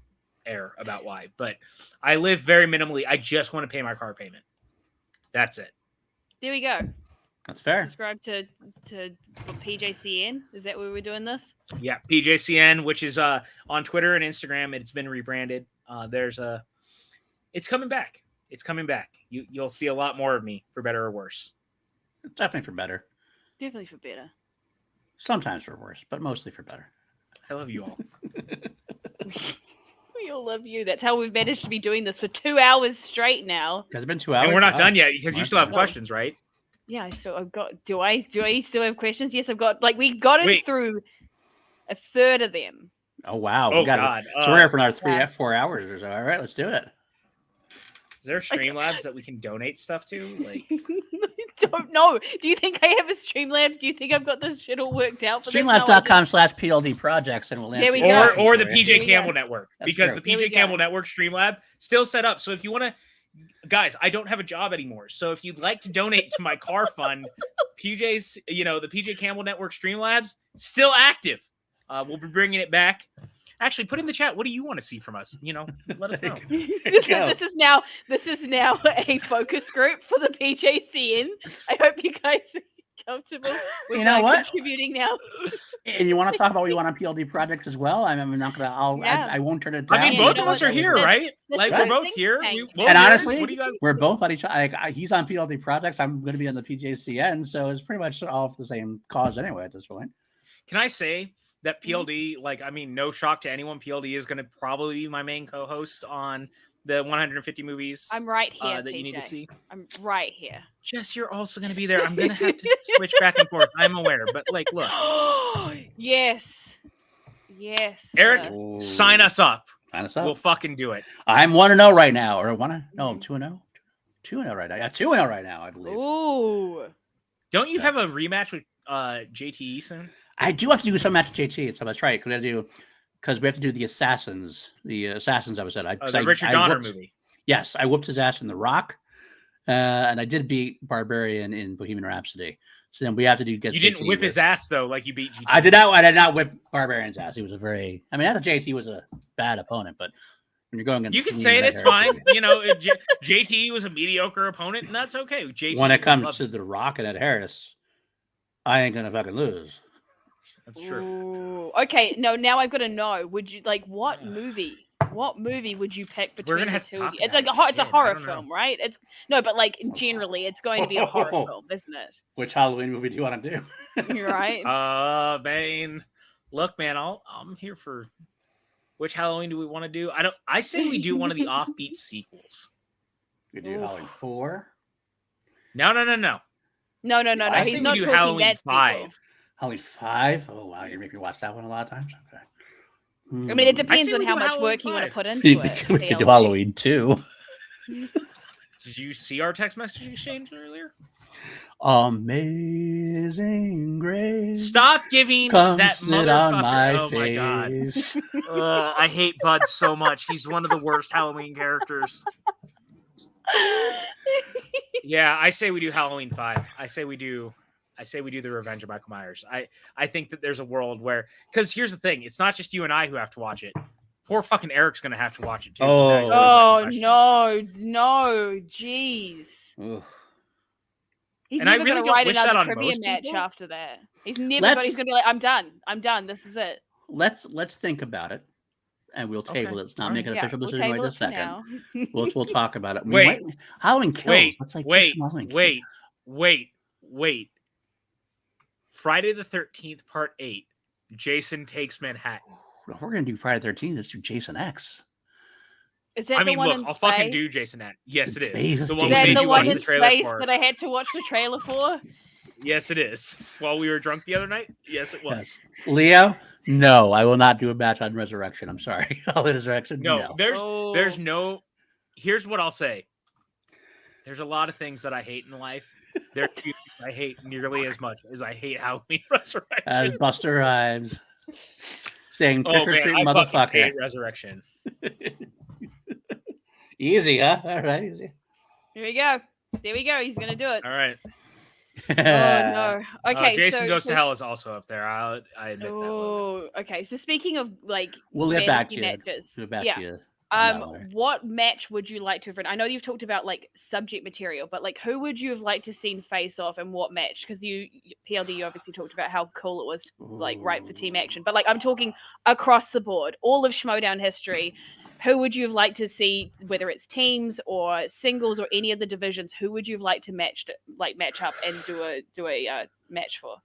air about why, but I live very minimally. I just want to pay my car payment. That's it. There we go. That's fair. Subscribe to what, PJCN. Is that where we're doing this? Yeah, PJCN, which is on Twitter and Instagram. It's been rebranded. It's coming back. It's coming back. You'll see a lot more of me, for better or worse. Definitely for better. Definitely for better. Sometimes for worse, but mostly for better. I love you all. We all love you. That's how we've managed to be doing this for 2 hours straight now. Has it been 2 hours? And we're not Wow. done yet, because you We're still have not questions, right? Yeah, I've got. Do I still have questions? Yes, I've got. Like, we got it Wait. through a third of them. Oh wow! Oh, We got God. it. So we're here for another yeah. 4 hours or so. All right, let's do it. Is there Streamlabs that we can donate stuff to? Like, Don't know. Do you think I have a Streamlabs? Do you think I've got this shit all worked out for this? No, I don't. Streamlabs.com/PLD projects, and we'll There we answer go. your questions or the for you. PJ There we Campbell go. Network, That's because true. the There we PJ Campbell go. Network Streamlab still set up. So if you want to, guys, I don't have a job anymore. So if you'd like to donate to my car fund, PJ's, the PJ Campbell Network Streamlabs still active. We'll be bringing it back. Actually, put in the chat. What do you want to see from us? Let us know. this is now a focus group for the PJCN. I hope you guys are comfortable with You know what? contributing now. And you want to talk about what you want on PLD projects as well? I'm not gonna. Yeah. I won't turn it down. I mean, Yeah, both you of know us what? are here, That's- right? that's Like, the we're both thing. here. Thank We- you. both And here. honestly, what do you guys? we're both on each other. He's on PLD projects. I'm going to be on the PJCN, so it's pretty much all for the same cause anyway at this point. Can I say that PLD, no shock to anyone, PLD is going to probably be my main co-host on the 150 movies I'm right here. that you need to PJ. see. I'm right here. Jess, you're also going to be there. I'm going to have to switch back and forth. I'm aware, but look, Yes. Eric, Ooh. sign us up. Sign us up. We'll fucking do it. I'm 1-0 right now, or 2-0. 2-0 right now. Yeah, 2-0 right now, I believe. Ooh. Don't you have a rematch with JTE soon? I do have to do some match with JT. So that's right. Because we have to do the Assassins episode. The Richard Donner movie. Yes, I whooped his ass in The Rock, and I did beat Barbarian in Bohemian Rhapsody. So then we have to You JT didn't whip with- his ass though, like you beat GT. I did not whip Barbarian's ass. He was not that JT was a bad opponent, but when you're going against You can Clean say it. Red It's Harris, fine. JT was a mediocre opponent, and that's okay. JT. when it comes loved to The Rock and Ed Harris, I ain't gonna fucking lose. That's true. Ooh. Okay, now I've got to know. Would you what movie? What movie would you pick between gonna the have to two of talk you? It's about like it. it's a Shit, I horror don't know. film, right? But generally, it's going to be a horror film, isn't it? Which Halloween movie do you want to do? You're right. Bane. Look, man, I'm here for. Which Halloween do we want to do? I say we do one of the offbeat sequels. We do Ooh. Halloween 4, No. No. I say He's we not do talking Halloween that 5. sequel. Halloween 5. Oh wow, you make me watch that one a lot of times. Okay. I mean, it depends say on we how do much Halloween work you want to 5. put into We it. could do TLC. Halloween 2. Did you see our text message exchange earlier? Amazing Grace. Stop giving Come that sit motherfucker. on my oh my god. face. I hate Bud so much. He's one of the worst Halloween characters. Yeah, I say we do Halloween 5. I say we do the Revenge of Michael Myers. I think that there's a world where, because here's the thing, it's not just you and I who have to watch it. Poor fucking Eric's gonna have to watch it too. 'cause now he's gonna Oh write questions. no, jeez. Oof. He's And I never really gonna don't write wish that another on trivia most match people. after that. He's never gonna. He's Let's- gonna be like, I'm done. This is it. Let's think about it, and we'll table Okay. it. Let's not All make an Yeah, official we'll decision right table it this for second. now. We'll talk about it. Wait. Halloween Kills. Wait, Let's like wait, Halloween Kills. wait. Friday the 13th, Part 8. Jason Takes Manhattan. If we're gonna do Friday the 13th, let's do Jason X. Is that I the mean, one look, in I'll space? fucking do Jason X. Yes, In it space? is. The Is one Is we that made the you one watch in the trailer space for. that I had to watch the trailer for? Yes, it is. While we were drunk the other night? Yes, it was. Yes. Leo, no, I will not do a match on Resurrection. I'm sorry. Halloween Resurrection, No, there's Oh. no. Here's what I'll say. There's a lot of things that I hate in life. There are few things I hate nearly as much as I hate Halloween Resurrection. As Buster Rhymes saying trick or treat, I fucking motherfucker. hate Resurrection. Easy, huh? All right, easy. Here we go. There we go. He's gonna do it. All right. Oh no. Okay. Jason so, Goes so to Hell is also up there. I admit that one. Oh, okay. So speaking of like We'll get back to fantasy you. matches, We'll get back yeah. to you. on that one. What match would you like to have written? I know you've talked about like subject material, but like who would you have liked to seen face off and what match? Because PLD, you obviously talked about how cool it was to like write for team action, but like I'm talking across the board, all of Schmoedown history. Who would you have liked to see, whether it's teams or singles or any of the divisions? Who would you have liked to match up and do a match for?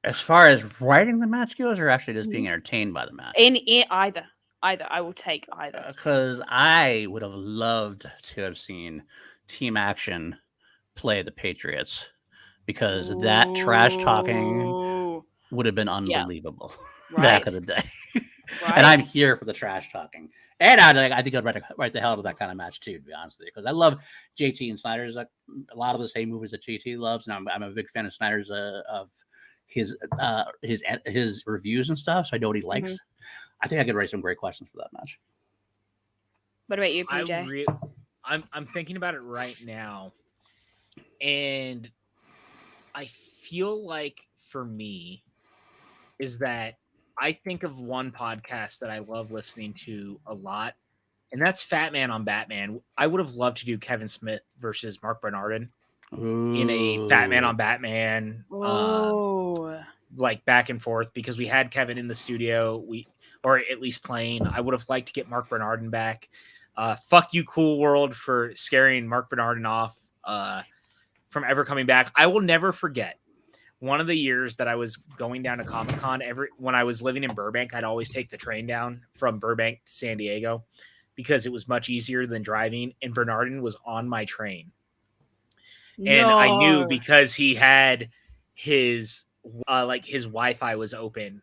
As far as writing the match goes, or actually just being entertained by the match? Either. I will take either. Because I would have loved to have seen Team Action play the Patriots, because that trash talking Ooh, would have been unbelievable right. back in the day. right. And I'm here for the trash talking. And I think I'd write the hell out of that kind of match too, to be honest with you, because I love JT and Snyder's a lot of the same movies that JT loves, and I'm a big fan of Snyder's of his reviews and stuff, so I know what he likes. I think I could write some great questions for that match. What about you, PJ? I'm thinking about it right now, and I feel like for me is that I think of one podcast that I love listening to a lot, and that's Fat Man on Batman. I would have loved to do Kevin Smith versus Mark Bernardin in a Fat Man on Batman, like back and forth, because we had Kevin in the studio, or at least playing. I would have liked to get Mark Bernardin back. Fuck you, Cool World, for scaring Mark Bernardin off from ever coming back. I will never forget one of the years that I was going down to Comic-Con. When I was living in Burbank, I'd always take the train down from Burbank to San Diego because it was much easier than driving, and Bernardin was on my train. And I knew because he had his Wi-Fi was open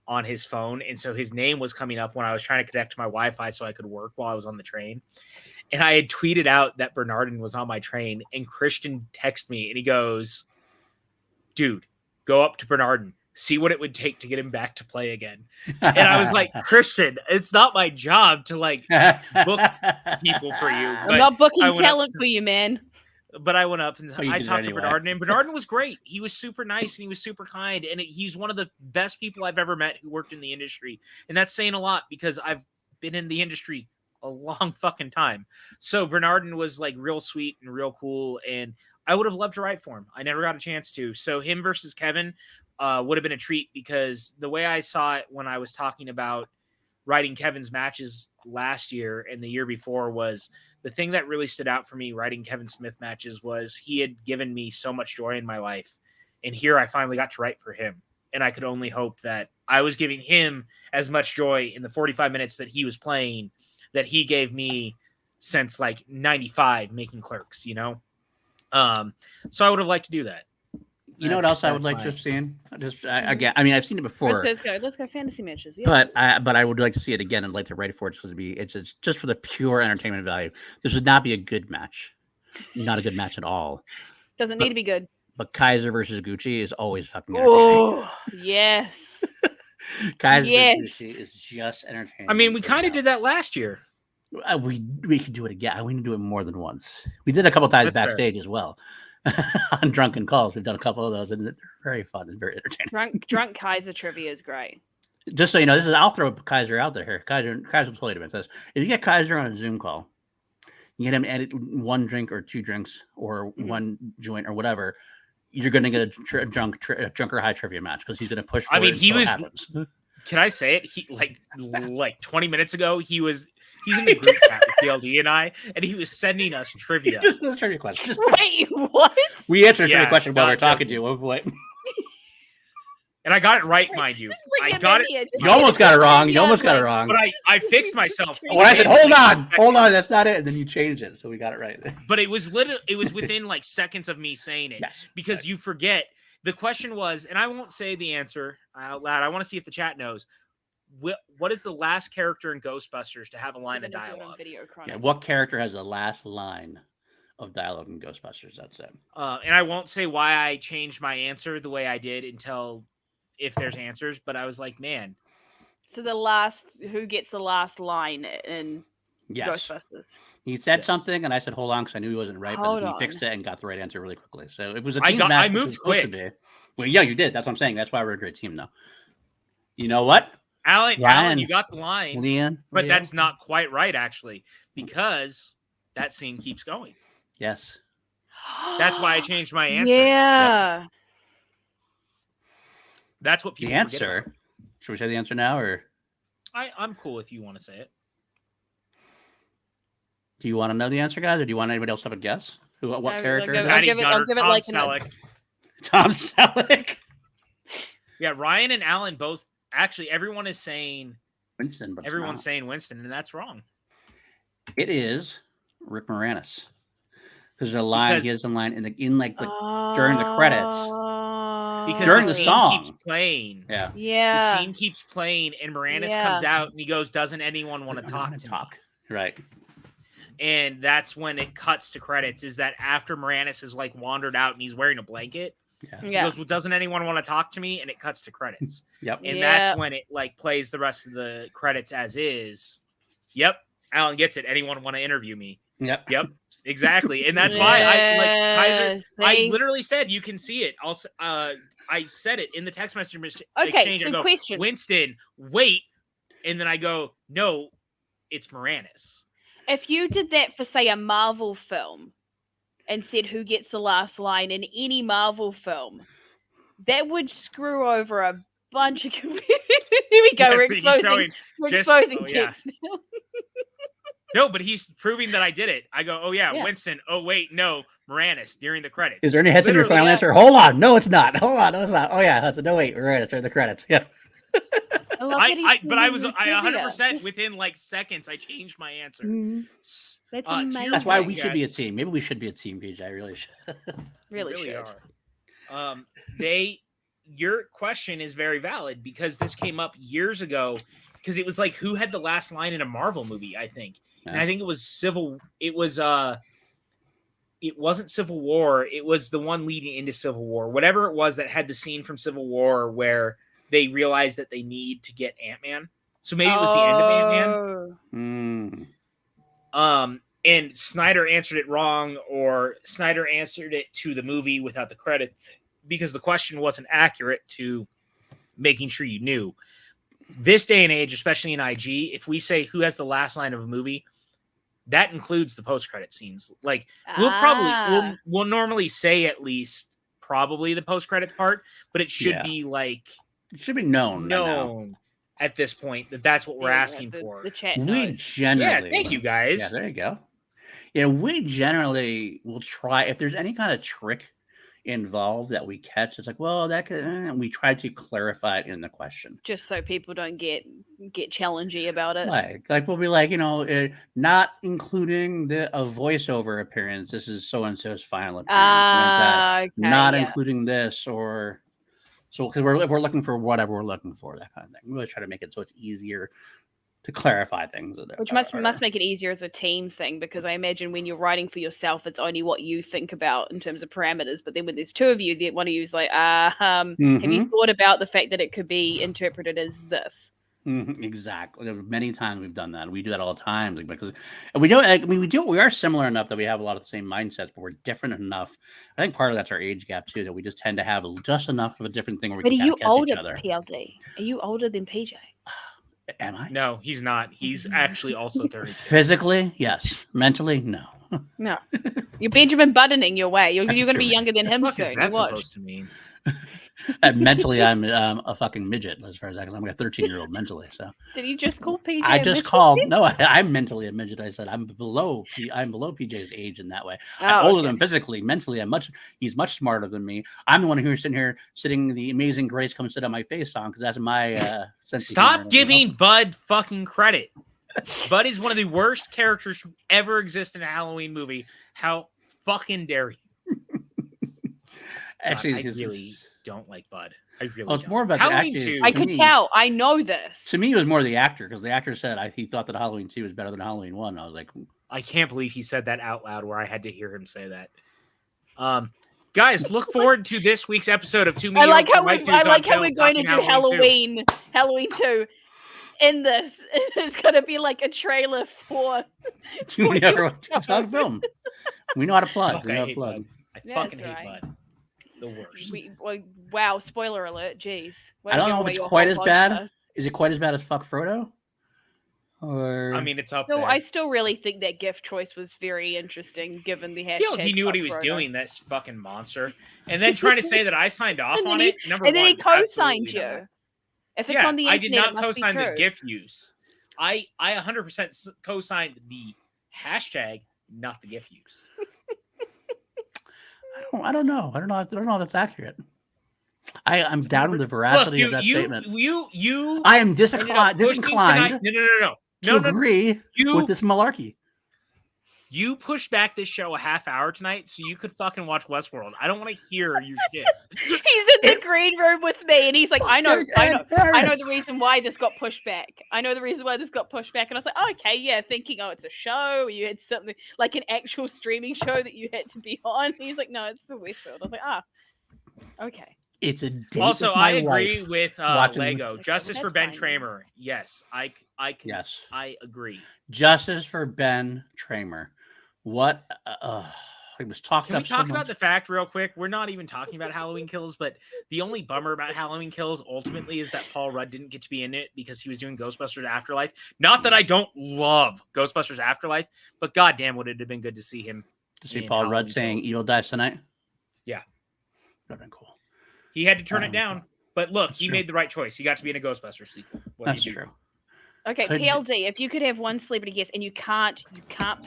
on his phone, and so his name was coming up when I was trying to connect to my Wi-Fi so I could work while I was on the train. And I had tweeted out that Bernardin was on my train, and Christian texted me and he goes, "Dude, go up to Bernardin, see what it would take to get him back to play again." And I was like, "Christian, it's not my job to like book people for you." I'm not booking talent for you, man. But I went up and I talked to anyway. Bernardin, and Bernardin was great. He was super nice and he was super kind. And he's one of the best people I've ever met who worked in the industry. And that's saying a lot because I've been in the industry a long fucking time. So Bernardin was like real sweet and real cool. And I would have loved to write for him. I never got a chance to. So him versus Kevin would have been a treat, because the way I saw it when I was talking about writing Kevin's matches last year and the year before was the thing that really stood out for me writing Kevin Smith matches was he had given me so much joy in my life. And here I finally got to write for him. And I could only hope that I was giving him as much joy in the 45 minutes that he was playing that he gave me since like 95 making Clerks, you know? So I would have liked to do that. You know what else I would like to have seen? Again, I mean, I've seen it before. Let's go fantasy matches. Yeah. But I would like to see it again. I'd like to write it for it because it's just for the pure entertainment value. This would not be a good match, not a good match at all. Doesn't need to be good. But Kaiser versus Gucci is always fucking entertaining. Oh yes, Kaiser versus Gucci is just entertaining. I mean, we kind of did that last year. We could do it again. We need to do it more than once. We did a couple times backstage as well. On Drunken Calls, we've done a couple of those, and they're very fun and very entertaining. Drunk Kaiser trivia is great. Just so you know, I'll throw Kaiser out there here. Kaiser played about this. If you get Kaiser on a Zoom call, you get him edit one drink or two drinks or one joint or whatever, you're going to get a drunk or high trivia match because he's going to push. I mean, he was. Can I say it? He like 20 minutes ago, he's in the group chat with PLD and I, and he was sending us trivia. Just a trivia question. Wait, what? We answered a trivia question while we were talking to you. And I got it right, mind you. I got it. You almost got it wrong. You almost got it wrong. But I fixed myself. When I said, hold on, that's not it. And then you changed it. So we got it right. But it was within like seconds of me saying it. Yes, because right. You forget. The question was, and I won't say the answer out loud. I want to see if the chat knows. What is the last character in Ghostbusters to have a line of dialogue? Yeah, what character has the last line of dialogue in Ghostbusters? That's it. And I won't say why I changed my answer the way I did until if there's answers, but I was like, man. So who gets the last line in Ghostbusters? He said something, and I said, hold on, because I knew he wasn't right, but he fixed it and got the right answer really quickly. So it was a team match. I moved quick. Well, yeah, you did. That's what I'm saying. That's why we're a great team, though. You know what? Alan, you got the line. Leon. But that's not quite right, actually, because that scene keeps going. Yes. That's why I changed my answer. Yeah. Yep. That's what people The answer. Should we say the answer now, or? I'm cool if you want to say it. Do you want to know the answer, guys, or do you want anybody else to have a guess? What character? I'll give it like Tom Selleck. Yeah, Ryan and Alan both. Actually, everyone is saying Winston, but everyone's saying Winston, and that's wrong. It is Rick Moranis. Because there's a line, he has a line during the credits. Because during the scene song keeps playing. Yeah. Yeah. The scene keeps playing, and Moranis comes out and he goes, "Doesn't anyone want to talk to me?" Right. And that's when it cuts to credits. Is that after Moranis has like wandered out and he's wearing a blanket? Yeah. He goes, "Well, doesn't anyone want to talk to me?" And it cuts to credits. Yep. And that's when it like plays the rest of the credits as is. Yep. Alan gets it. Anyone want to interview me? Yep. Yep. Exactly. And that's why I like Kaiser. I literally said you can see it. Also, I said it in the text message exchange. So I go, question. Winston, wait. And then I go, no, it's Moranis. If you did that for, say, a Marvel film and said who gets the last line in any Marvel film, that would screw over a bunch of... Here we go. Yes, we're exposing text now. No, but he's proving that I did it. I go, oh, yeah. Winston. Oh, wait, no. Moranis during the credits. Is there any heads in your final answer? Hold on. No, it's not. Hold on. No, it's not. Oh, yeah. That's no, wait. Moranis during the credits. Yeah. I 100% within like seconds, I changed my answer. Mm-hmm. That's amazing. That's why we should be a team. Maybe we should be a team, PJ. I really should. really are. Your question is very valid because this came up years ago because it was like who had the last line in a Marvel movie, I think. And I think it wasn't Civil War. It was the one leading into Civil War. Whatever it was that had the scene from Civil War where they realized that they need to get Ant-Man. So maybe it was the end of Ant-Man. And Snyder answered it wrong, or Snyder answered it to the movie without the credit because the question wasn't accurate to making sure you knew. This day and age, especially in IG, if we say who has the last line of a movie, that includes the post-credit scenes. Like we'll normally say at least probably the post-credit part, but it should be like it should be known at this point that's what we're asking for. The chat generally, thank you guys. Yeah, there you go. Yeah, we generally will try if there's any kind of trick involved that we catch. It's like, well, that could. And we try to clarify it in the question, just so people don't get challengey about it. Like we'll be like, not including a voiceover appearance. This is so and so's final appearance. Not including this or. So, because if we're looking for whatever we're looking for, that kind of thing, we really try to make it so it's easier to clarify things. Which must make it easier as a team thing, because I imagine when you're writing for yourself, it's only what you think about in terms of parameters. But then when there's two of you, one of you is like, have you thought about the fact that it could be interpreted as this? Exactly. Many times we've done that. We do that all the time, because and we don't. I mean, we are similar enough that we have a lot of the same mindsets, but we're different enough. I think part of that's our age gap too, that we just tend to have just enough of a different thing where we But are can kind you of catch each older, other. PLD? Are you older than PJ? Am I? No, he's not. He's actually also 32. Physically, yes. Mentally, no. No. You're Benjamin Buttoning your way. You're going to be true. younger than him What is soon. that You watch. supposed to mean? And mentally, I'm a fucking midget as far as I'm like a 13-year-old mentally. So Did you just call PJ? I a just midget? called. No, I'm mentally a midget. I said I'm below PJ's age in that way. I'm Oh, older okay. than physically. Mentally, he's much smarter than me. I'm the one who's sitting the Amazing Grace come sit on my face on, because that's my sense of Stop humor. giving Bud fucking credit. Bud is one of the worst characters who ever exist in a Halloween movie. How fucking dare you? Actually, I really don't like Bud. I really well, it's don't. more about Halloween the actor. 2. I To could me- tell. I know this. To me, it was more the actor, because the actor said he thought that Halloween 2 was better than Halloween 1. I was like, I can't believe he said that out loud where I had to hear him say that. Guys, look forward to this week's episode of Two I like Mediocre how White I Dudes like on how we're Film going to talking do Halloween 2. Halloween 2. In this, it's going to be like a trailer for. it's on film. We know how to plug. Fuck, We I know how to hate plug. Bud. I Yeah, fucking that's hate right. Bud. The worst. Wow! Spoiler alert! Jeez. I don't know if it's quite as bad. Is it quite as bad as Fuck Frodo? Or I mean, it's up So there. I still really think that gift choice was very interesting, given the hashtag. PLD knew what he was Fuck Frodo. doing, that fucking monster. And then trying to say that I signed off And then on he- it. Number And then one, he co-signed absolutely you. not. If it's Yeah, on the I internet, did it not must be co-sign the true. GIF use. I 100% co-signed the hashtag, not the GIF use. I don't know. I don't know if that's accurate. I'm doubting the veracity of that statement. I am disinclined No. to agree with this malarkey. You pushed back this show a half hour tonight so you could fucking watch Westworld. I don't want to hear your shit. He's in the green room with me, and he's like, I know the reason why this got pushed back. And I was like, oh, okay, yeah, thinking, it's a show, or you had something like an actual streaming show that you had to be on. And he's like, no, it's for Westworld. I was like, okay. It's a date Also, with my I agree wife with watching- Lego. Justice for That's Ben fine. Tramer. Yes, I agree. Justice for Ben Tramer. What? He was talked Can we up so talk much. about the fact real quick? We're not even talking about Halloween Kills, but the only bummer about Halloween Kills ultimately is that Paul Rudd didn't get to be in it because he was doing Ghostbusters Afterlife. Not that I don't love Ghostbusters Afterlife, but goddamn, would it have been good to see him. to see in Paul Halloween Rudd saying Kills. "Evil dies tonight"? Yeah. That'd been cool. He had to turn it down, but look, That's he true. made the right choice. He got to be in a Ghostbusters sequel. What do That's you do? true. Okay, Could you- PLD, if you could have one celebrity guest, and you can't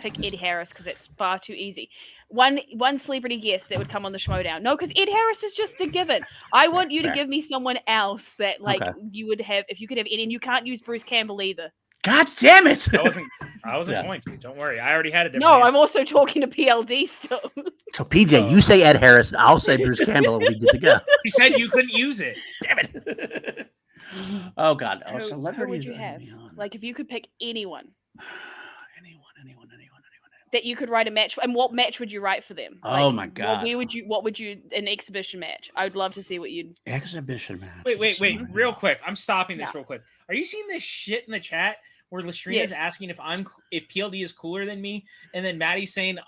pick Ed Harris because it's far too easy. One celebrity guest that would come on the Schmoedown. No, because Ed Harris is just a given. I want you to fair. give me someone else that Okay. you would have if you could have Ed, and you can't use Bruce Campbell either. God damn it! I wasn't Yeah. going to. Don't worry. I already had a different No, answer. I'm also talking to PLD still. So PJ, you say Ed Harris, I'll say Bruce Campbell, and we get to go. He said you couldn't use it. Damn it! Oh God! Oh, Who celebrities. would you have? Like, if you could pick anyone anyone. that you could write a match for, and what match would you write for them? Oh my God. What would you an exhibition match? I would love to see what you'd. Exhibition match. Wait. Real quick. I'm stopping this Yeah. real quick. Are you seeing this shit in the chat where Lastrina's Yes. asking if PLD is cooler than me, and then Maddie's saying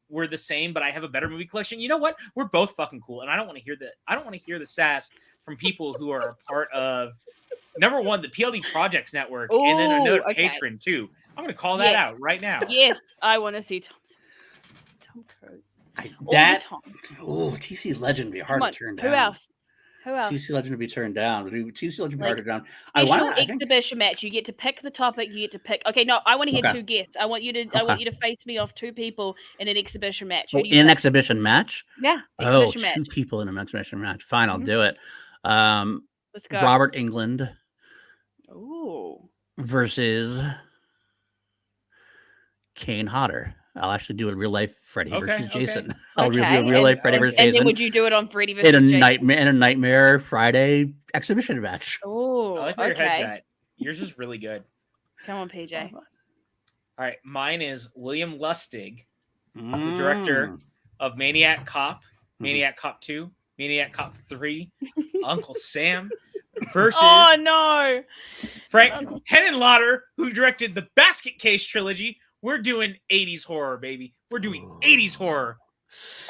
we're the same, but I have a better movie collection? You know what? We're both fucking cool, and I don't want to hear that. I don't want to hear the sass from people who are a part of number one, the PLD Projects Network, and then Ooh, another okay. patron too. I'm gonna call that Yes. out right now. Yes, I want to see Tom Cruise. All the That. time. Oh, TC Legend would be hard Come on, to turn down. Who else? Who else? TC Legend would be turned down. TC Legend would be Like, hard to turn down. I Special want. I think. exhibition match. You get to pick the topic. You get to pick. Okay, no, I want to hear Okay. two guests. I want you to face me off two people in an exhibition match. Who do you In an pick? exhibition match. Yeah, Oh, exhibition two match. people in an exhibition match. Fine, I'll Mhm. do it. Let's go. Robert Englund Ooh. versus Kane Hodder. I'll actually do a real life Freddy Okay, versus okay. Jason. I'll do Okay, a real life and- Freddy versus And then Jason would you do it on Freddy versus in a Jason? Nightmare Friday exhibition match. Oh, I like where your head's okay. at. Yours is really good. Come on, PJ. All right, mine is William Lustig, Mm. director of Maniac Cop, Maniac Cop 2, Maniac Cop 3, Uncle Sam, versus Oh no! Frank Henenlotter, who directed the Basket Case trilogy. We're doing 80s horror, baby. We're doing 80s horror.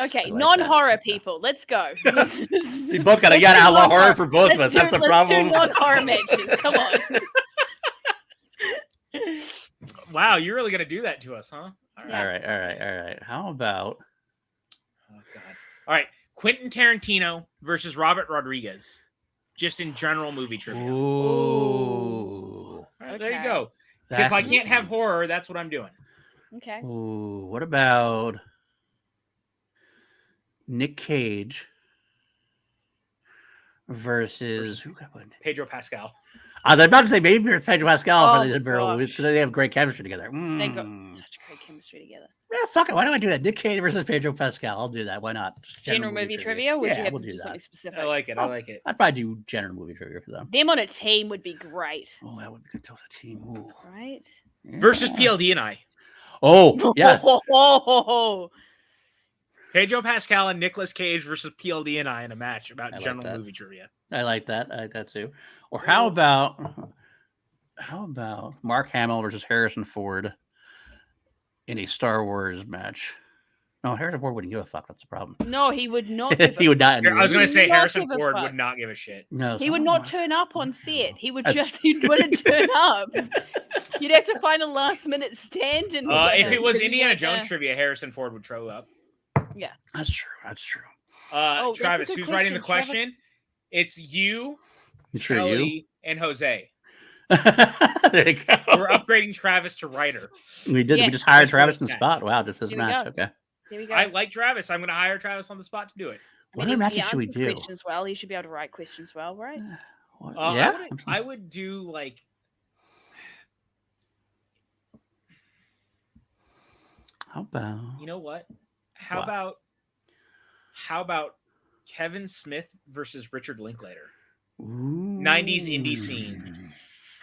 Okay, like non-horror that. people. Let's go. We both got to get outlaw horror for both of us. That's the problem. Let's do non-horror matches. Come on. Wow, you're really gonna do that to us, huh? All right. How about? Oh God. All right, Quentin Tarantino versus Robert Rodriguez, just in general movie trivia. Ooh. All right, there you go. So if I can't have horror, that's what I'm doing. Okay. Ooh, what about Nick Cage versus who got one? Pedro Pascal. I was about to say maybe Pedro Pascal Oh, for the barrel movies because they have great chemistry together. They got such great chemistry together. Yeah, fuck it. Why don't I do that? Nick Cage versus Pedro Pascal. I'll do that. Why not? Just General movie trivia? Would you Yeah, have we'll do something that. specific? I like it. I like it. I'd probably do general movie trivia for them. Them on a team would be great, Oh, that would be good to the team. Ooh. right? Yeah. Versus PLD and I. Oh, yeah. Pedro Pascal and Nicolas Cage versus PLD and I in a match about I like general that. movie trivia. I like that. I like that too. Or how about Mark Hamill versus Harrison Ford in a Star Wars match? No, Harrison Ford wouldn't give a fuck. That's the problem. No, he would not. Give He would not. I was going to say Not Harrison give a Ford fuck. would not give a shit. No, He would not turn up on set. He would That's- he wouldn't turn up. You'd have to find a last minute stand and. If it was Indiana Jones trivia, Harrison Ford would show up. That's true. That's true. that's a Travis, good who's writing the question, question? It's you, Sure, Kelly, and Jose. there you go. We're upgrading Travis to writer. We did. Yeah. We just hired Just for Travis this in the match. spot. Wow, just this Here we match. go. Okay. There we go. I like Travis. I'm going to hire Travis on the spot to do it. What I other mean, he matches should we answers do? Questions well. He should be able to write questions well, right? What- Yeah, I would do like. How about? You know what? How What? about Kevin Smith versus Richard Linklater? Ooh. 90s indie scene.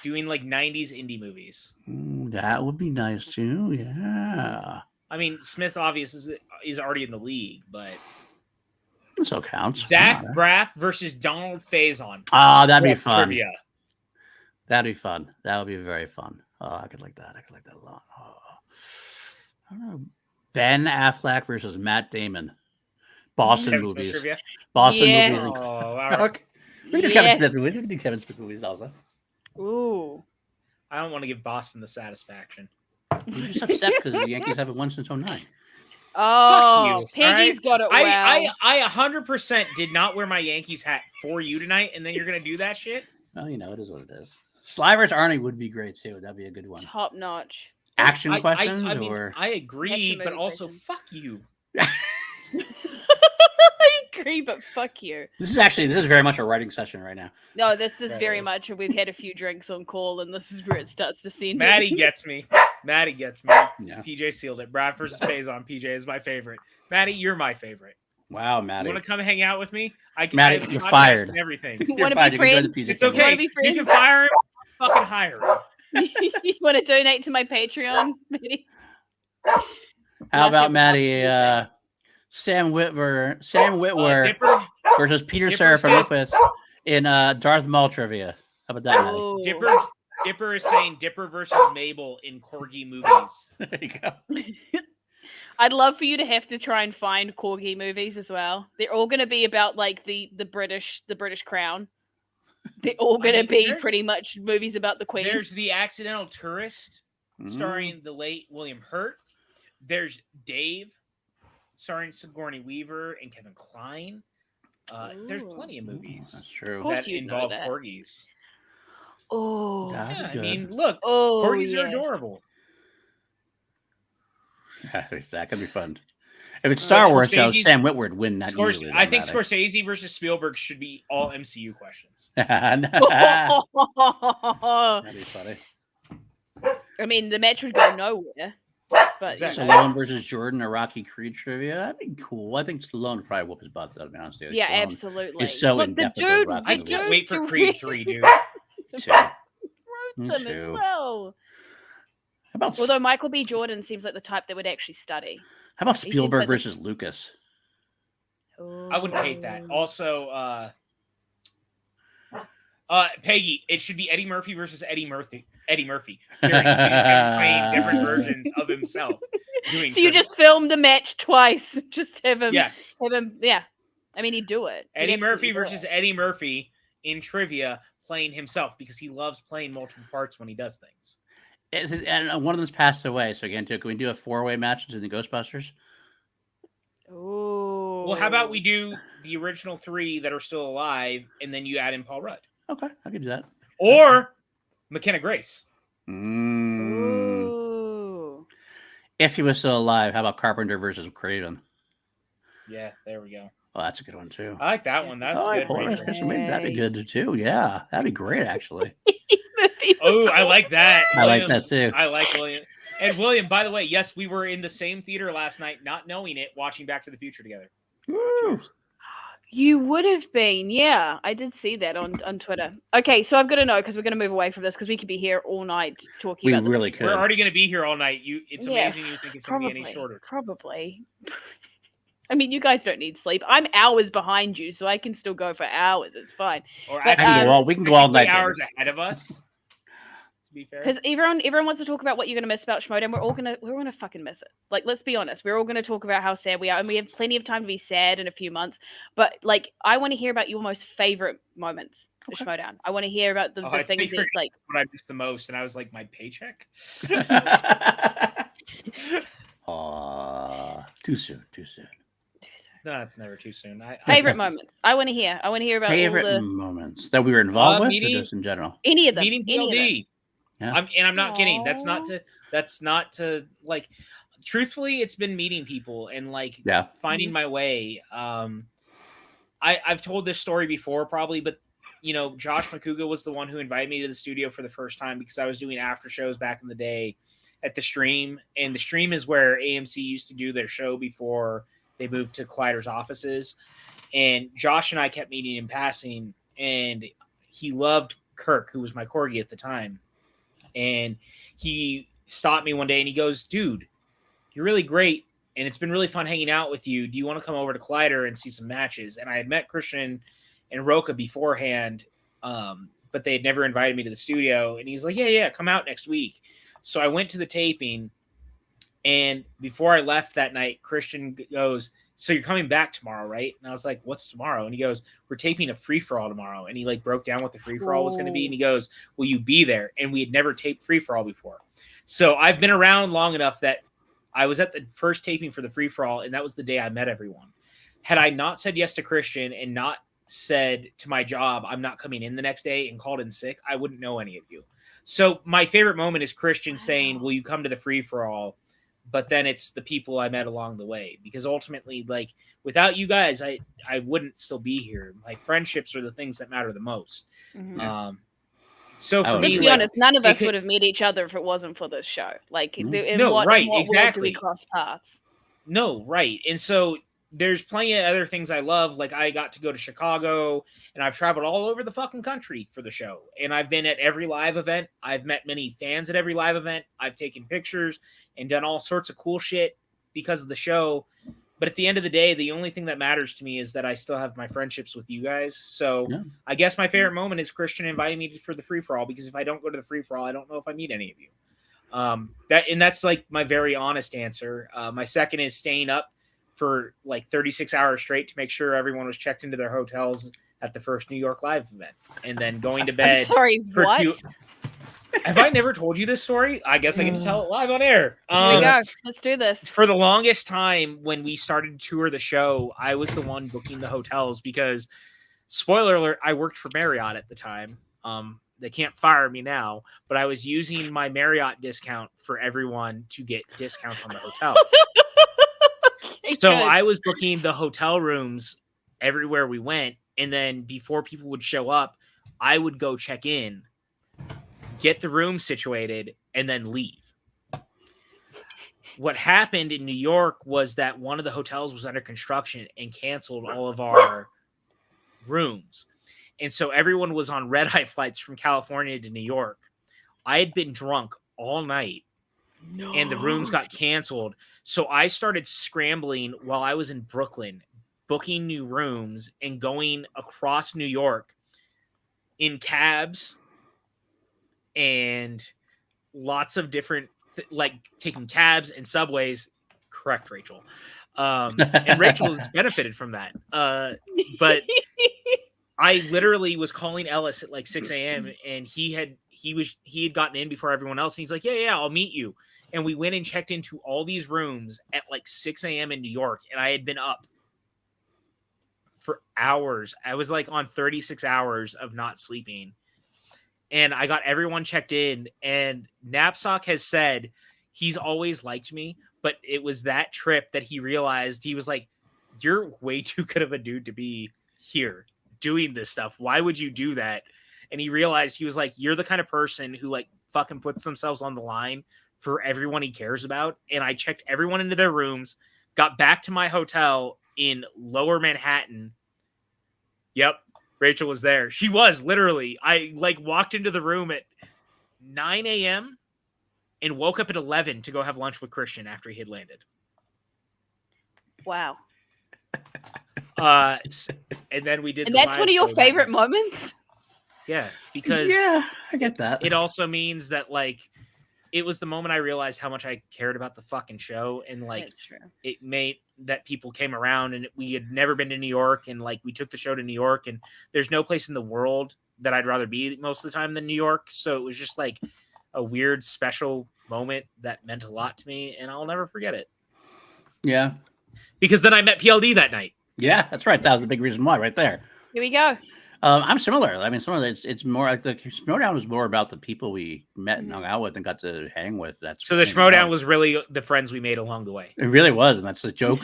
Doing like 90s indie movies. Ooh, that would be nice too. Yeah. I mean, Smith obviously is already in the league, but This all counts. Zach Why not? Braff versus Donald Faison. Oh, that'd be What fun. Trivia. That'd be fun. That would be very fun. Oh, I could like that. I could like that a lot. Oh. I don't know. Ben Affleck versus Matt Damon. Boston Kevin Smith movies. trivia. Boston Yeah. movies. Oh, all right. Okay. We do Kevin Yes. Smith movies. We can do Kevin Smith movies also. Ooh. I don't want to give Boston the satisfaction. You're just upset because the Yankees haven't won since 09. Oh, you, Peggy's got it well. I 100% did not wear my Yankees hat for you tonight, and then you're gonna do that shit. Well, you know, it is what it is. Slivers Arnie would be great too. That'd be a good one. Top notch. Action I questions mean, or I agree, Action but movie also questions. fuck you. I agree, but fuck you. this is very much a writing session right now. No, this is That very is. much. We've had a few drinks on call, and this is where it starts to send. Maddie gets me. Maddie gets me. Yeah. PJ sealed it. Brad versus Faison. PJ is my favorite. Maddie, you're my favorite. Wow, You Maddie. want to come hang out with me? I can. Maddie, I have a you're podcast fired. and everything. You're Wanna be fine. You can join friends? the PJ It's Campbell. okay. be You friends? can fire him. Fucking hire him. You want to donate to my Patreon, Maddie? How Last about episode. Maddie? Sam Witwer Dipper, versus Peter Dipper Serafinopoulos in Darth Maul trivia. How about that, Maddie? Ooh. Dipper is saying Dipper versus Mabel in Corgi movies. There you go. I'd love for you to have to try and find corgi movies as well. They're all going to be about like the British Crown. They're all I going to mean, be there's- pretty much movies about the Queen. There's The Accidental Tourist, Mm. starring the late William Hurt. There's Dave, starring Sigourney Weaver and Kevin Kline. There's Ooh. plenty of movies That's true. course that you'd know involve that. corgis. Oh, That'd be Yeah, I good. mean, look, oh, corgis are yes. adorable. That could be fun. If it's Star Wars, though, Scorsese's- Sam Witwer would win that easily. I think Maddie. Scorsese versus Spielberg should be all MCU questions. That'd be funny. I mean, the match would go nowhere. But Exactly. you know. Stallone versus Jordan, a Rocky Creed trivia. That'd be cool. I think Stallone would probably whoop his butt, though, to be honest with you. Yeah, Stallone absolutely. is so Look, the in-depth with those dude, Rocky I the movies. can't dude wait for wrote Creed 3, dude. Too. Me them as too. well. How about Although Michael B. Jordan seems like the type that would actually study. how about seems Spielberg like the- versus Lucas? I wouldn't hate that. Also, Peggy, it should be Eddie Murphy versus Eddie Murphy. Eddie Murphy. He's him playing different versions of himself. Doing So you trivia. just filmed the match twice. Just have him. Yes. Have him. Yeah. I mean, he'd do it. He'd Eddie Murphy absolutely do versus it. Eddie Murphy in trivia playing himself because he loves playing multiple parts when he does things. And one of them's passed away. So again, can we do a 4-way match in the Ghostbusters? Ooh. Well, how about we do the original 3 that are still alive, and then you add in Paul Rudd? Okay, I could do that. Or McKenna Grace. Ooh. If he was still alive, how about Carpenter versus Craven? Yeah, there we go. Oh, that's a good one too. I like that one. That's good. Horace Rachel. Christian, that'd be good too. Yeah, that'd be great actually. Oh, I like that. I like that too. I like William. And William, by the way, yes, we were in the same theater last night, not knowing it, watching Back to the Future together. Woo. You would have been, yeah. I did see that on Twitter. Okay, so I've got to know because we're going to move away from this because we could be here all night talking We about this. really could. We're already going to be here all night. It's Yeah, amazing you think it's going to be any shorter. Probably. I mean, you guys don't need sleep. I'm hours behind you, so I can still go for hours. It's fine. Or But, actually, we can go all night. Hours ahead of us. To be fair, because everyone wants to talk about what you're going to miss about Schmoedown. We're gonna fucking miss it. Like, let's be honest. We're all going to talk about how sad we are, and we have plenty of time to be sad in a few months. But like, I want to hear about your most favorite moments of Schmoedown. I want to hear about the things that like what I missed the most, and I was like, my paycheck. Too soon. No, it's never too soon. Favorite moments. I want to hear. I want to hear about favorite all the moments that we were involved with, meeting- or just in general. any of them. Meeting Any of them. PLD. Yeah. I'm not kidding. That's Aw. not to like. Truthfully, it's been meeting people and like Yeah. finding my way. I've told this story before, probably, but you know, Josh McCouga was the one who invited me to the studio for the first time because I was doing after shows back in the day at the Stream, and the Stream is where AMC used to do their show before they moved to Collider's offices. And Josh and I kept meeting in passing, and he loved Kirk, who was my corgi at the time. And he stopped me one day and he goes, "Dude, you're really great, and it's been really fun hanging out with you. Do you want to come over to Collider and see some matches?" And I had met Christian and Roca beforehand, but they had never invited me to the studio. And he's like, yeah, come out next week. So I went to the taping, and before I left that night, Christian goes, "So you're coming back tomorrow, right?" And I was like, "What's tomorrow?" And he goes, "We're taping a free-for-all tomorrow." And he like broke down what the free-for-all was going to be. And he goes, "Will you be there?" And we had never taped free-for-all before. So I've been around long enough that I was at the first taping for the free-for-all, and that was the day I met everyone. Had I not said yes to Christian and not said to my job, "I'm not coming in the next day," and called in sick, I wouldn't know any of you. So my favorite moment is Christian saying, "Will you come to the free-for-all?" But then it's the people I met along the way, because ultimately, like, without you guys, I wouldn't still be here. My friendships are the things that matter the most. Mhm. So for Oh, me, Let's be like, honest, none of us could- would have met each other if it wasn't for this show. Like, Mhm. in No, what, right, in what world do exactly. we cross paths? No, right. And so there's plenty of other things I love. Like, I got to go to Chicago, and I've traveled all over the fucking country for the show. And I've been at every live event. I've met many fans at every live event. I've taken pictures and done all sorts of cool shit because of the show. But at the end of the day, the only thing that matters to me is that I still have my friendships with you guys. So Yeah. I guess my favorite moment is Christian inviting me for the free-for-all, because if I don't go to the free-for-all, I don't know if I meet any of you. That's like my very honest answer. My second is staying up for like 36 hours straight to make sure everyone was checked into their hotels at the first New York Live event, and then going to I'm bed. sorry, for what? Have I never told you this story? I guess I get to tell it live on air. Here we go. Let's do this. For the longest time, when we started to tour the show, I was the one booking the hotels because, spoiler alert, I worked for Marriott at the time. They can't fire me now, but I was using my Marriott discount for everyone to get discounts on the hotels. So Good. I was booking the hotel rooms everywhere we went, and then before people would show up, I would go check in, get the room situated, and then leave. What happened in New York was that one of the hotels was under construction and canceled all of our rooms. And so everyone was on red-eye flights from California to New York. I had been drunk all night, and the rooms got canceled. So I started scrambling while I was in Brooklyn, booking new rooms and going across New York in cabs and lots of different like taking cabs and subways. Correct, Rachel. And Rachel has benefited from that. But I literally was calling Ellis at like 6 a.m. and he had gotten in before everyone else. And he's like, yeah, I'll meet you. And we went and checked into all these rooms at like 6 a.m. in New York. And I had been up for hours. I was like on 36 hours of not sleeping. And I got everyone checked in. And Knapsack has said he's always liked me. But it was that trip that he realized he was like, you're way too good of a dude to be here doing this stuff. Why would you do that? And he realized he was like, you're the kind of person who like fucking puts themselves on the line for everyone he cares about. And I checked everyone into their rooms, got back to my hotel in Lower Manhattan. Yep. Rachel was there. She was literally, I like walked into the room at 9 a.m. and woke up at 11 to go have lunch with Christian after he had landed. Wow. And then we did. And that's one of your favorite moments? Yeah, because I get that. It also means that like it was the moment I realized how much I cared about the fucking show, and like it made that people came around, and we had never been to New York, and like we took the show to New York, and there's no place in the world that I'd rather be most of the time than New York. So it was just like a weird, special moment that meant a lot to me, and I'll never forget it. Yeah, because then I met PLD that night. Yeah, that's right. That was the big reason why, right there. Here we go. I'm similar. I mean, it's more like the Schmoedown was more about the people we met and hung out with and got to hang with. That's so the Schmoedown was really the friends we made along the way. It really was, and that's a joke.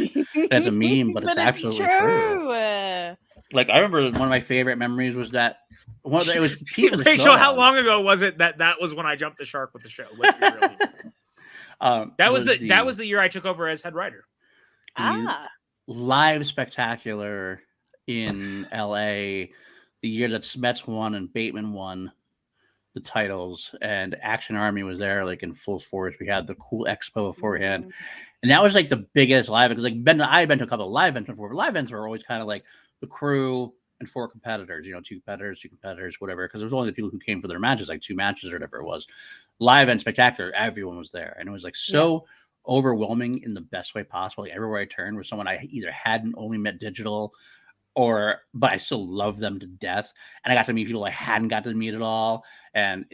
That's a meme, but it's absolutely true. Like I remember one of my favorite memories was that it was Rachel. How long ago was it that was when I jumped the shark with the show? Let's be real. That was the year I took over as head writer. Live spectacular in LA, the year that Smets won and Bateman won the titles, and Action Army was there like in full force. We had the cool expo beforehand, and that was like the biggest live, because like I had been to a couple of live events before, but live events were always kind of like the crew and 4 competitors, two competitors, whatever, because there was only the people who came for their matches, like 2 matches or whatever it was. Live and spectacular, everyone was there, and it was like so overwhelming in the best way possible. Like, everywhere I turned was someone I either hadn't only met digital, but I still love them to death. And I got to meet people I hadn't got to meet at all. And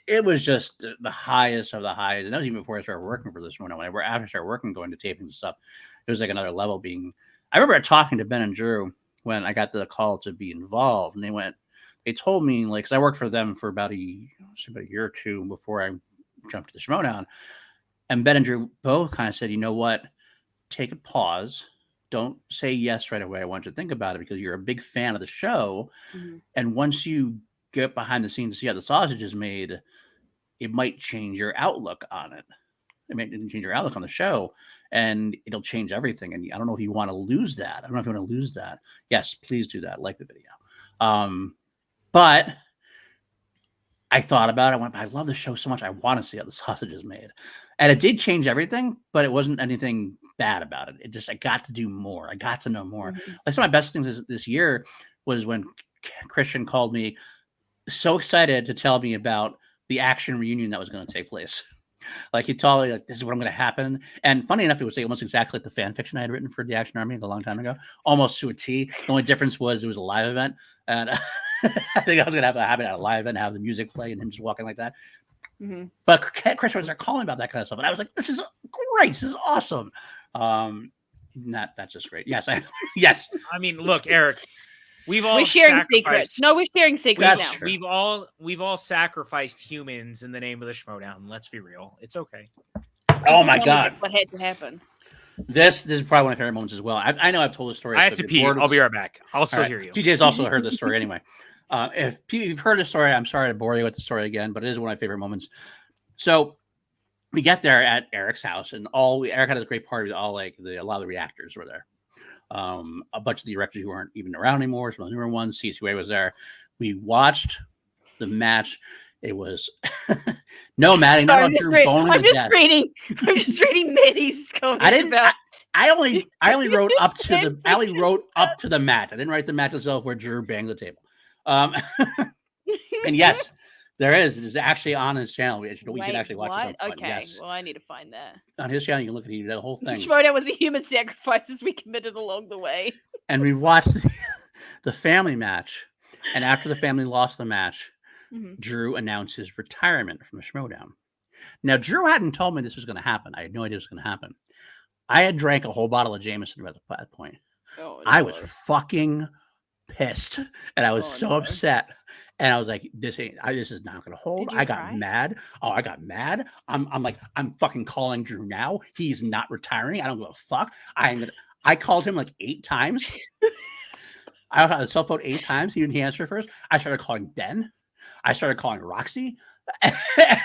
it was just the highest of the highs. And that was even before I started working for this one. After I started working, going to tapings and stuff, it was like another level I remember talking to Ben and Drew when I got the call to be involved. And they told me, like, because I worked for them for about a year or 2 before I jumped to the Schmoedown. And Ben and Drew both kind of said, you know what, take a pause. Don't say yes right away. I want you to think about it, because you're a big fan of the show. Mm-hmm. And once you get behind the scenes to see how the sausage is made, it might change your outlook on it. It might change your outlook on the show, and it'll change everything. And I don't know if you want to lose that. I don't know if you want to lose that. Yes, please do that. Like the video. But I thought about it. I love the show so much. I want to see how the sausage is made. And it did change everything, but it wasn't anything bad about it. I got to do more. I got to know more. Mm-hmm. Like some of my best things this year was when Christian called me so excited to tell me about the Action reunion that was going to take place. Like he told me, like, this is what I'm going to happen. And funny enough, it was almost exactly like the fan fiction I had written for the Action Army a long time ago, almost to a T. The only difference was it was a live event. And I think I was going to have it happen at a live event, have the music play and him just walking like that. Mm-hmm. But Christian started calling about that kind of stuff. And I was like, this is great. This is awesome. That's just great. Yes. Yes. I mean, look, Eric, we're sharing secrets. No, we're sharing secrets now. True. We've all sacrificed humans in the name of the Schmoedown. Let's be real. It's okay. Oh my God. What had to happen? This is probably one of my favorite moments as well. I know I've told this story. I have to pee. I'll be right back. I'll still hear you. TJ's also heard this story anyway. If you've heard the story, I'm sorry to bore you with the story again, but it is one of my favorite moments. So we get there at Eric's house, and Eric had this great party with a lot of the reactors were there. A bunch of the directors who aren't even around anymore, some of the newer ones. CCA was there. We watched the match. It was no Maddie, not on Drew boning I'm just reading Maddie's comments. I only wrote up to the match. I didn't write the match itself where Drew banged the table. And yes, there is. It is actually on his channel. We should actually watch it. Okay, Yes. well, I need to find that. On his channel, you can look at the whole thing. Schmoedown was the human sacrifices we committed along the way. And we watched the family match. And after the family lost the match, Drew announced his retirement from the Schmoedown. Now, Drew hadn't told me this was going to happen. I had no idea it was going to happen. I had drank a whole bottle of Jameson at that point. Oh, I was fucking pissed, and I was so upset. And I was like, "This is not going to hold." I got mad. Oh, I got mad. I'm like, I'm fucking calling Drew now. He's not retiring. I don't give a fuck. I called him like 8 times. I had the cell phone 8 times. He didn't answer first. I started calling Ben. I started calling Roxy.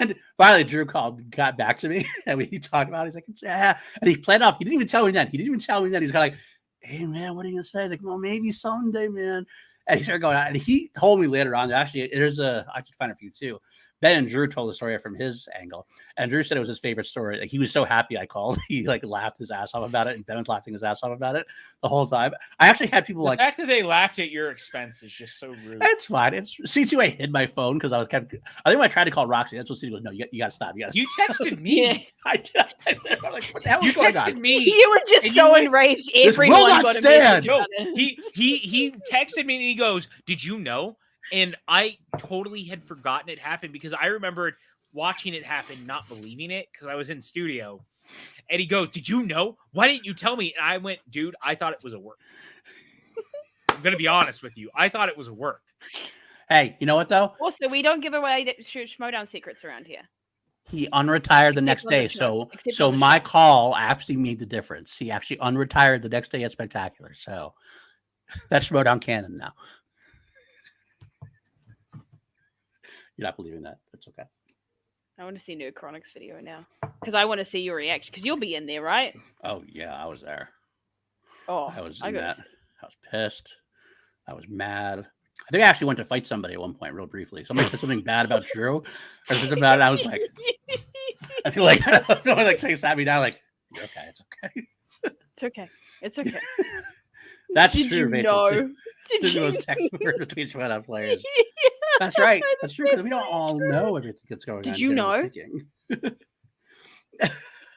And finally, Drew got back to me, and he talked about it. He's like, yeah. And he played off. He didn't even tell me that. He's kind of like, hey, man, what are you going to say? He's like, well, maybe someday, man. And he started going out. And he told me later on, actually, I should find a few too. Ben and Drew told the story from his angle. And Drew said it was his favorite story. Like, he was so happy I called. He like laughed his ass off about it. And Ben was laughing his ass off about it the whole time. I actually had people the fact that they laughed at your expense is just so rude. It's fine. C2, I hid my phone because I think when I tried to call Roxy, that's what C2 goes, no, you got to stop. You texted me. I did. I'm like, what the hell you is going texted on? me. You were just so enraged. Everyone will not stand. No, he texted me and he goes, did you know? And I totally had forgotten it happened because I remembered watching it happen, not believing it because I was in studio. And he goes, did you know? Why didn't you tell me? And I went, dude, I thought it was a work. I'm going to be honest with you. I thought it was a work. Hey, you know what, though? Also, we don't give away Schmoedown secrets around here. He unretired the next day. So my call actually made the difference. He actually unretired the next day at Spectacular. So that's Schmoedown canon now. You're not believing that. That's okay. I want to see Nerd Chronic's video now because I want to see your reaction because you'll be in there, right? Oh yeah, I was there. Oh, I was in that. I was pissed. I was mad. I think I actually went to fight somebody at one point, real briefly. Somebody said something bad about Drew, or something about it. I was like, I feel like they sat me down, like, you're okay. It's okay. It's okay. It's okay. That's Did true, you Rachel. know? This was text word between Schmoedown players. That's right. That's true. Because we don't all know everything that's going on. Did you know? And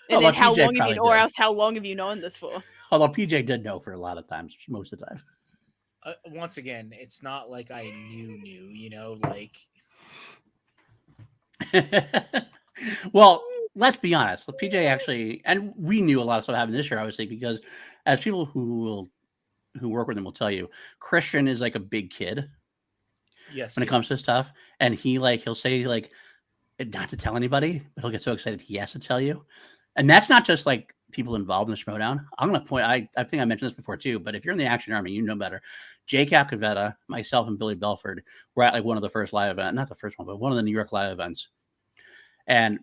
then how long have you, or else how long have you known this for? Although PJ did know for a lot of times, most of the time. Once again, it's not like I knew, you know, like. Well, let's be honest. PJ actually, and we knew a lot of stuff happened this year, obviously, because as people who work with him will tell you, Christian is like a big kid. Yes, when it comes to stuff, and he'll say like not to tell anybody, but he'll get so excited he has to tell you. And that's not just like people involved in the Schmoedown. I'm gonna point. I think I mentioned this before too, but if you're in the Action Army, you know better. J. Capcavetta, myself, and Billy Belford were at like one of the first live events, not the first one, but one of the New York live events. And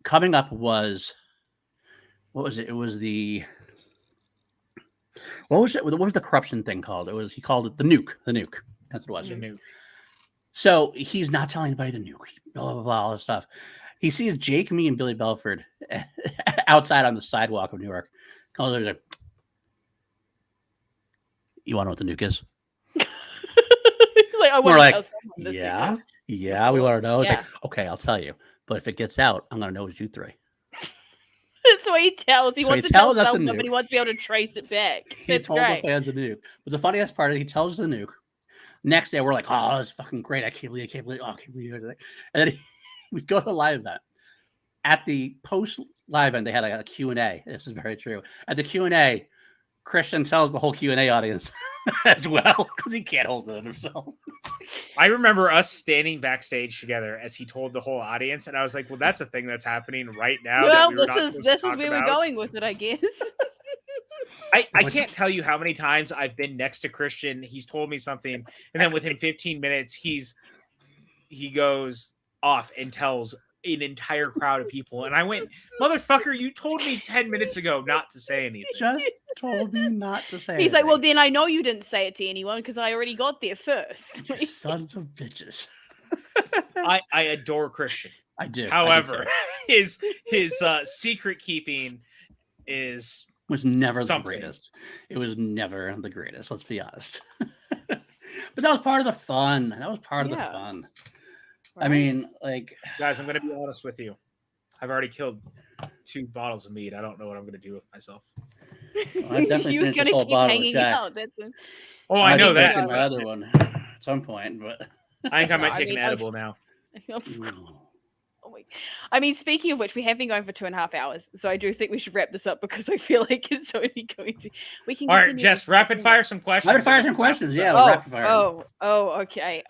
coming up was, what was it? It was what was it? What was the corruption thing called? He called it the nuke. The nuke. That's what it was. The nuke. So he's not telling anybody the nuke, blah, blah, blah, all this stuff. He sees Jake, me, and Billy Belford outside on the sidewalk of New York. Calls over like, you want to know what the nuke is? Like, we're like, yeah, we want to know. It's like, okay, I'll tell you. But if it gets out, I'm going to know it's you three. That's what he tells. He wants to tell someone, but he wants to be able to trace it back. He told the fans the nuke. But the funniest part is he tells the nuke. Next day, we're like, oh, that's fucking great. I can't believe it. Oh, I can't believe it. And then we go to a live event. At the post-live event, they had a Q&A. This is very true. At the Q&A, Christian tells the whole Q&A audience as well, because he can't hold it himself. I remember us standing backstage together as he told the whole audience, and I was like, well, that's a thing that's happening right now. Well, this is where we're going with it, I guess. I can't tell you how many times I've been next to Christian. He's told me something, and then within 15 minutes, he goes off and tells an entire crowd of people. And I went, motherfucker, you told me 10 minutes ago not to say anything. Just told me not to say anything. He's like, well, then I know you didn't say it to anyone because I already got there first. You sons of bitches. I adore Christian. I do. However, his secret keeping was never something. the greatest. It was never the greatest. Let's be honest. But that was part of the fun. That was part of the Yeah. fun. Right? I mean, like, Guys, I'm gonna be honest with you. I've already killed 2 bottles of meat. I don't know what I'm gonna do with myself. I've definitely you were finished this gonna whole keep bottle of hanging Jack. out. That's a, Oh, I know that. My other one at some point, but I think I might I take mean, an edible now. Oh my. I mean, speaking of which, we have been going for 2.5 hours, so I do think we should wrap this up because I feel like it's only going to. We can. All right, continue Jess, this rapid anyway. fire some questions. rapid fire and some then wrap questions. this Yeah, up. rapid fire.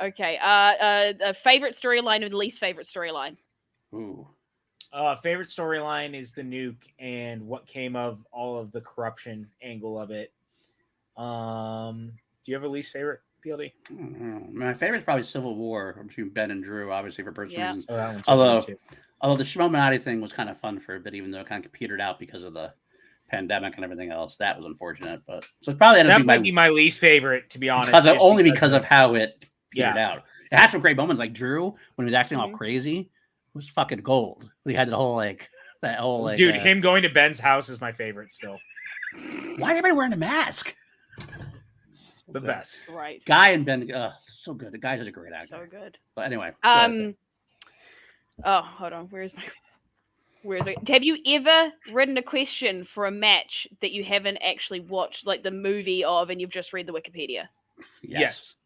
Okay. Favorite storyline and least favorite storyline. Ooh. Favorite storyline is the nuke and what came of all of the corruption angle of it. Do you have a least favorite, PLD? My favorite is probably Civil War between Ben and Drew, obviously for personal Yeah. reasons. Oh, that one's Although, so good, too. although the Schmoedown thing was kind of fun for a bit, even though it kind of petered out because of the pandemic and everything else. That was unfortunate, but so it's probably That might be my least favorite, to be honest. because of how it petered out. It had some great moments, like Drew when he was acting all crazy was fucking gold. We had the whole dude, him going to Ben's house is my favorite still. Why are everybody wearing a mask? The best. Right. Guy and Ben, so good. The guy's a great actor. So good. But anyway, go ahead. Oh, hold on. Where's my? Have you ever written a question for a match that you haven't actually watched, like the movie of, and you've just read the Wikipedia? Yes.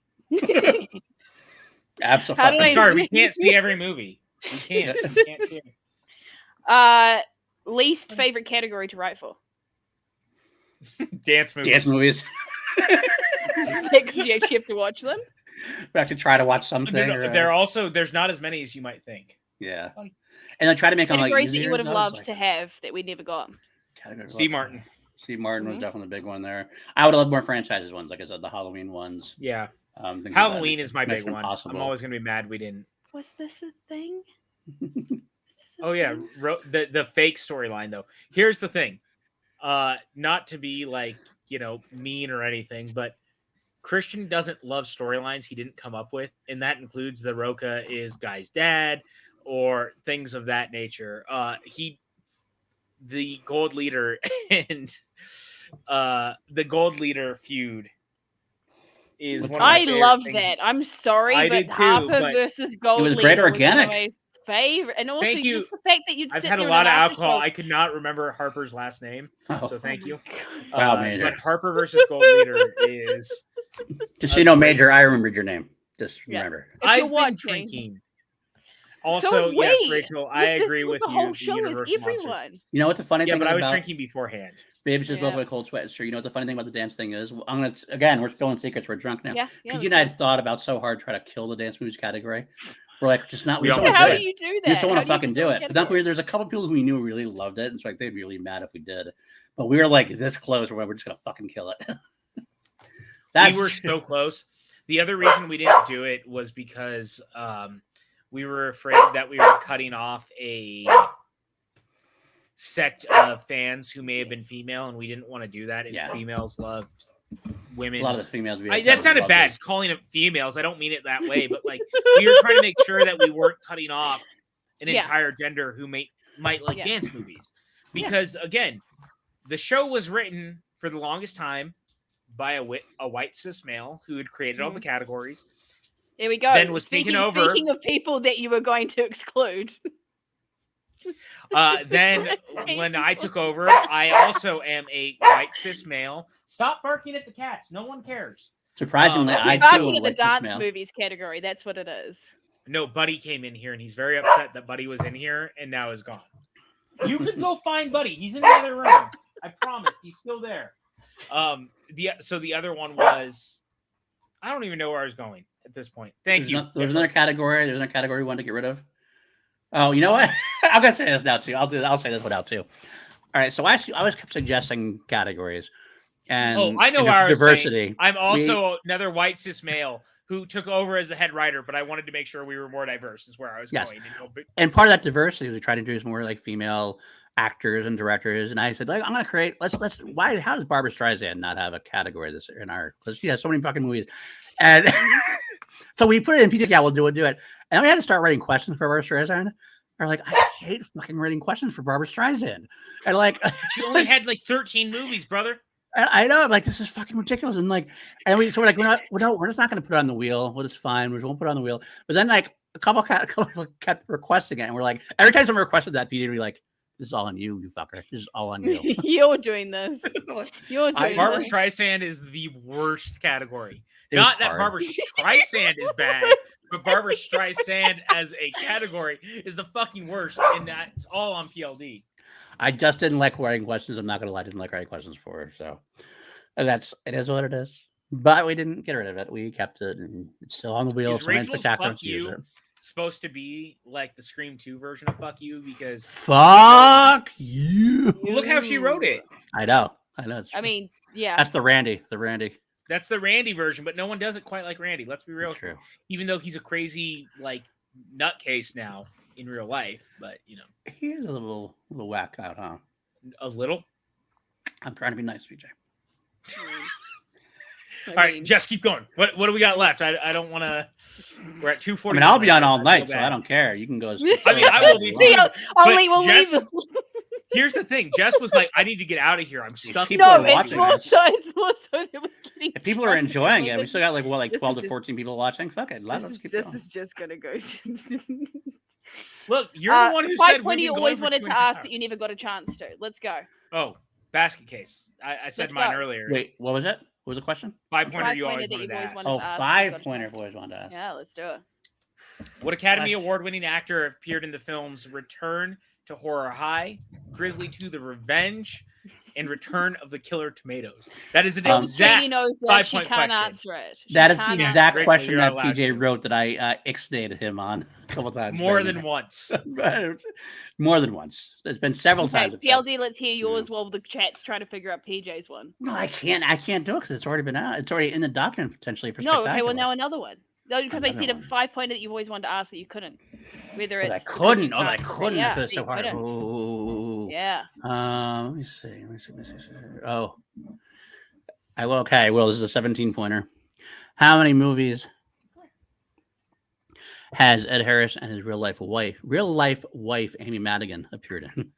Absolutely. I'm sorry, we can't see every movie. We can't see it. Least favorite category to write for? Dance movies. Dance movies. Because you actually have to watch them. We actually try to watch something. There's not as many as you might think. Yeah. And I try to make them like Categories that easier. you would have so loved like, to have that we never got. Steve Martin. Steve Martin was definitely the big one there. I would have loved more franchises ones, like I said, the Halloween ones. Yeah. Things Halloween like is my big Mission one. Impossible. I'm always gonna be mad we didn't. Was this a thing? Oh yeah, the fake storyline though. Here's the thing, not to be like mean or anything, but Christian doesn't love storylines he didn't come up with, and that includes the Roca is Guy's dad or things of that nature. The Gold Leader and the Gold Leader feud is one of my favorite love things. that. I'm sorry, I but did too, Harper but versus Gold it was Leader great organic. was one of my favorite, and also Thank you. just the fact that you'd I've sit had a there lot of and alcohol. after I could not remember Harper's last name, so thank you. Wow, Major. But Harper versus Gold Leader is Just so you know, Major, I remembered your name. Just remember. If you're I've been watching. drinking. So Also, have yes, we. Rachel, I agree with the you. whole The show is Universal Monsters. everyone. You know what the funny Yeah, thing but is I was about drinking beforehand. Babes just Yeah. woke up with a cold sweat. So you know what the funny thing about the dance thing is? I'm gonna again, we're spilling secrets. We're drunk now. Yeah. PJ and I had thought about so hard to try to kill the dance movies category. We're like, just not. We We just almost don't How want do to do it. you do We that? just don't want How to do you fucking do it. But then there's a couple people who we knew really loved it, and so like they'd be really mad if we did. But we were like this close, where we're just gonna fucking kill it. We were so close. The other reason we didn't do it was because we were afraid that we were cutting off a sect of fans who may have been female, and we didn't want to do that. And females loved women. A lot of the females. That sounded bad, calling them females. I don't mean it that way, but like we were trying to make sure that we weren't cutting off an entire gender who might like dance movies. Because again, the show was written for the longest time by a white cis male who had created all the categories. Here we go. Then was speaking Speaking of people that you were going to exclude. Then when I took over, I also am a white cis male. Stop barking at the cats. No one cares. Surprisingly, I too Barking am at the like dance this male. movies category. That's what it is. No, Buddy came in here and he's very upset that Buddy was in here and now is gone. You can go find Buddy. He's in the other room. I promise. He's still there. The other one was, I don't even know where I was going at this point. Thank you. There's another category. There's another category we wanted to get rid of. Oh, you know what? I'm gonna say this now too. I'll say this one out too. All right. So I was suggesting categories, and I know where I was diversity. saying. I'm also another white cis male who took over as the head writer, but I wanted to make sure we were more diverse. Is where I was going. And part of that diversity we try to do is more like female actors and directors. And I said, like, I'm gonna create. Let's. Why? How does Barbara Streisand not have a category this in our? Because she has so many fucking movies, and so we put it in PJ. Yeah, we'll do it. And then we had to start writing questions for Barbara Streisand. Or like, I hate fucking writing questions for Barbara Streisand. And like, she only had like 13 movies, brother. I know. I'm like, this is fucking ridiculous. And like, and we're like, we're just not going to put it on the wheel. Well, it's fine. We won't put it on the wheel. But then like a couple kept requesting it, and we're like, every time someone requested that, PJ would be like, "This is all on you, you fucker. This is all on you." You're doing this. You're doing Barbara this. Streisand is the worst category. It was Not that hard. Barbara Streisand is bad, but Barbara Streisand as a category is the fucking worst, and that's all on PLD. I just didn't like writing questions. I'm not gonna lie, I didn't like writing questions for her. So it is what it is. But we didn't get rid of it. We kept it, and it's still on the wheel. Is Sometimes Rachel's Spectacular Fuck to use You it. supposed to be like the Scream 2 version of Fuck You? Because Fuck you. look how she wrote it. I know. It's I mean, yeah. that's the Randy. That's the Randy version, but no one does it quite like Randy. Let's be real. True. Even though he's a crazy like nutcase now in real life, but you know, He is a little whack out, huh? a little. I'm trying to be nice, PJ. All right, Jess, keep going. What do we got left? I don't want to. We're at 2:40. I mean, I'll be on all night, so I don't care. You can go. I mean, I will be too. Only will Jess, leave. here's the thing. Jess was like, "I need to get out of here. I'm stuck." People No, are it's watching more this. so. It's more so that we're getting. If people are enjoying it. We still got like This 12 is to just- 14 people watching. Fuck it. Let's keep This going. is just gonna go. Look, you're the one who Five said point we've you been always going for wanted 2.5 to ask hours. that you never got a chance to. Let's go. Oh, basket case. I said Let's mine go. earlier. Wait, what was it? What was the question? 5-pointer you Five-pointer always that wanted you've to always ask. wanted- Oh, to ask, 5-pointer I've always wanted to ask. Yeah, let's do it. What Academy That's- Award-winning actor appeared in the films Return to Horror High, Grizzly 2: The Revenge, and Return of the Killer Tomatoes? That is an exact Trini knows that she 5-point can't question. answer it. She That is the can't exact Rachel, question you're that allowed PJ to. wrote that I ixnayed him on a couple times. More during than the- once. More than once. There's been several Okay, times. PLD, let's hear yours while the chat's trying to figure out PJ's one. No, I can't do it because it's already been out. It's already in the document potentially for No, okay, Spectacular. well now another one. No, because I Another said a one. 5-pointer that you've always wanted to ask that you couldn't. Whether That I it's because couldn't. you Oh, that I can't- couldn't. Yeah, That's so you hard. couldn't. Oh. Yeah. Let me see. Oh. I will. Okay, I will. This is a 17-pointer. How many movies has Ed Harris and his real life wife, Amy Madigan, appeared in?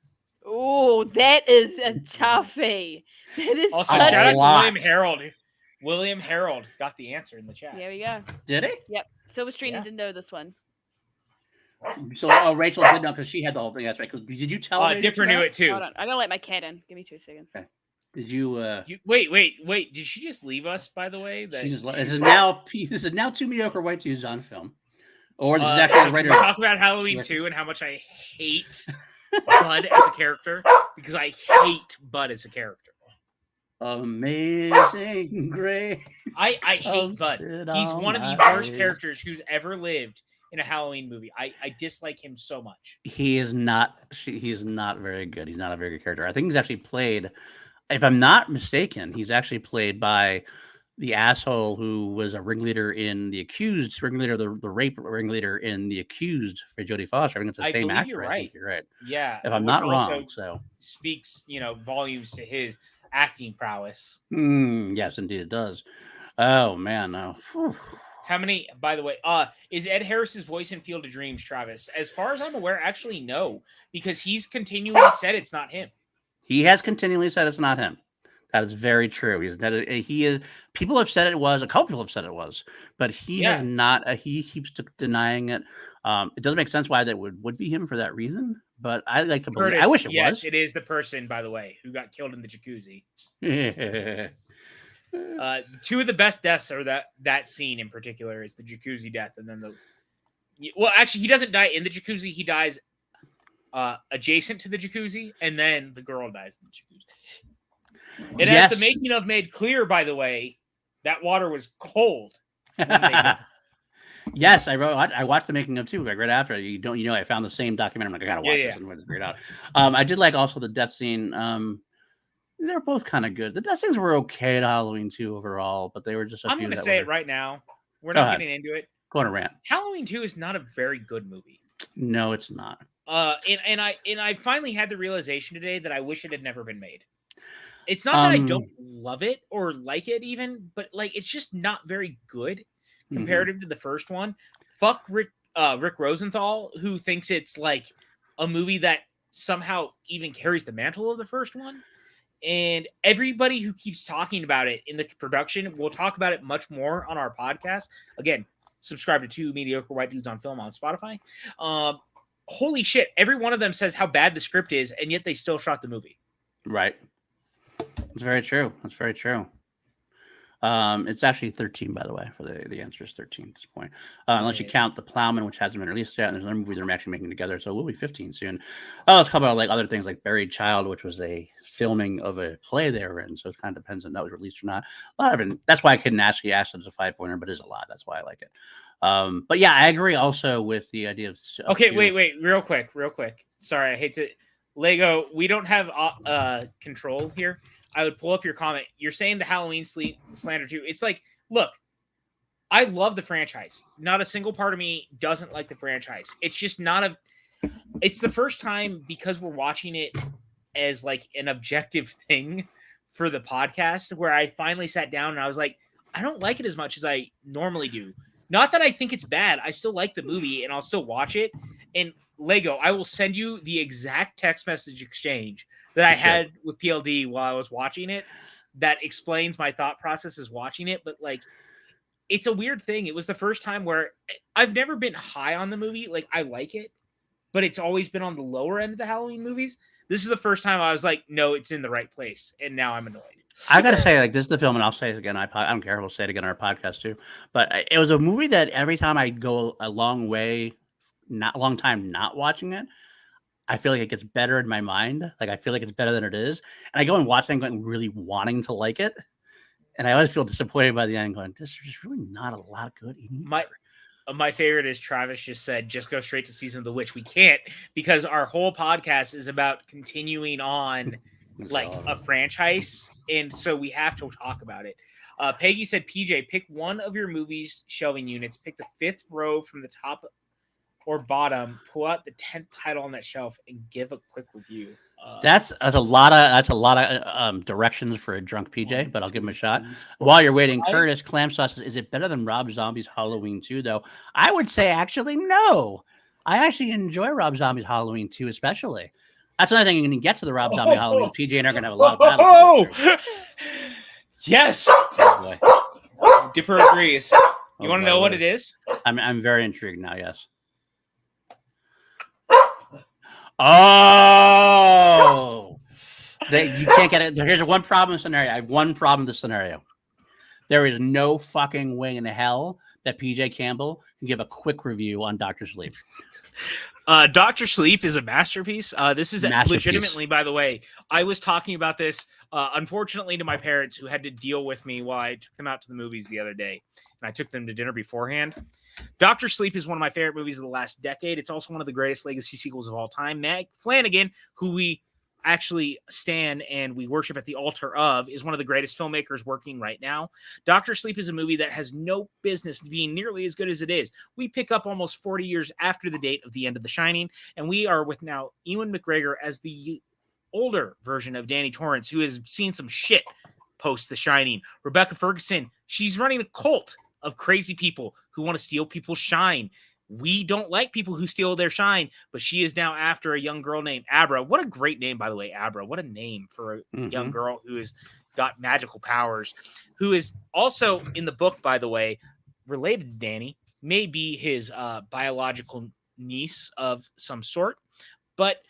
Oh, that is a toughie. That is Also, such shout out to lot. William Harold. William Harold got the answer in the chat. There we go. Did he? Yep. Silverstream Yeah. didn't know this one. So, Rachel did know because she had the whole thing. That's right. 'Cause did you tell her? Differ knew it too. Hold on. I'm gonna let my cat in. Give me 2 seconds. Did you? Wait. Did she just leave us, by the way? That This is now 2 mediocre white dudes on film, or this is so actually a can writer. we talk about Halloween 2 and how much I hate Bud as a character? Because I hate Bud as a character. Amazing Grace. I hate Bud. Sit He's on one of the my worst face. characters who's ever lived in a Halloween movie. I dislike him so much. He is not. He is not very good. He's not a very good character. I think he's actually played. If I'm not mistaken, he's actually played by the asshole who was a ringleader in The Accused, the rape ringleader in The Accused for Jodie Foster. I think it's the I same believe actor. you're I think right. you're right. Yeah. If I'm which not also wrong, so speaks, volumes to his acting prowess. yes, indeed it does. Oh man, no. Whew. How many, by the way, is Ed Harris's voice in Field of Dreams, Travis? As far as I'm aware, actually no, because he's continually said it's not him. He has continually said it's not him. That is very true. He is. People have said it was. A couple people have said it was, but he has not. He keeps denying it. It doesn't make sense why that would be him for that reason. But I like to believe. Curtis, I wish it yes, was. it is the person, by the way, who got killed in the jacuzzi. 2 of the best deaths are that scene in particular is the jacuzzi death, and then actually he doesn't die in the jacuzzi. He dies adjacent to the jacuzzi, and then the girl dies in the jacuzzi. And as the making of made clear, by the way, that water was cold. Yes, I watched the making of too. Like right after I found the same documentary. I'm like, I gotta watch this and figure it out. I did like also the death scene. They're both kind of good. The death scenes were okay at Halloween 2 overall, but they were just. I'm going to say it right now. We're not getting into it. Go on a rant. Halloween 2 is not a very good movie. No, it's not. And I finally had the realization today that I wish it had never been made. It's not that I don't love it or like it even, but like it's just not very good comparative to the first one. Fuck Rick Rosenthal, who thinks it's like a movie that somehow even carries the mantle of the first one. And everybody who keeps talking about it in the production, we'll talk about it much more on our podcast. Again, subscribe to Two Mediocre White Dudes on Film on Spotify. Holy shit, every one of them says how bad the script is, and yet they still shot the movie. Right. That's very true. That's very true. It's actually 13, by the way, for the answer is 13 at this point. Unless you count The Plowman, which hasn't been released yet, and there's another movie they're actually making together, so it will be 15 soon. Oh, let's talk about like other things like Buried Child, which was a filming of a play they were in, so it kind of depends on that was released or not. A lot of it, that's why I couldn't actually ask them as a 5-pointer, but it's a lot. That's why I like it. But yeah, I agree also with the idea of okay, wait, real quick. Sorry, I hate to Lego. We don't have control here. I would pull up your comment. You're saying the Halloween slander too. It's like, look, I love the franchise. Not a single part of me doesn't like the franchise. It's just not it's the first time because we're watching it as like an objective thing for the podcast where I finally sat down and I was like, I don't like it as much as I normally do. Not that I think it's bad. I still like the movie and I'll still watch it. And Lego, I will send you the exact text message exchange that I had with PLD while I was watching it that explains my thought process as watching it. But like, it's a weird thing. It was the first time where I've never been high on the movie. Like, I like it, but it's always been on the lower end of the Halloween movies. This is the first time I was like, no, it's in the right place. And now I'm annoyed. I got to say, like, this is the film, and I'll say it again. I don't care. We'll say it again on our podcast too. But it was a movie that every time I go a long time not watching it, I feel like it gets better in my mind. Like, I feel like it's better than it is. And I go and watch it and going really wanting to like it. And I always feel disappointed by the end going, this is just really not a lot good. My favorite is Travis just said, just go straight to Season of the Witch. We can't because our whole podcast is about continuing on like a franchise. And so we have to talk about it. Peggy said, PJ, pick one of your movie's shelving units. Pick the 5th row from the top or bottom, pull out the 10th title on that shelf and give a quick review. That's a lot of directions for a drunk PJ, but I'll give him a shot. While you're waiting, Curtis Clam Sauce says, is it better than Rob Zombie's Halloween 2, though? I would say actually no. I actually enjoy Rob Zombie's Halloween 2, especially. That's another thing you're going to get to the Rob Zombie Halloween. PJ and I are going to have a lot of battles. Yes. Dipper agrees. You want to know what it is? I'm very intrigued now, yes. Oh, you can't get it. Here's one problem in the scenario. I have one problem in the scenario. There is no fucking way in hell that PJ Campbell can give a quick review on Dr. Sleep. Dr. Sleep is a masterpiece. This is legitimately, by the way, I was talking about this, unfortunately, to my parents who had to deal with me while I took them out to the movies the other day. And I took them to dinner beforehand. Dr. Sleep is one of my favorite movies of the last decade. It's also one of the greatest legacy sequels of all time. Meg Flanagan, who we actually stand and we worship at the altar of, is one of the greatest filmmakers working right now. Dr. Sleep is a movie that has no business being nearly as good as it is. We pick up almost 40 years after the date of the end of The Shining, and we are with now Ewan McGregor as the older version of Danny Torrance, who has seen some shit post The Shining. Rebecca Ferguson, she's running a cult of crazy people who want to steal people's shine. We don't like people who steal their shine, but she is now after a young girl named Abra. What a great name, by the way, Abra. What a name for a young girl who has got magical powers, who is also in the book, by the way, related to Danny, may be his biological niece of some sort. But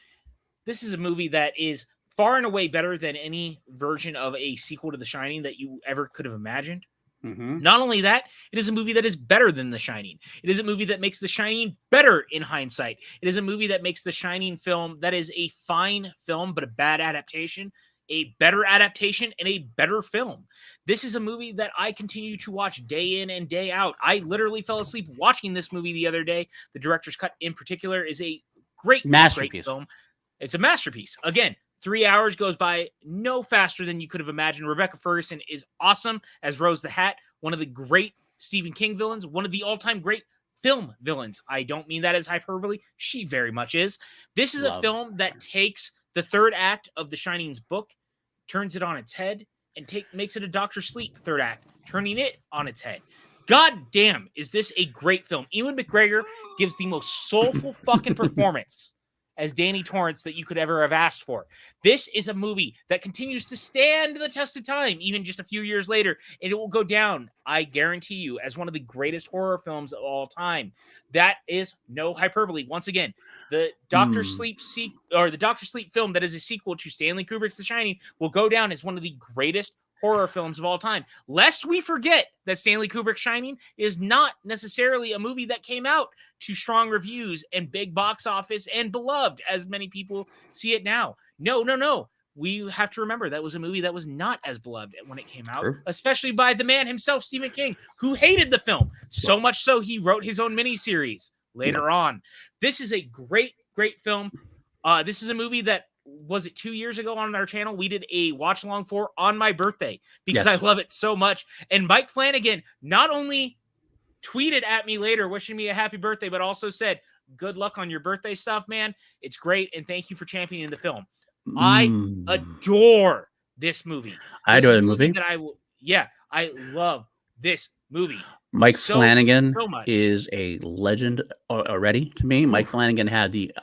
this is a movie that is far and away better than any version of a sequel to The Shining that you ever could have imagined. Not only that, it is a movie that is better than The Shining. It is a movie that makes The Shining better in hindsight. It is a movie that makes The Shining film that is a fine film, but a bad adaptation, a better adaptation, and a better film. This is a movie that I continue to watch day in and day out. I literally fell asleep watching this movie the other day. The director's cut in particular is a great film. It's a masterpiece. Again, 3 hours goes by no faster than you could have imagined. Rebecca Ferguson is awesome as Rose the Hat, one of the great Stephen King villains, one of the all-time great film villains. I don't mean that as hyperbole. She very much is. This is a film that takes the third act of The Shining's book, turns it on its head, and makes it a Dr. Sleep third act, turning it on its head. God damn, is this a great film. Ewan McGregor gives the most soulful fucking performance as Danny Torrance that you could ever have asked for. This is a movie that continues to stand the test of time, even just a few years later, and it will go down, I guarantee you, as one of the greatest horror films of all time. That is no hyperbole. Once again, the Doctor Sleep the Doctor Sleep film that is a sequel to Stanley Kubrick's The Shining will go down as one of the greatest horror films of all time. Lest we forget that Stanley Kubrick's Shining is not necessarily a movie that came out to strong reviews and big box office and beloved as many people see it now. No. We have to remember that was a movie that was not as beloved when it came out, especially by the man himself, Stephen King, who hated the film. So much so he wrote his own miniseries later on. This is a great film. This is a movie that, was it 2 years ago on our channel, we did a watch along for on my birthday because I love it so much. And Mike Flanagan not only tweeted at me later wishing me a happy birthday, but also said, good luck on your birthday stuff, man. It's great. And thank you for championing the film. I adore this movie. I adore the movie. I love this movie. Mike Flanagan is a legend already to me. Mike Flanagan and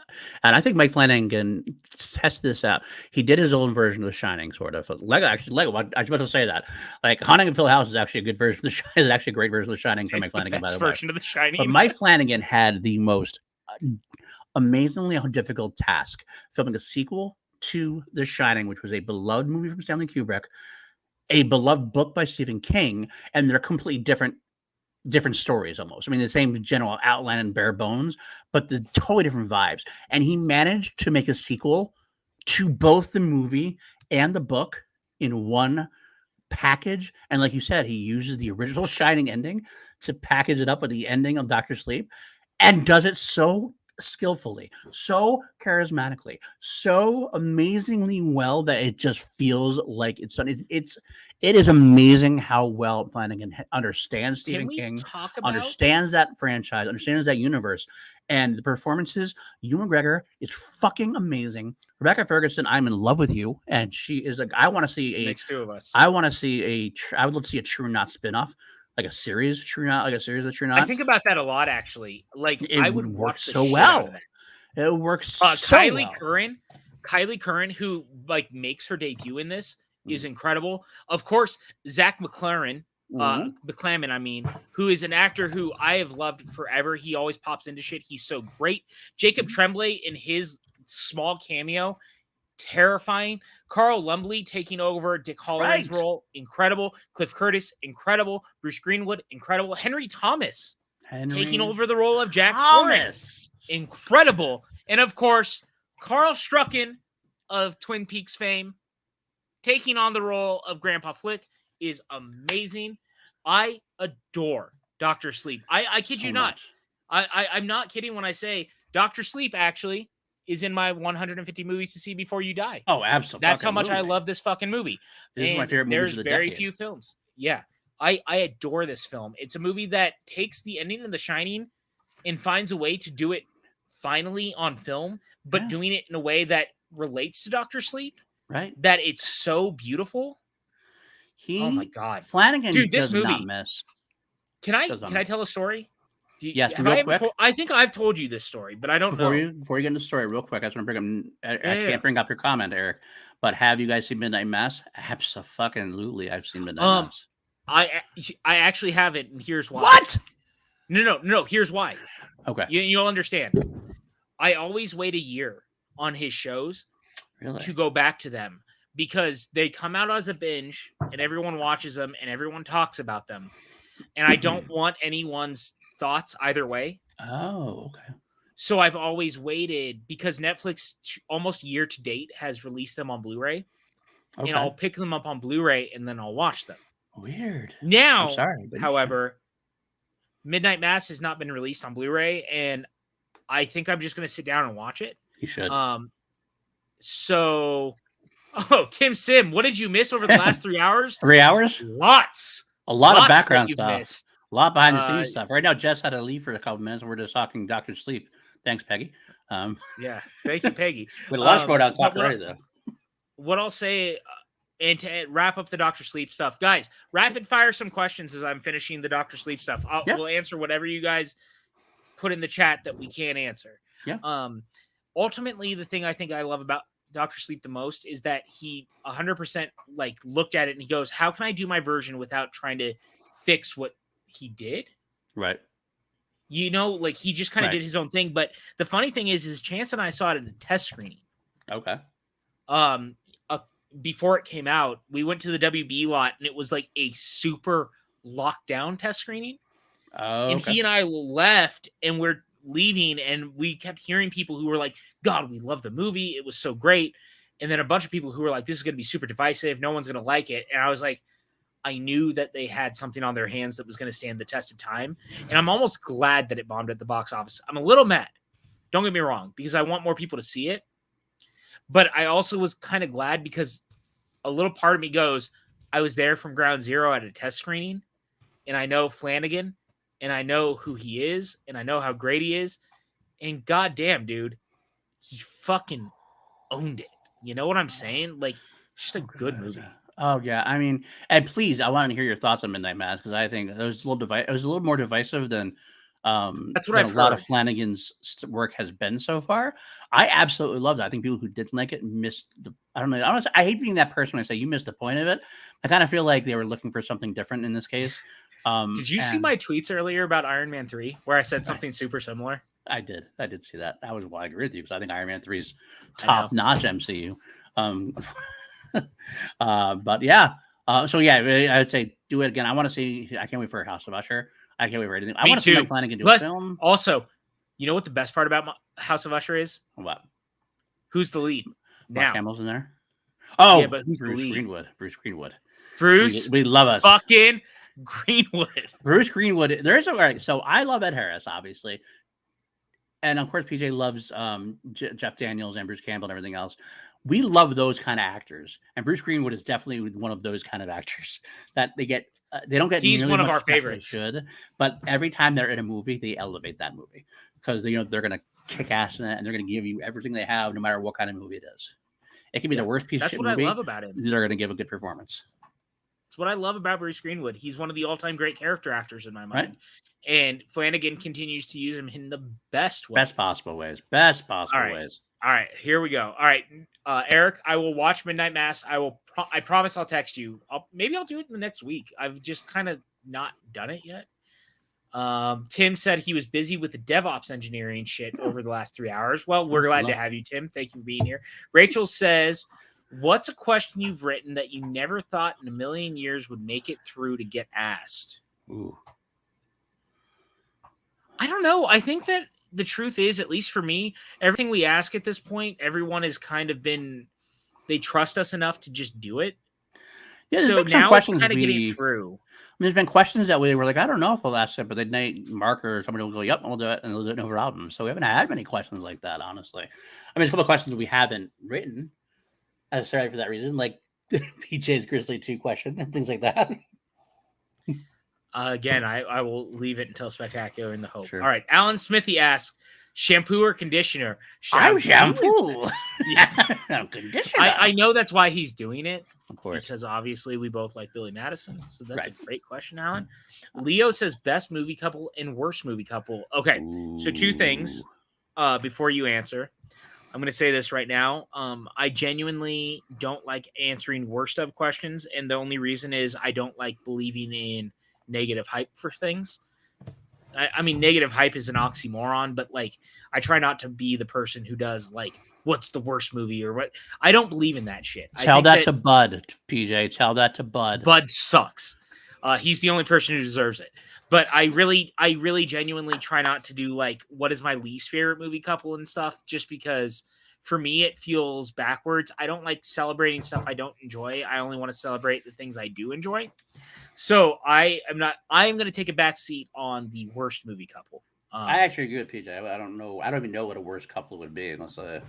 I think Mike Flanagan tested this out. He did his own version of The Shining, sort of. Lego. I was about to say that. Like, Haunting of Hill House is actually a good version of The Shining. Is actually a great version of The Shining from Mike Flanagan, by the way. Version of The Shining. But Mike Flanagan had the most amazingly difficult task, filming a sequel to The Shining, which was a beloved movie from Stanley Kubrick, a beloved book by Stephen King, and they're completely different stories almost. I mean, the same general outline and bare bones, but the totally different vibes. And he managed to make a sequel to both the movie and the book in one package. And like you said, he uses the original Shining ending to package it up with the ending of Dr. Sleep, and does it so skillfully, so charismatically, so amazingly well that it just feels like it's done. It is amazing how well Flanagan understands Stephen King, understands that franchise, understands that universe, and the performances. Ewan McGregor is fucking amazing. Rebecca Ferguson, I'm in love with you, and she is like, I want to see makes two of us. I want to see I would love to see a True Knot spinoff. Like a series of True Knot. I think about that a lot, actually. Like, I would work so well. It works so Kylie well. Kylie Curran, who like makes her debut in this, is incredible. Of course, Zach McClamen, who is an actor who I have loved forever. He always pops into shit. He's so great. Jacob Tremblay in his small cameo, terrifying. Carl Lumbly taking over Dick Holloway's role, incredible. Cliff Curtis, incredible. Bruce Greenwood, incredible. Henry Thomas taking over the role of Jack Torrance, incredible. And of course, Carl Strucken of Twin Peaks fame taking on the role of Grandpa Flick is amazing. I adore Dr. Sleep. I kid you not. I'm not kidding when I say Dr. Sleep actually is in my 150 movies to see before you die. Oh, absolutely. That's how much I love this fucking movie. This is my favorite movie of the very decade. few films. Yeah. I adore this film. It's a movie that takes the ending of The Shining and finds a way to do it finally on film, but doing it in a way that relates to Dr. Sleep. Right. That it's so beautiful. Oh my God. Flanagan, dude, this does movie. Not miss. Can I tell a story? Yes, real quick. I think I've told you this story, but I don't know. Before you get into the story, real quick, I just want to bring up. I can't bring up your comment, Eric, but have you guys seen Midnight Mass? Absolutely, I've seen Midnight Mass. I actually haven't, and here's why. What? No. Here's why. Okay. You'll understand. I always wait a year on his shows to go back to them because they come out as a binge, and everyone watches them, and everyone talks about them, and I don't want anyone's thoughts either way. Oh, okay. So I've always waited because Netflix almost year to date has released them on Blu-ray. Okay. And I'll pick them up on Blu-ray and then I'll watch them. Weird. Now, however, Midnight Mass has not been released on Blu-ray, and I think I'm just going to sit down and watch it. You should. Tim Sim, what did you miss over the last 3 hours? 3 hours? Lots. A lot of background stuff. Missed. A lot behind the scenes stuff. Right now, Jess had to leave for a couple minutes, and we're just talking Dr. Sleep. Thanks, Peggy. Yeah, thank you, Peggy. We had a lot of Schmoedown talk already, though. What I'll say, and to wrap up the Dr. Sleep stuff, guys, rapid fire some questions as I'm finishing the Dr. Sleep stuff. We'll answer whatever you guys put in the chat that we can't answer. Yeah. ultimately, the thing I think I love about Dr. Sleep the most is that he 100% like looked at it and he goes, how can I do my version without trying to fix what he did? Right. You know, like he just kind of Right. did his own thing. But the funny thing is Chance and I saw it at the test screening. Okay. Before it came out, we went to the WB lot and it was like a super lockdown test screening. Oh, And okay. he and I left and we're leaving and we kept hearing people who were like, God, we love the movie. It was so great. And then a bunch of people who were like, this is going to be super divisive. No one's going to like it. And I was like, I knew that they had something on their hands that was going to stand the test of time. And I'm almost glad that it bombed at the box office. I'm a little mad. Don't get me wrong, because I want more people to see it. But I also was kind of glad because a little part of me goes, I was there from ground zero at a test screening and I know Flanagan and I know who he is and I know how great he is. And goddamn, dude, he fucking owned it. You know what I'm saying? Like, just a good movie. Oh yeah, I mean, and please, I want to hear your thoughts on Midnight Mass because I think it was a little more divisive than That's what than I've a lot heard. of Flanagan's work has been so far. I absolutely love that. I think people who didn't like it missed the. I don't know. Honestly, I hate being that person when I say you missed the point of it. I kind of feel like they were looking for something different in this case. Did you see my tweets earlier about Iron Man 3 where I said something super similar? I did see that. That was why I agree with you because I think Iron Man 3 is top notch MCU. But yeah. So yeah, I'd say do it again. I want to see. I can't wait for House of Usher. I can't wait for anything. I want to see Mike Flanagan do a film. Also, you know what the best part about House of Usher is? What? Who's the lead? Mark Hamill's in there. Oh, yeah, but who's Bruce the lead? Greenwood. Bruce Greenwood. Bruce, we love us. Fucking Greenwood. Bruce Greenwood. There's all right. So I love Ed Harris, obviously, and of course PJ loves Jeff Daniels and Bruce Campbell and everything else. We love those kind of actors, and Bruce Greenwood is definitely one of those kind of actors that they get. They don't get. He's one of our favorites. Should, but every time they're in a movie, they elevate that movie because they're going to kick ass in it and they're going to give you everything they have, no matter what kind of movie it is. It can be the worst piece of shit movie. That's what I love about him. They're going to give a good performance. That's what I love about Bruce Greenwood. He's one of the all-time great character actors in my mind. Right. And Flanagan continues to use him in the best ways. Best possible ways. Best possible ways. All right, here we go. All right, Eric, I will watch Midnight Mass. I promise I'll text you. Maybe I'll do it in the next week. I've just kind of not done it yet. Tim said he was busy with the DevOps engineering shit over the last 3 hours. Well, we're glad to have you, Tim. Thank you for being here. Rachel says, what's a question you've written that you never thought in a million years would make it through to get asked? Ooh. I don't know. I think that the truth is, at least for me, everything we ask at this point, everyone has kind of they trust us enough to just do it. Yeah, so now it's kind of getting through. I mean, there's been questions that we were like, I don't know if we'll ask it, but then Mark or somebody will go, yep, we'll do it, and they'll do it no problem. So we haven't had many questions like that, honestly. I mean, there's a couple of questions we haven't written necessarily for that reason, like PJ's Grizzly 2 question and things like that. Again, I will leave it until Spectacular in the hope. Sure. All right. Alan Smithy asks, shampoo or conditioner? Shampoo. Yeah. Conditioner. I know that's why he's doing it. Of course. Because obviously we both like Billy Madison. So that's a great question, Alan. Leo says best movie couple and worst movie couple. Okay. Ooh. So 2 things before you answer. I'm going to say this right now. I genuinely don't like answering worst of questions. And the only reason is I don't like believing in negative hype for things. I mean, negative hype is an oxymoron, but like, I try not to be the person who does like, what's the worst movie or what? I don't believe in that shit. Tell that to Bud, PJ. Tell that to Bud. Bud sucks. He's the only person who deserves it. But I really genuinely try not to do like, what is my least favorite movie couple and stuff, just because for me, it feels backwards. I don't like celebrating stuff I don't enjoy. I only want to celebrate the things I do enjoy. So I'm going to take a back seat on the worst movie couple. I actually agree with PJ. I don't know. I don't even know what a worst couple would be unless I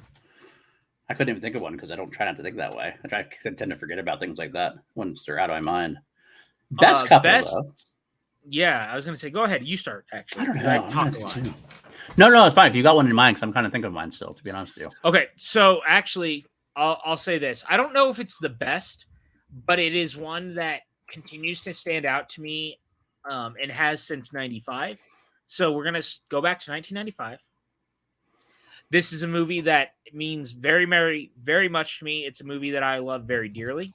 couldn't even think of one because I don't try not to think that way. I tend to forget about things like that once they're out of my mind. Best couple, though. Yeah, I was going to say, go ahead. You start, actually. I don't know. No, it's fine. If you got one in mind, because I'm kind of thinking of mine still, to be honest with you. Okay, so actually, I'll say this. I don't know if it's the best, but it is one that continues to stand out to me and has since 95. So we're going to go back to 1995. This is a movie that means very, very, very much to me. It's a movie that I love very dearly.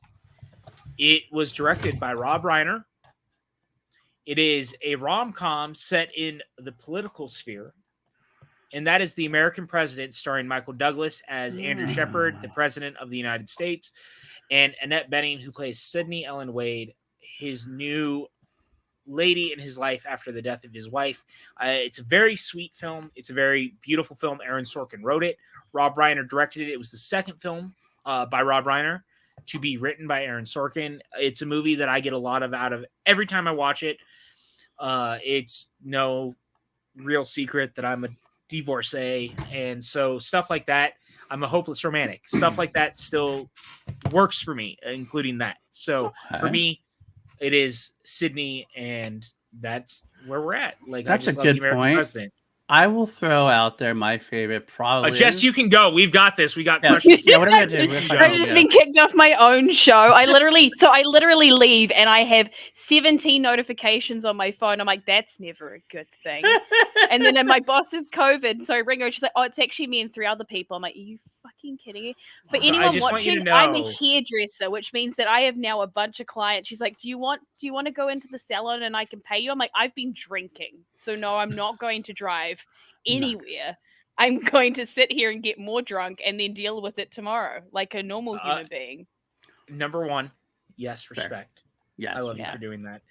It was directed by Rob Reiner. It is a rom-com set in the political sphere, and that is The American President, starring Michael Douglas as Andrew Shepard, the President of the United States, and Annette Bening, who plays Sydney Ellen Wade, his new lady in his life after the death of his wife. It's a very sweet film. It's a very beautiful film. Aaron Sorkin wrote it. Rob Reiner directed it. It was the second film by Rob Reiner to be written by Aaron Sorkin. It's a movie that I get a lot out of every time I watch it. It's no real secret that I'm a divorcee, and so stuff like that. I'm a hopeless romantic. Stuff like that still works for me, including that. So for me, it is Sydney, and that's where we're at. Like, that's I just a love the good American point. President. I will throw out there my favorite probably. Jess, you can go. We've got this. We got Yeah. questions. Yeah, what am I gonna do? I've just been kicked off my own show. I literally leave and I have 17 notifications on my phone. I'm like, that's never a good thing. And then my boss is COVID, so I ring her. She's like, oh, it's actually me and 3 other people. I'm like, are you fucking kidding me? For So I anyone just want you to watching, I'm a know- hairdresser, which means that I have now a bunch of clients. She's like, do you want to go into the salon and I can pay you? I'm like, I've been drinking, so no, I'm not going to drive anywhere. I'm going to sit here and get more drunk and then deal with it tomorrow like a normal human being. Number one, yes, respect. Yes. I love you for doing that.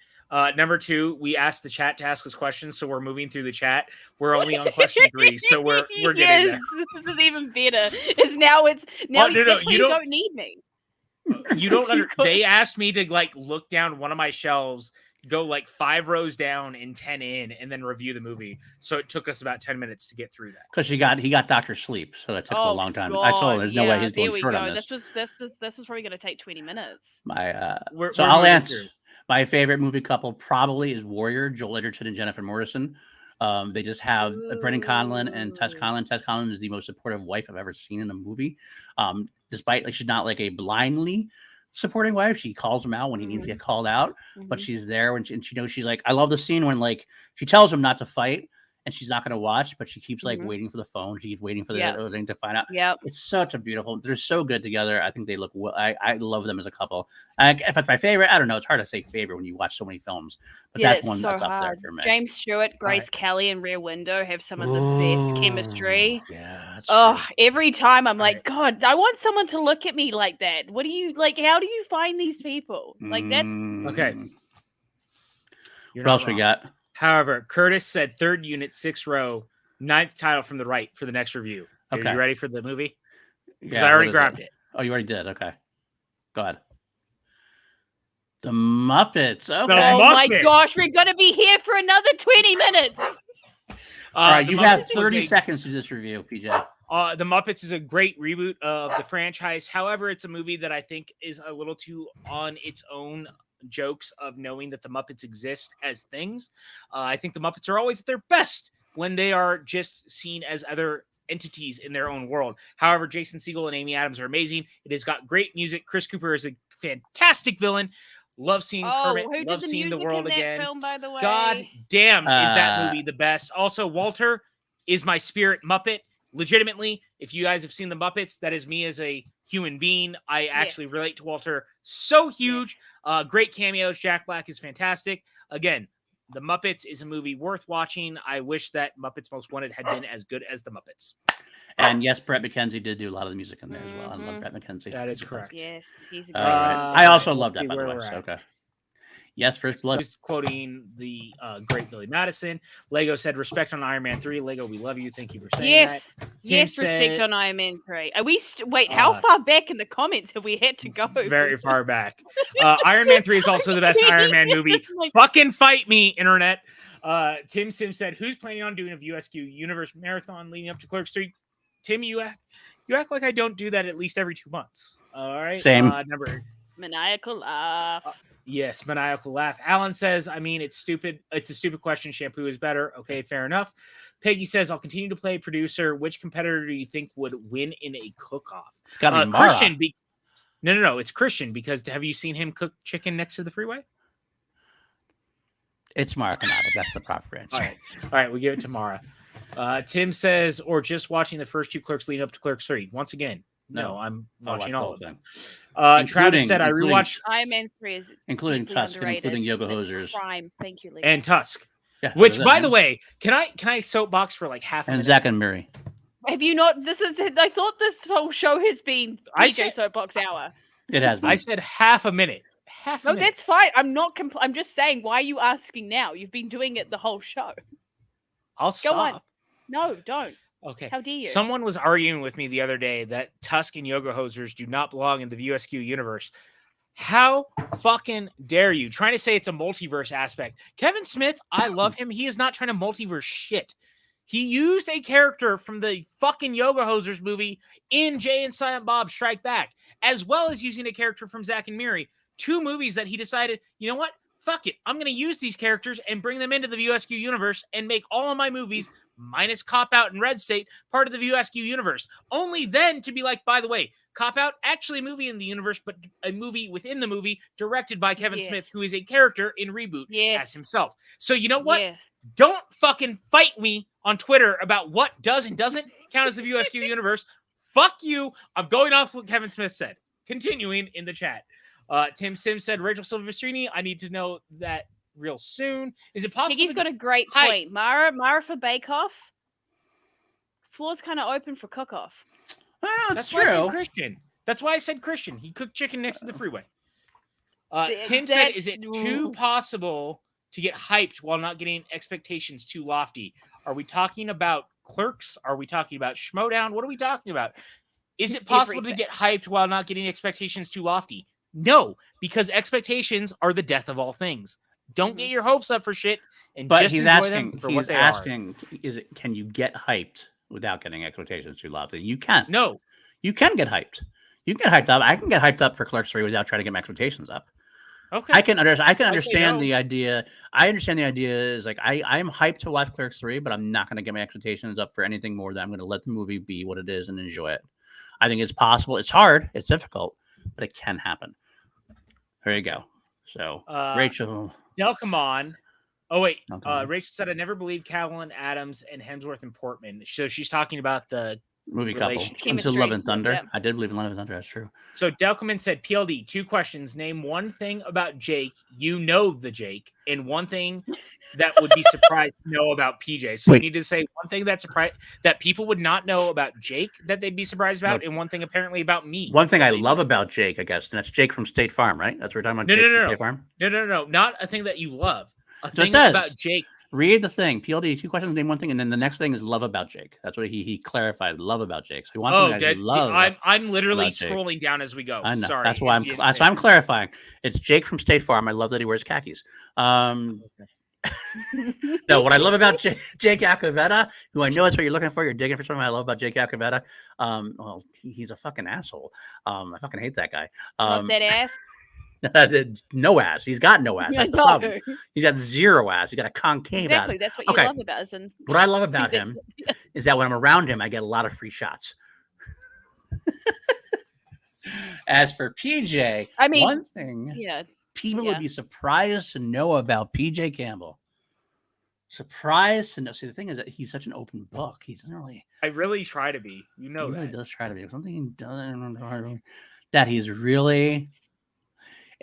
Number 2, we asked the chat to ask us questions, so we're moving through the chat. We're only on question 3, so we're getting there. This is even better. Now you don't need me. You don't they asked me to like look down one of my shelves, go like 5 rows down and 10 in, and then review the movie. So it took us about 10 minutes to get through that. Because he got Dr. Sleep, so that took him a long time. I told him there's no way he's going short on this. This was probably going to take 20 minutes. I'll answer. My favorite movie couple probably is Warrior, Joel Edgerton and Jennifer Morrison. They just have Brendan Conlon and Tess Conlon. Tess Conlon is the most supportive wife I've ever seen in a movie. Despite she's not like a blindly supporting wife. She calls him out when he needs to get called out, but she's there when she knows she's like, I love the scene when like she tells him not to fight and she's not going to watch, but she keeps like waiting for the phone. She keeps waiting for the other thing to find out. Yeah. It's such a beautiful, they're so good together. I think they look well. I love them as a couple. If it's my favorite, I don't know. It's hard to say favorite when you watch so many films, but that's one that's up there for me. James Stewart, Grace Kelly, and Rear Window have some of the best chemistry. Yeah. Every time I'm like, God, I want someone to look at me like that. What do you like? How do you find these people? Like that's okay. What else we got? However, Curtis said 3rd unit, 6th row, 9th title from the right for the next review. Okay. Are you ready for the movie? Because I already grabbed it. Oh, you already did? Okay. Go ahead. The Muppets. Okay. My gosh, we're going to be here for another 20 minutes. All right, you have 30 seconds to do this review, PJ. The Muppets is a great reboot of the franchise. However, it's a movie that I think is a little too on its own jokes of knowing that the Muppets exist as things. I think the Muppets are always at their best when they are just seen as other entities in their own world. However, Jason Segel and Amy Adams are amazing. It has got great music. Chris Cooper is a fantastic villain. Love seeing Kermit. Love seeing the world again. Film, by the way? God damn, is that movie the best? Also, Walter is my spirit Muppet. Legitimately, if you guys have seen the Muppets, that is me as a human being. I actually relate to Walter so huge. Great cameos. Jack Black is fantastic. Again, The Muppets is a movie worth watching. I wish that Muppets Most Wanted had been as good as The Muppets. And yes, Brett McKenzie did do a lot of the music in there as well. I love Brett McKenzie. That is correct. Yes, he's a great I also love that, by the way. So, okay. Yes, First Blood. Just quoting the great Billy Madison. Lego said, respect on Iron Man 3. Lego, we love you. Thank you for saying that. Yes, respect on Iron Man 3. Are we wait, how far back in the comments have we had to go? Very far back. Iron Man 3 is also the best Iron Man movie. Fucking fight me, internet. Tim Sim said, who's planning on doing a VSQ Universe Marathon leading up to Clerks 3? Tim, you act like I don't do that at least every 2 months. All right. Same. Maniacal laugh. Yes, maniacal laugh. Alan says, I mean, it's stupid. It's a stupid question. Shampoo is better. Okay, fair enough. Peggy says, I'll continue to play producer. Which competitor do you think would win in a cook-off? It's got to be Mara. Christian. No. It's Christian, because have you seen him cook chicken next to the freeway? It's Mara Canada. That's the proper answer. All right, we give it to Mara. Tim says, or just watching the first 2 Clerks leading up to Clerks 3. Once again, no, No. I'm I'll watching watch all the of whole them. thing. Travis said, I including- rewatched Iron Man 3 is including deeply Tusk and underrated. including Yoga It's Hosers. Prime. Thank you, Lee. and Tusk. Yeah, Which, that is by it, the man. way, can I soapbox for like half a And minute? Zack and Miri. Have you not? I thought this whole show has been I PJ said- Soapbox Hour. It has been. I said half a minute. Half a No, minute. that's fine. I'm not. I'm just saying. Why are you asking now? You've been doing it the whole show. I'll Go stop. on. No, don't. Okay. How dare you? Someone was arguing with me the other day that Tusk and Yoga Hosers do not belong in the VSQ universe. How fucking dare you? Trying to say it's a multiverse aspect. Kevin Smith, I love him. He is not trying to multiverse shit. He used a character from the fucking Yoga Hosers movie in Jay and Silent Bob Strike Back, as well as using a character from Zack and Miri. 2 movies that he decided, you know what? Fuck it. I'm going to use these characters and bring them into the VSQ universe and make all of my movies, minus Cop Out and Red State, part of the VSQ universe. Only then to be like, by the way, Cop Out, actually a movie in the universe, but a movie within the movie directed by Kevin Yes. Smith, who is a character in Reboot Yes. as himself. So you know what? Yes. Don't fucking fight me on Twitter about what does and doesn't count as the VSQ universe. Fuck you. I'm going off what Kevin Smith said. Continuing in the chat. Tim Sims said, Rachel Silvestrini, I need to know that real soon. Is it possible? Nikki's got a great Hi. point. Mara for Bake Off. Floor's kind of open for Cook Off. Well, That's that's why I said true. Christian. That's why I said Christian. He cooked chicken next to the freeway. Th- Tim said, is that's- it too possible to get hyped while not getting expectations too lofty? Are we talking about Clerks? Are we talking about Schmoedown? What are we talking about? Is it possible to Everything. get hyped while not getting expectations too lofty? No, because expectations are the death of all things. Don't get your hopes up for shit, and But just he's enjoy them asking. for He's what they are. asking. Can you get hyped without getting expectations too lofty? You can. No, You can get hyped. You can get hyped up. I can get hyped up for Clerks 3 without trying to get my expectations up. okay. I can say understand no. the idea. I understand the idea is like I'm hyped to watch Clerks 3, but I'm not going to get my expectations up for anything more than I'm going to let the movie be what it is and enjoy it. I think it's possible. It's hard. It's difficult, but it can happen. There you go. So Rachel, Delcamon. Oh wait, Delcamon. Rachel said I never believed Callan, Adams, and Hemsworth and Portman. So she's talking about the. movie couple relationship. into Love and Chemistry, Thunder. yeah. I did believe in Love and Thunder. That's true. So Delcamon said PLD. 2 questions. Name one thing about Jake you know the Jake, and one thing that would be surprised to know about PJ. So Wait. you need to say one thing that people would not know about Jake that they'd be surprised about, No. and one thing apparently about me. One thing I that they'd be love about Jake, I guess, and that's Jake from State Farm, right? That's what we're talking about. No, Jake no, no, from no. State Farm. No, not a thing that you love. A So it thing says. about Jake. Read the thing. PLD, 2 questions, name one thing, and then the next thing is love about Jake. That's what he clarified. Love about Jake. So he wants something that he loves. I'm literally about Jake. scrolling down as we go. I know. Sorry, That's why if you didn't say I'm that. clarifying. It's Jake from State Farm. I love that he wears khakis. No, what I love about Jake Acavetta, who I know is what you're looking for. You're digging for something I love about Jake Acavetta. Well, he's a fucking asshole. I fucking hate that guy. Not that ass. No ass. He's got no ass. That's the No. problem. He's got 0 ass. He's got a concave Exactly. ass. That's what you Okay. love about us. And What I love about him is that when I'm around him, I get a lot of free shots. As for PJ, I mean, one thing yeah. people Yeah. would be surprised to know about PJ Campbell. Surprised to know. See, the thing is that he's such an open book. He doesn't really. I really try to be. You know He really that. does try to be. Something he doesn't. That he's really.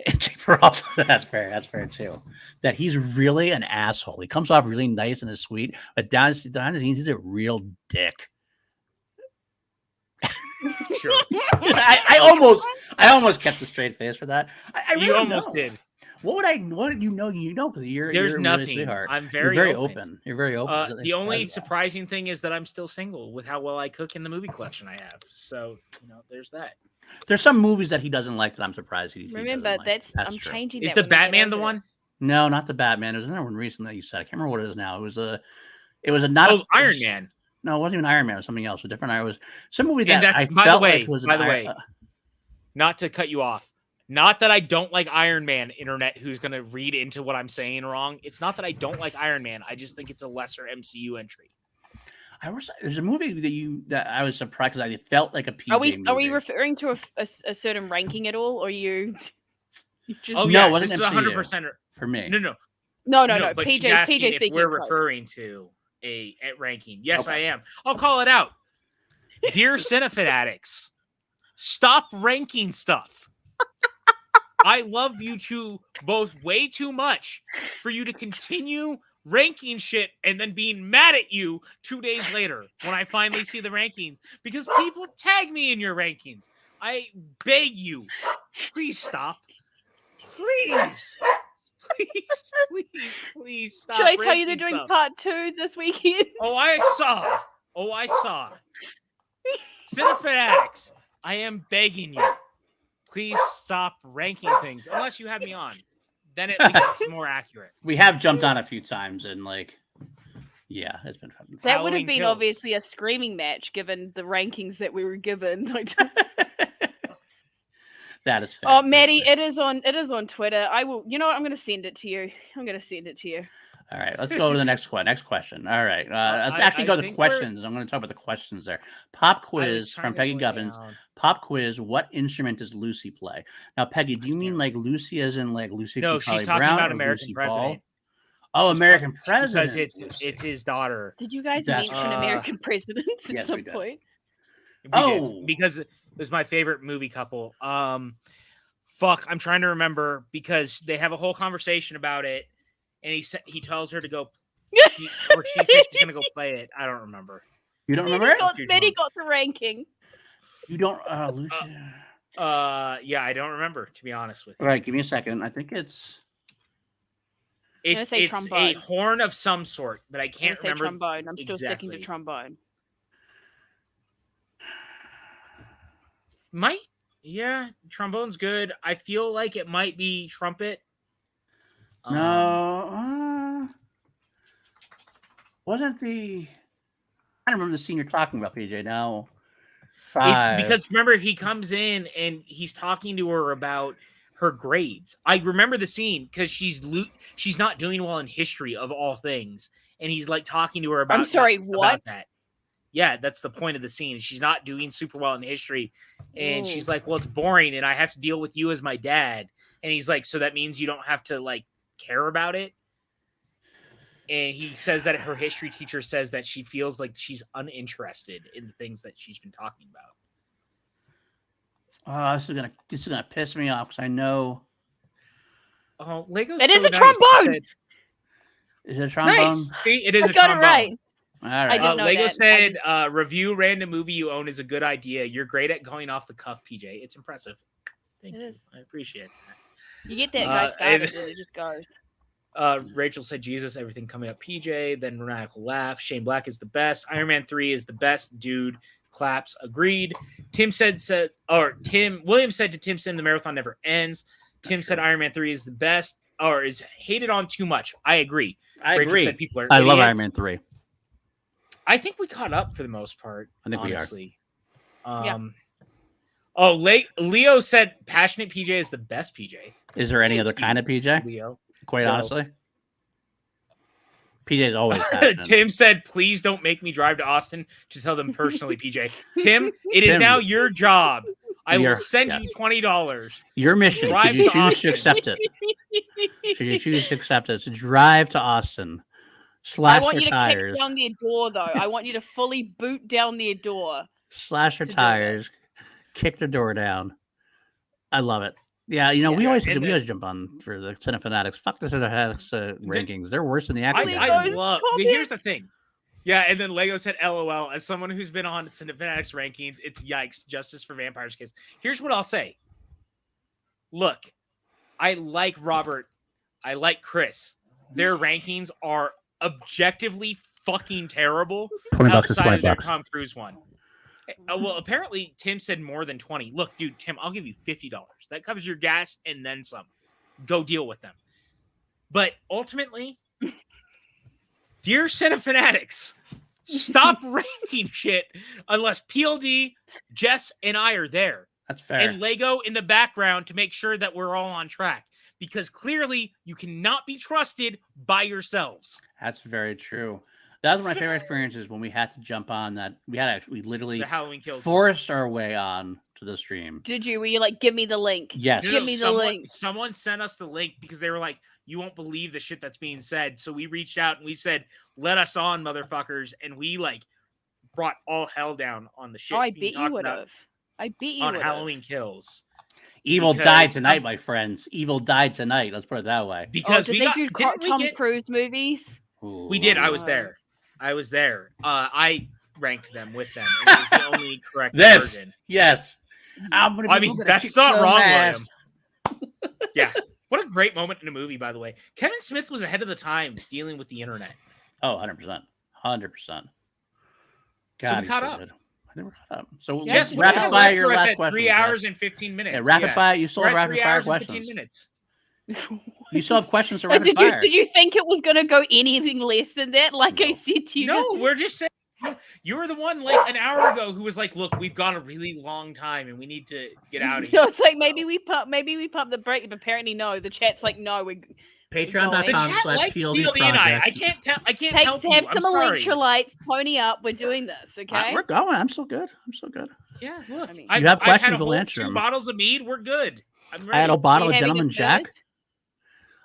That's fair. That's fair too. That he's really an asshole. He comes off really nice and is sweet, but down the scenes, he's a real dick. Sure. I almost kept a straight face for that. I really You almost know. did. What would you know? You know, because you're There's you're a nothing. really sweetheart. I'm You're very, very open. open. You're very open. The only surprising thing is that I'm still single with how well I cook in the movie collection I have. So, there's that. There's some movies that he doesn't like that I'm surprised he Remember, doesn't like. I'm true. changing. Is that the when we get Batman the over it. one? No, not the Batman. There's another one recently that you said. I can't remember what it is now. It was not. Oh, Iron Man. No, it wasn't even Iron Man. It was something else. A different. It was some movie And that that's I by the felt way. like was By an the Iron- way, not to cut you off. Not that I don't like Iron Man, internet who's going to read into what I'm saying wrong. It's not that I don't like Iron Man. I just think it's a lesser MCU entry. There's a movie that I was surprised because I felt like a PJ Are we movie. referring to a certain ranking at all, or you just Oh, No, yeah. it wasn't This is MCU. 100%. For me. No. no But she's PJ asking PJ if speaking. we're sorry. referring to a ranking. Yes, Okay. I am. I'll call it out. Dear Cinefanatics, stop ranking stuff. I love you two both way too much for you to continue ranking shit and then being mad at you 2 days later when I finally see the rankings because people tag me in your rankings. I beg you, please stop. Please stop. Should I tell you they're ranking doing stuff. part 2 this weekend? Oh, I saw. Cinefanatics, I am begging you. Please stop ranking things unless you have me on. Then at least it's more accurate. We have jumped on a few times and yeah, it's been fun. That would have Halloween been Kills. obviously a screaming match given the rankings that we were given. That is fair. Oh, Maddie, it is on Twitter. I will. You know what? I'm going to send it to you. All right, let's go to the next question. All right, let's I actually go to the think we're- questions. I'm going to talk about the questions there. Pop I was quiz trying from to Peggy go Gubbins. down. Pop quiz: what instrument does Lucy play? Now, Peggy, do you mean like Lucy as in like Lucy No, from she's Charlie talking Brown about or American Lucy President. Ball? Oh, She's American because President. it's his daughter. Did you guys That's mention American presidents at yes, some we did. point? We Oh. did, because it was my favorite movie couple. Fuck, I'm trying to remember because they have a whole conversation about it, and he tells her to go, she says she's gonna go play it. I don't remember. You don't remember it? Maddie got the ranking. You don't, Lucy. Yeah, I don't remember, to be honest with you. All right, give me a second. I think it's. gonna say It's trombone. a horn of some sort, but I I'm can't gonna say remember. trombone. I'm still sticking to exactly. trombone. Yeah, trombone's good. I feel like it might be trumpet. No, wasn't the. I don't remember the scene you're talking about, PJ. Now, Because remember, he comes in and he's talking to her about her grades. I remember the scene because she's not doing well in history of all things, and he's like talking to her about. I'm sorry, about what? that. Yeah, that's the point of the scene. She's not doing super well in history, and she's like, "Well, it's boring, and I have to deal with you as my dad." And he's like, "So that means you don't have to like care about it?" And he says that her history teacher says that she feels like she's uninterested in the things that she's been talking about. This is gonna piss me off because I know. Oh, Lego's It so is a nice. trombone! Is it a trombone? Nice. See, it is I a got trombone. it right. All I right. didn't know Lego that. said, I review random movie you own is a good idea. You're great at going off the cuff, PJ. It's impressive. Thank It you. is. I appreciate that. You get that guy started, and- and it just goes. Rachel said, Jesus, everything coming up, PJ. Then Radical laugh. Shane Black is the best. Iron Man 3 is the best, dude. Claps. Agreed. Williams said to Tim said the marathon never ends. Tim said Iron Man 3 is the best or is hated on too much. I agree. I Rachel agree. said people are I love idiots. Iron Man 3. I think we caught up for the most part. I think we are. honestly. Yeah. Oh, Leo said passionate PJ is the best PJ. Is there any other kind of PJ? Leo. Quite No. honestly, PJ is always passionate. Tim said, please don't make me drive to Austin to tell them personally, PJ. Tim, it is Tim. now your job. I will Your- send yeah. you $20. Your mission, Drive should you to choose to Austin. accept it, should you choose to accept it, to drive to Austin, I slash want their you to tires, kick down their door, though. I want you to fully boot down their door. slash their to do tires, kick the door down. I love it. Yeah, you know, we Yeah, always and jump on for the Cinefanatics. Fuck the Cinefanatics rankings. They're worse than the action I- guys. I I those love. comments. Here's the thing. Yeah, and then Lego said, LOL. As someone who's been on Cinefanatics rankings, it's yikes. Justice for Vampires kids. Here's what I'll say. Look, I like Robert. I like Chris. Their rankings are objectively fucking terrible. Outside of their Tom Cruise one. Well, apparently Tim said more than 20. Look, dude, Tim, I'll give you $50. That covers your gas and then some. Go deal with them. But ultimately, dear Cinefanatics, stop ranking shit unless PLD, Jess, and I are there. That's fair. And Lego in the background to make sure that we're all on track. Because clearly you cannot be trusted by yourselves. That's very true. That was one of my favorite experiences when we had to jump on that. We literally The Halloween Kills. forced our way on to the stream. Did you? Were you like, give me the link? Yes. Give me the link. Someone sent us the link because they were like, you won't believe the shit that's being said. So we reached out and we said, let us on, motherfuckers. And we like brought all hell down on the shit. Oh, I bet you would have. I bet you on would Halloween Kills. Evil died tonight, my friends. Evil died tonight. Let's put it that way. Because did they do Tom Cruise movies? Ooh, we did. I was there. I ranked them with them. And it was the only correct version. Yes. That's not wrong, William. Yeah. What a great moment in a movie, by the way. Kevin Smith was ahead of the times dealing with the internet. Oh, 100%. 100%. God, So we caught up. Good. I think we're caught up. So Yes, rapid fire your last question. 3 hours and 15 minutes. Yeah, rapid fire. You still have rapid fire questions. 15 minutes. You still have questions to rapid fire. Did you think it was going to go anything less than that? Like I said to you. No, we're just saying. You were the one like an hour ago who was like, "Look, we've gone a really long time and we need to get out of here." I was like, maybe we pump the break. But apparently, no. The chat's like, no, we're Patreon.com/PLD and I can't help you. Have I'm some sorry. electrolytes. Pony up. We're doing this, okay? We're going. I'm so good. Yeah, look. I mean, you have questions, I've had we'll answer 2 them. bottles of mead. We're good. I'm ready. I had a bottle of having Gentleman a Jack. third?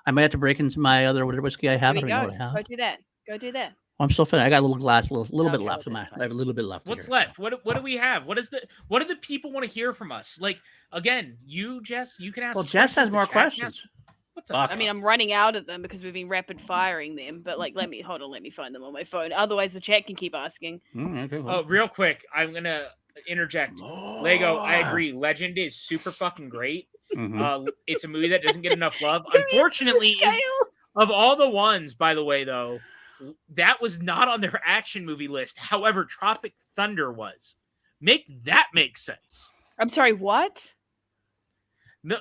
I might have to break into my other whiskey I have. I Here don't we know what I have. Go do that. Go do that. I'm still finished. I got a little glass, little bit Okay, left. well, I have a little bit left. What's here. left? What do we have? What do the people want to hear from us? Like again, you Jess, you can ask. Well, Jess has more The chat can questions. What's up? I mean, I'm running out of them because we've been rapid firing them. But like, let me find them on my phone. Otherwise, the chat can keep asking. Okay, Oh, real quick, I'm gonna interject. Lego, I agree. Legend is super fucking great. It's a movie that doesn't get enough love. Unfortunately, of all the ones, by the way, though, that was not on their action movie list. However, Tropic Thunder was. Make sense. I'm sorry, what? The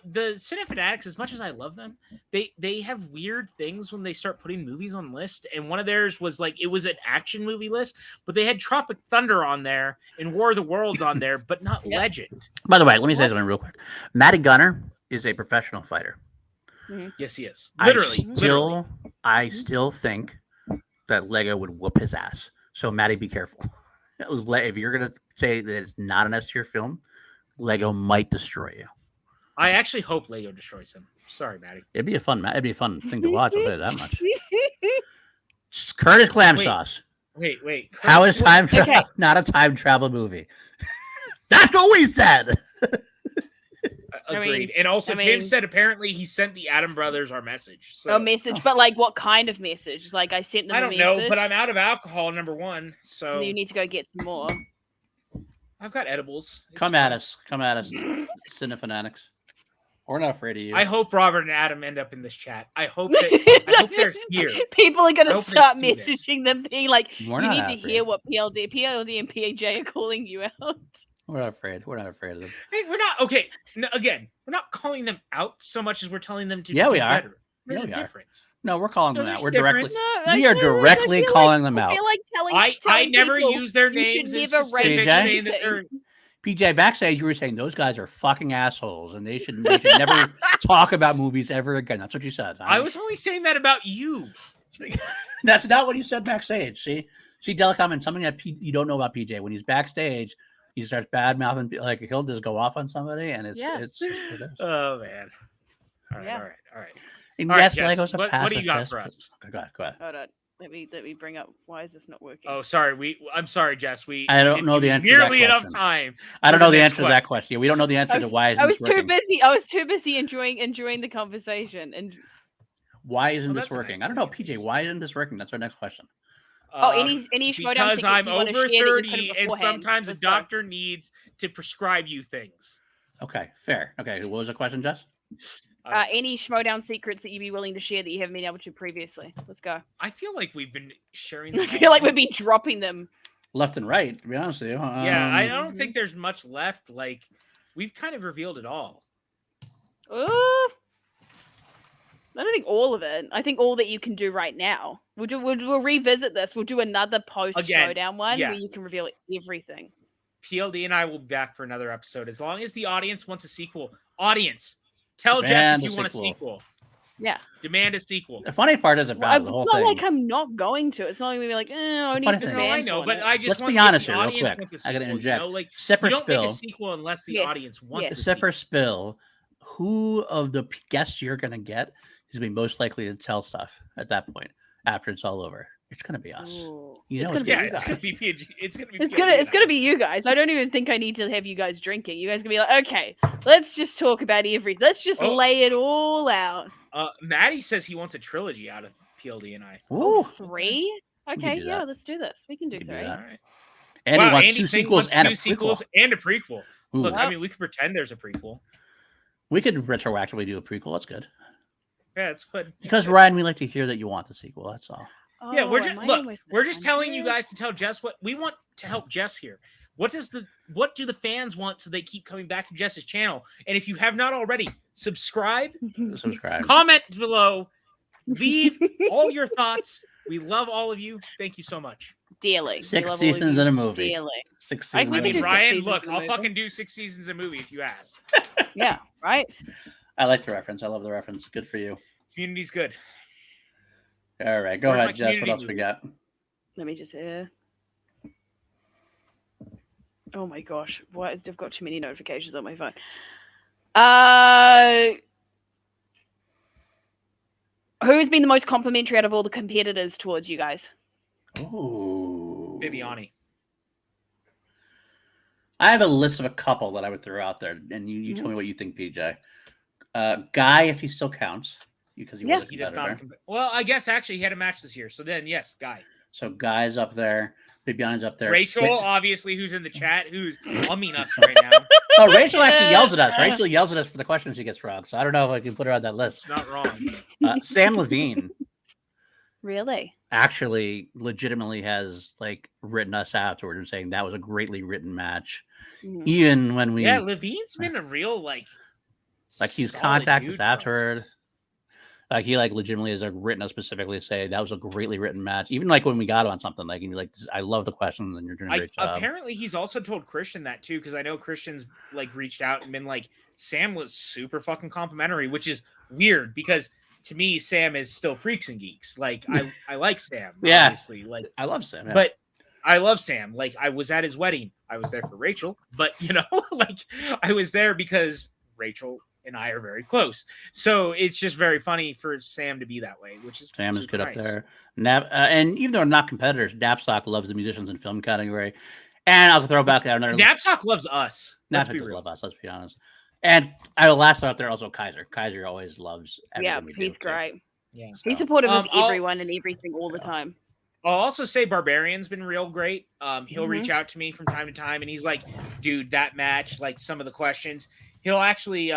Cinefanatics, as much as I love them, they have weird things when they start putting movies on lists. And one of theirs was like, it was an action movie list, but they had Tropic Thunder on there and War of the Worlds on there, but not Legend. By the way, let me say something real quick. Matty Gunner is a professional fighter. Mm-hmm. Yes, he is. Literally. I still think that Lego would whoop his ass. So Matty, be careful. If you're gonna say that it's not an S-tier film, Lego might destroy you. I actually hope Lego destroys him. Sorry, Maddie. It'd be a fun thing to watch. I'll tell you that much. Curtis Clam Sauce. Wait. How is time travel not a time travel movie? That's what we said. Agreed. And also, Tim said apparently he sent the Adam brothers our message. So. A message, but like what kind of message? Like I sent them. I don't know, but I'm out of alcohol. Number 1, so you need to go get some more. I've got edibles. Come at us, Cinefanatics. We're not afraid of you. I hope Robert and Adam end up in this chat. I hope they're here. People are going to start messaging them, being like, We're "You not need to hear what PLD and PJ are calling you out." We're not afraid. We're not afraid of them. Hey, we're not okay. No, again, we're not calling them out so much as we're telling them to. Yeah, do we are. better. There's a difference. No, we're calling them out. We're difference. directly. We are directly calling them out. I never use their names in specific, saying that they're. PJ, backstage, you were saying those guys are fucking assholes, and they should never talk about movies ever again. That's what you said. I was only saying that about you. That's not what you said backstage. See, Delicom, and something that you don't know about PJ. When he's backstage, he starts bad mouthing, like he'll just go off on somebody, and it's. Oh man! All right. And all yes, right, Lego's a what do you got for us? Go ahead. Hold on. Let me bring up. Why is this not working? Oh, sorry. I'm sorry, Jess. I don't know the answer. Nearly enough time. I don't know the answer to that question. Yeah, we don't know the answer to why. I was too busy enjoying the conversation. And why isn't this working? I don't know, PJ. Why isn't this working? That's our next question. Any because I'm over 30, and sometimes a doctor needs to prescribe you things. Okay, fair. Okay, what was the question, Jess? Any Schmoedown secrets that you'd be willing to share that you haven't been able to previously? Let's go. I feel like we've been sharing them. I feel like we've been dropping them left and right, to be honest with you. Yeah, I don't think there's much left. Like, we've kind of revealed it all. I don't think all of it. I think all that you can do right now. We'll revisit this. We'll do another post-Schmoedown one where you can reveal everything. PLD and I will be back for another episode. As long as the audience wants a sequel. Audience, tell Jess if you want a sequel. Yeah. Demand a sequel. The funny part is about the It's whole not thing. like I'm not going to. It's not going to be like, only funny if the thing- No, I fans know, want but it. I just Let's want be if honest the here, real audience quick. wants a I sequel, gotta interject. Like Sip or you don't make a spill. sequel unless the Yes, audience wants yes. the Sip or sequel. spill. Who of the guests you're gonna get is gonna be most likely to tell stuff at that point after it's all over? It's gonna be us. Ooh. You know It's it's gonna gonna be be Yeah, it's guys. gonna be PG. It's gonna be. It's PLD gonna and I. be you guys. I don't even think I need to have you guys drinking. You guys gonna be like, okay, let's just talk about everything. Let's just Oh. lay it all out. Maddie says he wants a trilogy out of PLD and I. Ooh. 3? Okay, do yeah, that. let's do this. We can do We can do 3. that. All right. And Wow, he wants Andy 2 Fink sequels wants and a 2 prequel. sequels and a prequel. Ooh. Look, I Yep. mean, we could pretend there's a prequel. We could retroactively do a prequel. That's good. Yeah, it's good. Because Ryan, we like to hear that you want the sequel. That's all. Yeah, we're Oh, just am I look. almost We're just telling you 100? guys to tell Jess what we want to help Jess here. What do the fans want so they keep coming back to Jess's channel? And if you have not already, subscribe, Subscribe. comment below, leave all your thoughts. We love all of you. Thank you so much. Dearly. We 6 love all of seasons you in a movie. Dearly. 6 I seasons. can I in mean, a do movie. 6 Ryan, seasons look, in a I'll movie. fucking do 6 seasons of a movie if you ask. Yeah, right? I like the reference. I love the reference. Good for you. Community's good. All right, go Where's my ahead, Jess. What community else we movie? got? Let me just Oh my gosh. What? I've got too many notifications on my phone. Who's been the most complimentary out of all the competitors towards you guys? Ooh. Viviani. I have a list of a couple that I would throw out there, and you tell me what you think, PJ. Guy, if he still counts, because he Yeah. was a He does competitor. not. Well, I guess actually he had a match this year. So then, yes, Guy. So Guy's up there. Bibiani's up there. Rachel, obviously, who's in the chat, who's umming us right now. Oh, Rachel actually yells at us. Rachel yells at us for the questions she gets wrong. So I don't know if I can put her on that list. It's not wrong. Sam Levine Really? actually legitimately has like written us afterward and saying that was a greatly written match. Mhm. Even when we Yeah, Levine's been a real like he's solid contacted dude us for us. afterward. Like he like legitimately has like written us specifically to say that was a greatly written match. Even like when we got on something, like he'd be like, I love the questions and you're doing a great job. Apparently, he's also told Christian that too, because I know Christian's like reached out and been like, Sam was super fucking complimentary, which is weird because to me, Sam is still Freaks and Geeks. Like I like Sam, Yeah. obviously. Like I love Sam. Yeah. but I love Sam. Like I was at his wedding. I was there for Rachel, but you know, like I was there because Rachel and I are very close. So it's just very funny for Sam to be that way, which is Sam is super good nice. up there. And even though they're not competitors, Knapsack loves the musicians and film category. And I'll throw back another. Knapsack loves us. Let's Knapsack be does real. love us. Let's be honest. And I will last out there also Kaiser. Kaiser always loves everything Yeah, we do. he's too. great. Yeah. So, He's supportive of I'll- everyone and everything all the time. I'll also say Barbarian's been real great. He'll Mhm. reach out to me from time to time and he's like, dude, that match, like some of the questions, he'll actually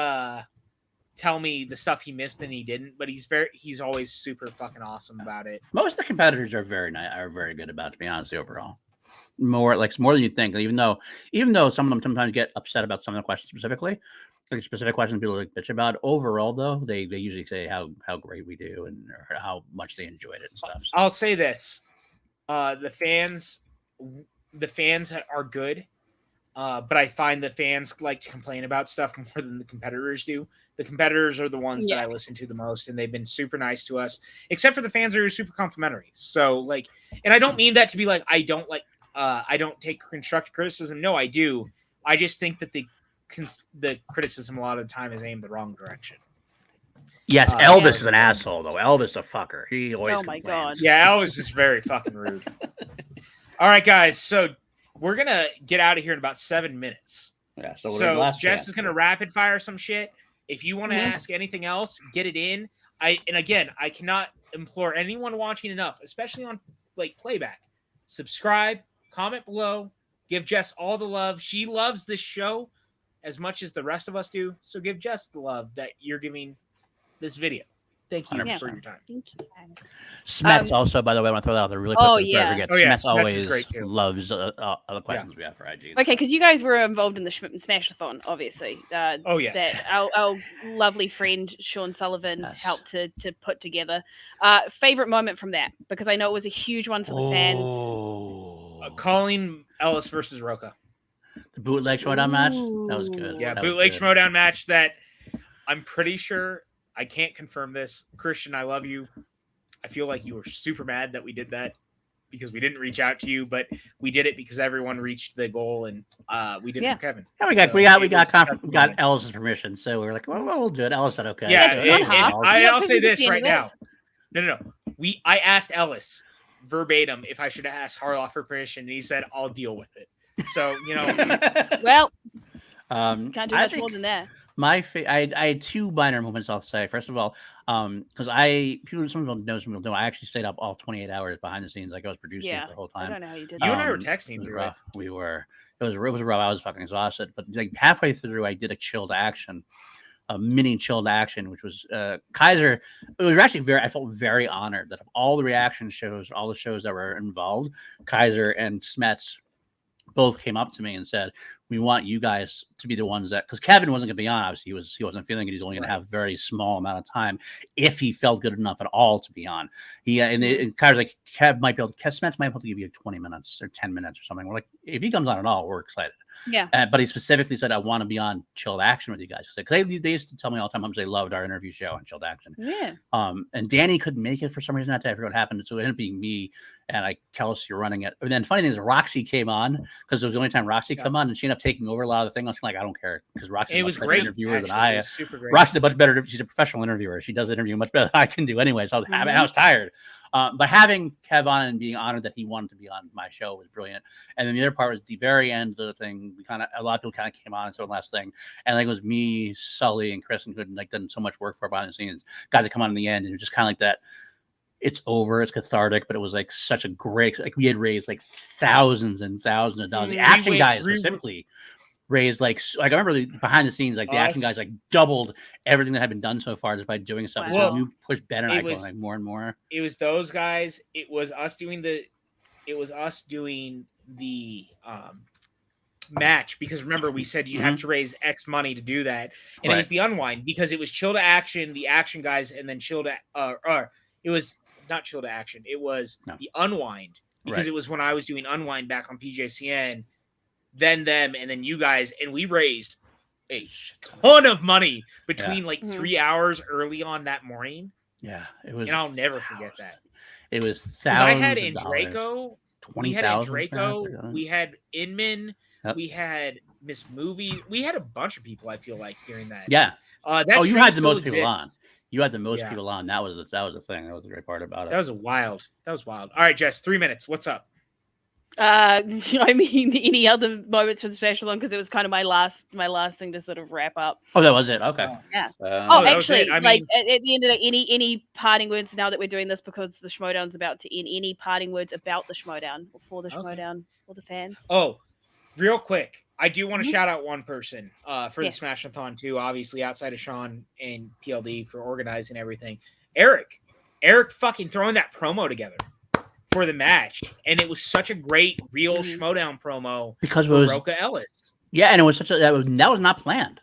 tell me the stuff he missed and he didn't, but he's always super fucking awesome about it. most of the competitors are very nice, are very good about it, to be honest, overall. More than you think. Even though some of them sometimes get upset about some of the questions specifically, like specific questions people like bitch about. Overall, though, they usually say how great we do and or how much they enjoyed it and stuff. So. I'll say this: the fans are good, but I find the fans like to complain about stuff more than the competitors do. The competitors are the ones that I listen to the most, and they've been super nice to us. Except for the fans are super complimentary. So like, and I don't mean that to be like I don't take constructive criticism. No, I do. I just think that the criticism a lot of the time is aimed the wrong direction. Yes, yeah. Elvis is an asshole though. Elvis a fucker. He always. Oh my complains. God. Yeah, Elvis is very fucking rude. All right, guys. So we're gonna get out of here in about 7 minutes. Yeah. So, So Jess is gonna rapid fire some shit. If you want to ask anything else, get it in. I cannot implore anyone watching enough, especially on like playback. Subscribe, comment below, give Jess all the love. She loves this show as much as the rest of us do. So give Jess the love that you're giving this video. Thank you 100%. for your time. Thank you. Smets also, by the way, I want to throw that out there really quick. Oh, before I yeah. forget. Oh, yeah, Smets Smets is always great, too. loves the questions we have for IG. Okay, because you guys were involved in the Smash-a-thon, obviously. Oh, yes. That our lovely friend Sean Sullivan Yes. helped to put together. Favorite moment from that, because I know it was a huge one for the fans. Oh, Calling Ellis versus Roca. the bootleg showdown match. That was good. Ooh. Yeah, That was bootleg good. Schmoedown match that I'm pretty sure I can't confirm this. Christian, I love you. I feel like you were super mad that we did that because we didn't reach out to you, but we did it because everyone reached the goal, and we did it for Kevin. Yeah, we got Ellis's permission, so we were like, well, we'll do it. Ellis said okay. Yeah, so I'll say this right now. No. I asked Ellis verbatim if I should ask Harloff for permission, and he said I'll deal with it. So well, can't do much more than that. I had two minor moments I'll say. First of all, because some people know, some people don't. I actually stayed up all 28 hours behind the scenes, like I was producing it the whole time. I don't know how you did. You and I were texting through it. We were. It was rough. I was fucking exhausted. But like halfway through, I did a mini chilled action, which was Kaiser. It was actually I felt very honored that of all the reaction shows, all the shows that were involved, Kaiser and Smets both came up to me and said, we want you guys to be the ones that, because Kevin wasn't going to be on, obviously he wasn't feeling it. He's only going to have a very small amount of time if he felt good enough at all to be on. And Kaiser's like, Smets might be able to give you 20 minutes or 10 minutes or something. We're like, if he comes on at all, we're excited. Yeah. But he specifically said, I want to be on Chilled Action with you guys. Because they used to tell me all the time how much they loved our interview show on Chilled Action. Yeah. And Danny couldn't make it for some reason that day. I forgot what happened. So it ended up being me and Kelsey running it. And then funny thing is Roxy came on because it was the only time Roxy come on, and she ended up taking over a lot of the things. I was like, I don't care, because Roxy's a better interviewer than I am. Roxy's a much better. She's a professional interviewer. She does interview much better than I can do anyway. So I was tired. But having Kev on and being honored that he wanted to be on my show was brilliant. And then the other part was the very end of the thing. A lot of people kind of came on and said the last thing. And it was me, Sully, and Kristen, who had done so much work for behind the scenes, got to come on in the end. And it was just kind of like that. It's over. It's cathartic, but it was like such a great, we had raised like thousands and thousands of dollars. The action guys specifically raised like I remember behind the scenes, like the action guys like doubled everything that had been done so far just by doing stuff. Wow. So you pushed Ben and I going like more and more. It was those guys. It was us doing the match, because remember we said you have to raise X money to do that, and it was the unwind, because it was Chill to Action, the action guys, and then Chill to it was not Chill to Action, it was the unwind, because it was when I was doing unwind back on PJCN, then them, and then you guys, and we raised a ton of money between 3 hours early on that morning. Yeah, it was, and I'll never forget that. It was thousands. I had Andraco, 20,000. We had Inman, we had Miss Movie, we had a bunch of people. I feel like during that. Yeah. You had the most people on. You had the most Yeah. people on. That was the thing. That was the great part about it. That was wild. All right, Jess, 3 minutes. What's up? I mean, any other moments from the special one, because it was kind of my last thing to sort of wrap up. Oh, that was it. Okay. Yeah. Actually, at the end of any parting words now that we're doing this, because the Schmoedown's about to end. Any parting words about the Schmoedown, or for the Schmoedown, for the fans? Oh, real quick, I do want to shout out one person for the Smash-a-thon too. Obviously, outside of Sean and PLD for organizing everything. Eric fucking throwing that promo together for the match, and it was such a great real Schmoedown promo because it was Roca Ellis. Yeah, and it was that was not planned.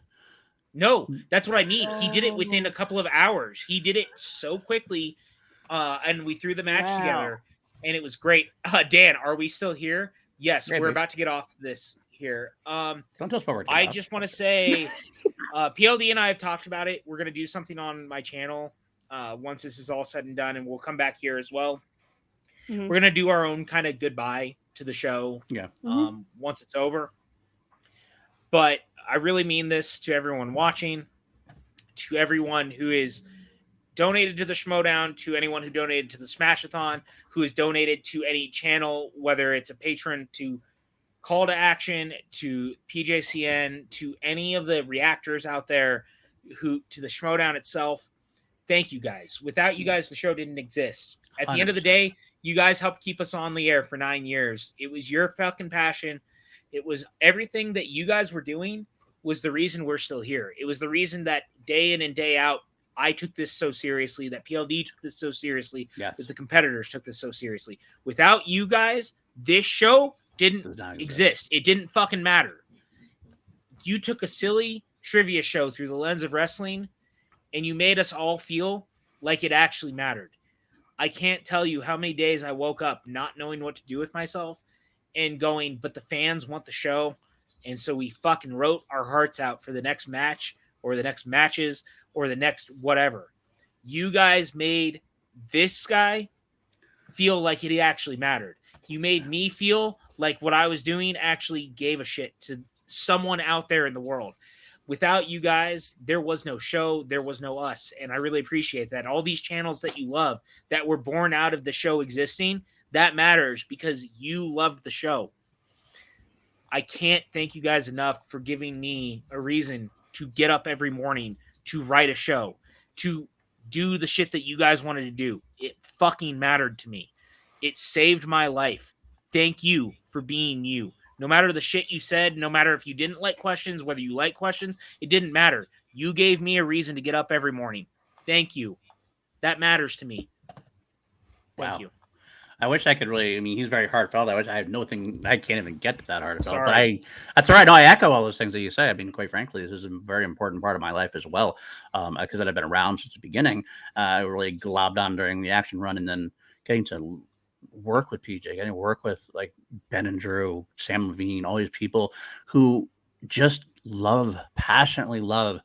No, that's what I mean. He did it within a couple of hours. He did it so quickly, and we threw the match together, and it was great. Dan, are we still here? Yes, we're about to get off this here. Don't tell us what we're I just want to say, PLD and I have talked about it. We're going to do something on my channel once this is all said and done, and we'll come back here as well. We're going to do our own kind of goodbye to the show once it's over. But I really mean this to everyone watching, to everyone who is donated to the Schmoedown, to anyone who donated to the Smash-a-thon, who has donated to any channel, whether it's a patron, to Call to Action, to PJCN, to any of the reactors out there, to the Schmoedown itself. Thank you guys. Without you guys, the show didn't exist. At the end of the day, you guys helped keep us on the air for 9 years. It was your fucking passion. It was everything that you guys were doing was the reason we're still here. It was the reason that day in and day out, I took this so seriously, that PLD took this so seriously, that the competitors took this so seriously. Without you guys, this show didn't exist. It didn't fucking matter. You took a silly trivia show through the lens of wrestling, and you made us all feel like it actually mattered. I can't tell you how many days I woke up not knowing what to do with myself and going, but the fans want the show. And so we fucking wrote our hearts out for the next match or the next matches or the next whatever. You guys made this guy feel like it actually mattered. You made me feel like what I was doing actually gave a shit to someone out there in the world. Without you guys, there was no show, there was no us. And I really appreciate that. All these channels that you love that were born out of the show existing, that matters because you loved the show. I can't thank you guys enough for giving me a reason to get up every morning, to write a show, to do the shit that you guys wanted to do. It fucking mattered to me. It saved my life. Thank you for being you. No matter the shit you said, no matter if you didn't like questions, whether you like questions, it didn't matter. You gave me a reason to get up every morning. Thank you. That matters to me. Thank you. I wish I could really. I mean, he's very heartfelt. I wish I had nothing. I can't even get to that heartfelt. Sorry. But that's all right. No, I echo all those things that you say. I mean, quite frankly, this is a very important part of my life as well, because I've been around since the beginning. I really globbed on during the action run, and then getting to work with PJ, getting to work with like Ben and Drew, Sam Levine, all these people who just passionately love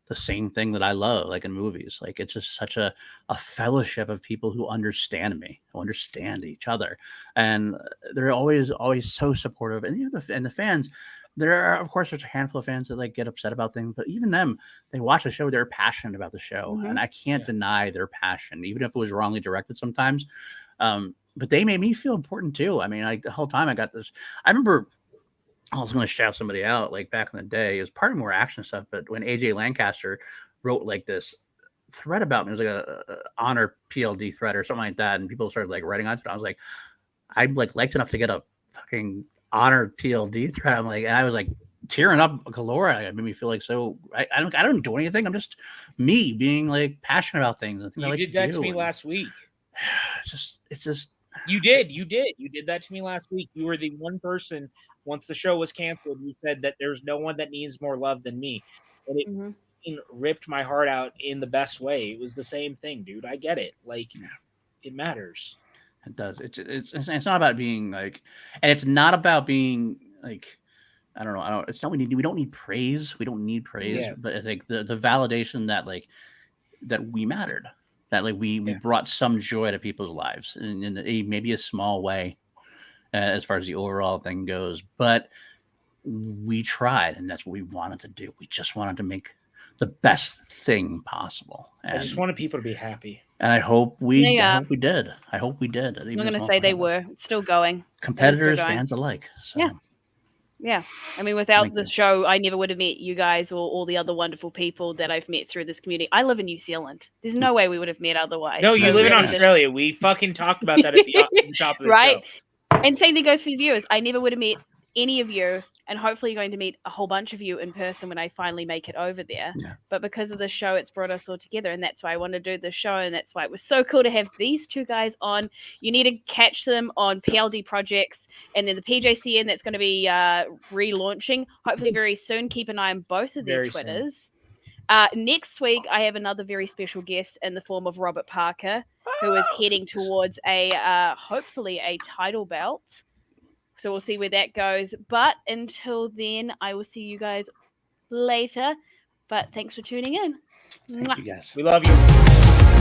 the same thing that I love, like in movies. Like it's just such a fellowship of people who understand me, who understand each other, and they're always so supportive. And the fans, there are, of course, there's a handful of fans that like get upset about things, but even them, they watch the show, they're passionate about the show, and I can't deny their passion, even if it was wrongly directed sometimes. But they made me feel important too. I mean, like the whole time I got this. I remember I was going to shout somebody out like back in the day. It was part of more action stuff, but when AJ Lancaster wrote like this thread about me, it was like a honor PLD thread or something like that, and people started like writing on it. I was like, I like liked enough to get a fucking honor PLD thread. I'm like, and I was like tearing up galore. It made me feel like so. I don't do anything. I'm just me being like passionate about things. You did that to me last week. It's just. You did that to me last week. You were the one person, once the show was canceled, you said that there's no one that needs more love than me. And it ripped my heart out in the best way. It was the same thing, dude. I get it. Like, it matters. It does. It's not about being like, and it's not about being like, I don't know. It's not, we don't need praise. We don't need praise, but it's like the validation that like, that we mattered. That like we brought some joy to people's lives in maybe a small way, as far as the overall thing goes. But we tried, and that's what we wanted to do. We just wanted to make the best thing possible. And I just wanted people to be happy. And I hope we did. I hope we did. I'm going to say they were. It's still going. Competitors, fans alike. So. Yeah. I mean, without the show, I never would have met you guys or all the other wonderful people that I've met through this community. I live in New Zealand. There's no way we would have met otherwise. No, you live in Australia. We fucking talked about that at the top of the show. And same thing goes for the viewers. I never would have met any of you, and hopefully going to meet a whole bunch of you in person when I finally make it over there. Yeah. But because of the show, it's brought us all together, and that's why I want to do the show, and that's why it was so cool to have these two guys on. You need to catch them on PLD projects, and then the PJCN that's going to be relaunching, hopefully very soon. Keep an eye on both of their Twitters. Next week, I have another very special guest in the form of Robert Parker, who is heading towards hopefully a title belt. So we'll see where that goes. But until then, I will see you guys later. But thanks for tuning in. Thank you guys. We love you.